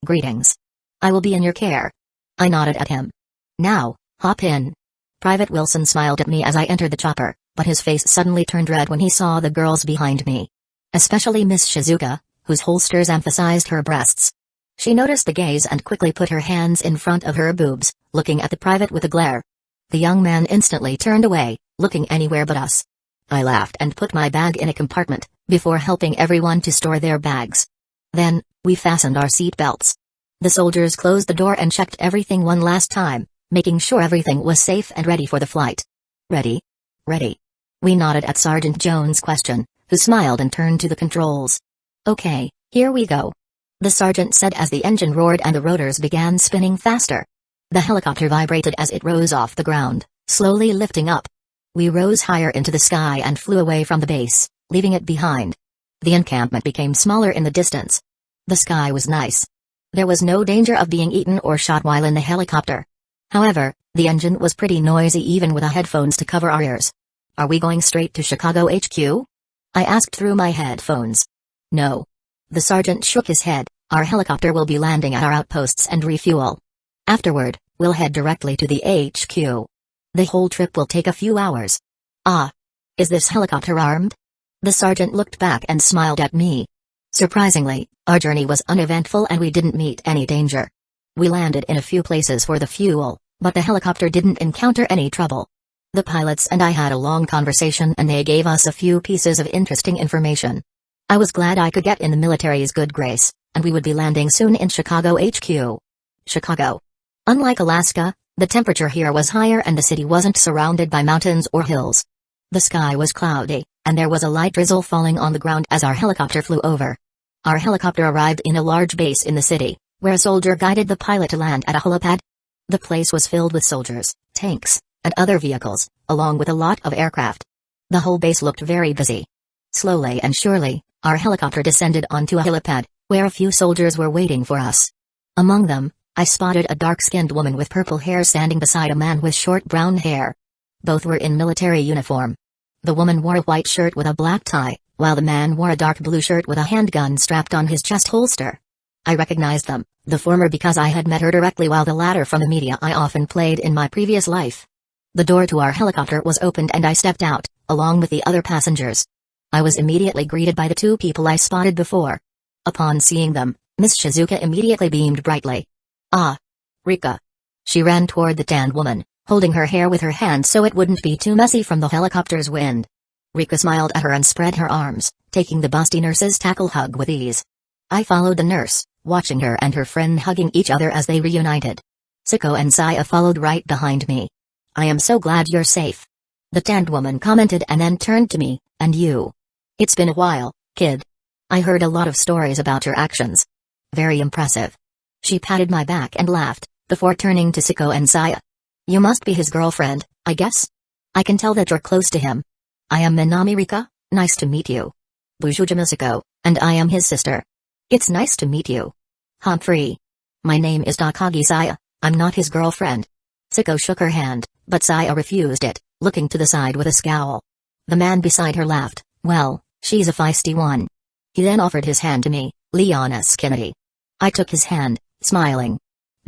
"Greetings. I will be in your care." I nodded at him. "Now, hop in." Private Wilson smiled at me as I entered the chopper, but his face suddenly turned red when he saw the girls behind me. Especially Miss Shizuka, whose holsters emphasized her breasts. She noticed the gaze and quickly put her hands in front of her boobs, looking at the private with a glare. The young man instantly turned away, looking anywhere but us. I laughed and put my bag in a compartment, before helping everyone to store their bags. Then, we fastened our seat belts. The soldiers closed the door and checked everything one last time, making sure everything was safe and ready for the flight. "Ready?" "Ready." We nodded at Sergeant Jones' question, who smiled and turned to the controls. "Okay, here we go." The sergeant said as the engine roared and the rotors began spinning faster. The helicopter vibrated as it rose off the ground, slowly lifting up. We rose higher into the sky and flew away from the base, leaving it behind. The encampment became smaller in the distance. The sky was nice. There was no danger of being eaten or shot while in the helicopter. However, the engine was pretty noisy even with headphones to cover our ears. "Are we going straight to Chicago HQ?" I asked through my headphones. "No." The sergeant shook his head. "Our helicopter will be landing at our outposts and refuel. Afterward, we'll head directly to the HQ. The whole trip will take a few hours." "Ah. Is this helicopter armed?" The sergeant looked back and smiled at me. Surprisingly, our journey was uneventful and we didn't meet any danger. We landed in a few places for the fuel, but the helicopter didn't encounter any trouble. The pilots and I had a long conversation and they gave us a few pieces of interesting information. I was glad I could get in the military's good grace, and we would be landing soon in Chicago HQ. Chicago. Unlike Alaska, the temperature here was higher and the city wasn't surrounded by mountains or hills. The sky was cloudy, and there was a light drizzle falling on the ground as our helicopter flew over. Our helicopter arrived in a large base in the city, where a soldier guided the pilot to land at a helipad. The place was filled with soldiers, tanks, and other vehicles, along with a lot of aircraft. The whole base looked very busy. Slowly and surely, our helicopter descended onto a helipad, where a few soldiers were waiting for us. Among them, I spotted a dark-skinned woman with purple hair standing beside a man with short brown hair. Both were in military uniform. The woman wore a white shirt with a black tie, while the man wore a dark blue shirt with a handgun strapped on his chest holster. I recognized them, the former because I had met her directly while the latter from the media I often played in my previous life. The door to our helicopter was opened and I stepped out, along with the other passengers. I was immediately greeted by the two people I spotted before. Upon seeing them, Miss Shizuka immediately beamed brightly. "Ah. Rika." She ran toward the tanned woman, holding her hair with her hand so it wouldn't be too messy from the helicopter's wind. Rika smiled at her and spread her arms, taking the busty nurse's tackle hug with ease. I followed the nurse, watching her and her friend hugging each other as they reunited. Siko and Saya followed right behind me. "I am so glad you're safe," the tanned woman commented and then turned to me. "And you? It's been a while, kid. I heard a lot of stories about your actions. Very impressive." She patted my back and laughed, before turning to Siko and Saya. "You must be his girlfriend, I guess? I can tell that you're close to him." "I am Minami Rika, nice to meet you." "Busujima Siko, and I am his sister." "It's nice to meet you." "Humphrey. My name is Takagi Saya, I'm not his girlfriend." Siko shook her hand, but Saya refused it, looking to the side with a scowl. The man beside her laughed. "Well, she's a feisty one." He then offered his hand to me, Leon S. Kennedy. I took his hand, smiling.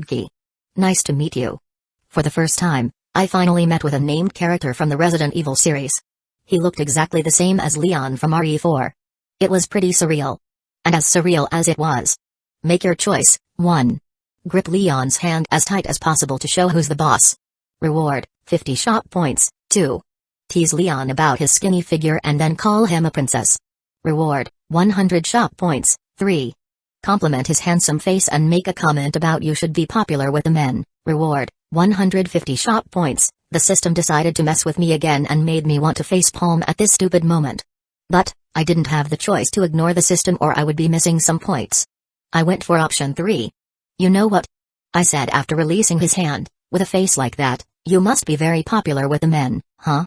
"Gi. Nice to meet you." For the first time, I finally met with a named character from the Resident Evil series. He looked exactly the same as Leon from RE4. It was pretty surreal. And as surreal as it was. Make your choice. 1. Grip Leon's hand as tight as possible to show who's the boss. Reward, 50 shop points. 2. Tease Leon about his skinny figure and then call him a princess. Reward, 100 shop points. 3. Compliment his handsome face and make a comment about you should be popular with the men. Reward, 150 shop points. The system decided to mess with me again and made me want to facepalm at this stupid moment. But, I didn't have the choice to ignore the system or I would be missing some points. I went for option 3. You know what? I said after releasing his hand, with a face like that, you must be very popular with the men, huh?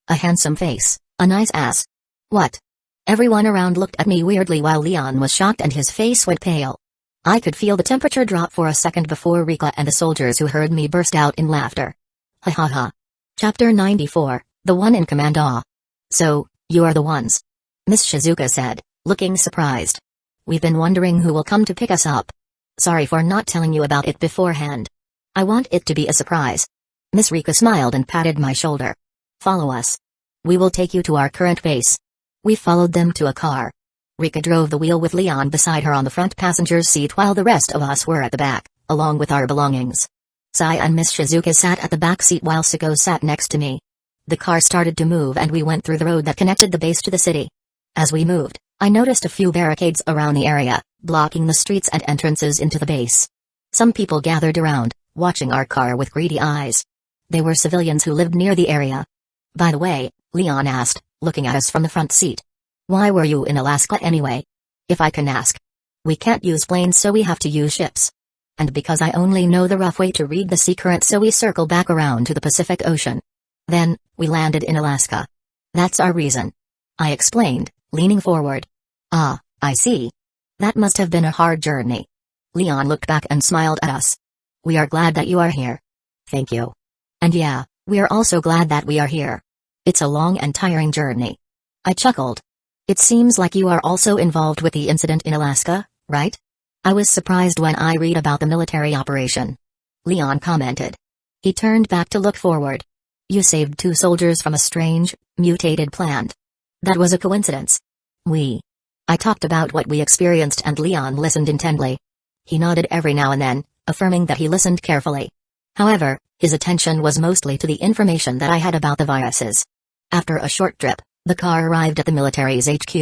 A handsome face, a nice ass. What? Everyone around looked at me weirdly while Leon was shocked and his face went pale. I could feel the temperature drop for a second before Rika and the soldiers who heard me burst out in laughter. Ha ha ha. Chapter 94, The One in Command. Ah. So, you are the ones. Miss Shizuka said, looking surprised. We've been wondering who will come to pick us up. Sorry for not telling you about it beforehand. I want it to be a surprise. Miss Rika smiled and patted my shoulder. Follow us. We will take you to our current base. We followed them to a car. Rika drove the wheel with Leon beside her on the front passenger's seat while the rest of us were at the back, along with our belongings. Sai and Miss Shizuka sat at the back seat while Siko sat next to me. The car started to move and we went through the road that connected the base to the city. As we moved, I noticed a few barricades around the area, blocking the streets and entrances into the base. Some people gathered around, watching our car with greedy eyes. They were civilians who lived near the area. By the way, Leon asked, looking at us from the front seat. Why were you in Alaska anyway? If I can ask. We can't use planes so we have to use ships. And because I only know the rough way to read the sea current so we circle back around to the Pacific Ocean. Then, we landed in Alaska. That's our reason. I explained, leaning forward. Ah, I see. That must have been a hard journey. Leon looked back and smiled at us. We are glad that you are here. Thank you. And yeah, we are also glad that we are here. It's a long and tiring journey. I chuckled. It seems like you are also involved with the incident in Alaska, right? I was surprised when I read about the military operation. Leon commented. He turned back to look forward. You saved 2 soldiers from a strange, mutated plant. That was a coincidence. I talked about what we experienced and Leon listened intently. He nodded every now and then, affirming that he listened carefully. However, his attention was mostly to the information that I had about the viruses. After a short trip, the car arrived at the military's HQ.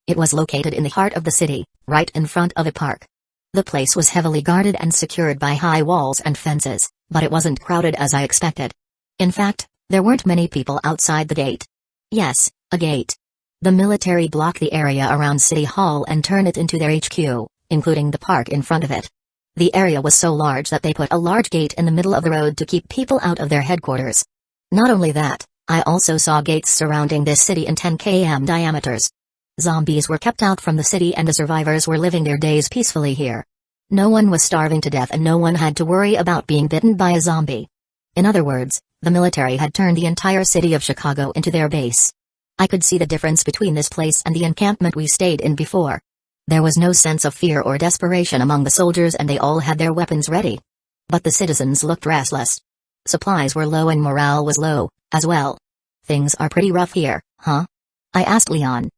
It was located in the heart of the city, right in front of a park. The place was heavily guarded and secured by high walls and fences, but it wasn't crowded as I expected. In fact, there weren't many people outside the gate. Yes, a gate. The military blocked the area around City Hall and turned it into their HQ, including the park in front of it. The area was so large that they put a large gate in the middle of the road to keep people out of their headquarters. Not only that, I also saw gates surrounding this city in 10 km diameters. Zombies were kept out from the city and the survivors were living their days peacefully here. No one was starving to death and no one had to worry about being bitten by a zombie. In other words, the military had turned the entire city of Chicago into their base. I could see the difference between this place and the encampment we stayed in before. There was no sense of fear or desperation among the soldiers and they all had their weapons ready. But the citizens looked restless. Supplies were low and morale was low, as well. Things are pretty rough here, huh? I asked Leon.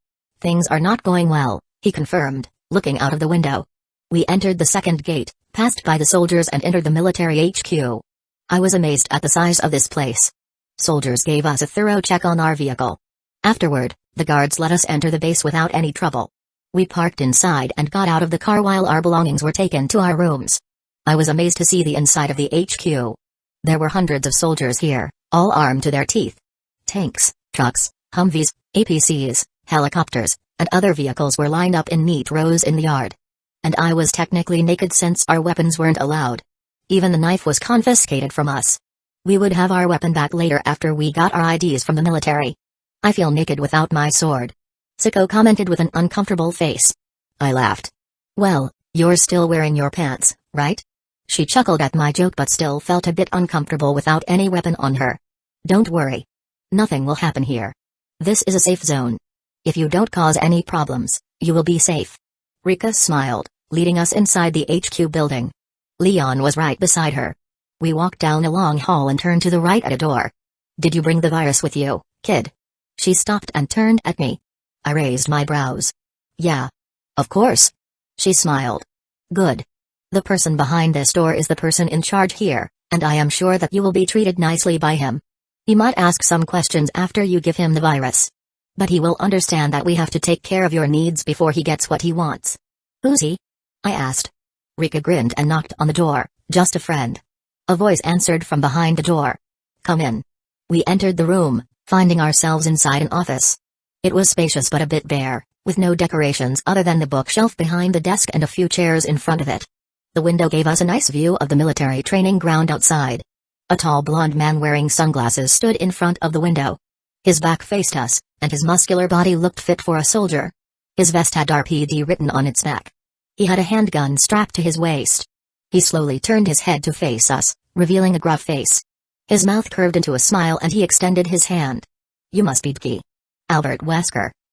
Things are not going well, he confirmed, looking out of the window. We entered the second gate, passed by the soldiers and entered the military HQ. I was amazed at the size of this place. Soldiers gave us a thorough check on our vehicle. Afterward, the guards let us enter the base without any trouble. We parked inside and got out of the car while our belongings were taken to our rooms. I was amazed to see the inside of the HQ. There were hundreds of soldiers here, all armed to their teeth. Tanks, trucks, Humvees, APCs, helicopters, and other vehicles were lined up in neat rows in the yard. And I was technically naked since our weapons weren't allowed. Even the knife was confiscated from us. We would have our weapon back later after we got our IDs from the military. I feel naked without my sword. Siko commented with an uncomfortable face. I laughed. Well, you're still wearing your pants, right? She chuckled at my joke but still felt a bit uncomfortable without any weapon on her. Don't worry. Nothing will happen here. This is a safe zone. If you don't cause any problems, you will be safe. Rika smiled, leading us inside the HQ building. Leon was right beside her. We walked down a long hall and turned to the right at a door. Did you bring the virus with you, kid? She stopped and turned at me. I raised my brows. Yeah. Of course. She smiled. Good. The person behind this door is the person in charge here, and I am sure that you will be treated nicely by him. He might ask some questions after you give him the virus. But he will understand that we have to take care of your needs before he gets what he wants." "Who's he?" I asked. Rika grinned and knocked on the door. "Just a friend." A voice answered from behind the door. "Come in." We entered the room, finding ourselves inside an office. It was spacious but a bit bare, with no decorations other than the bookshelf behind the desk and a few chairs in front of it. The window gave us a nice view of the military training ground outside. A tall blond man wearing sunglasses stood in front of the window. His back faced us, and his muscular body looked fit for a soldier. His vest had RPD written on its back. He had a handgun strapped to his waist. He slowly turned his head to face us, revealing a gruff face. His mouth curved into a smile and he extended his hand. "You must be Dki. Albert Wesker."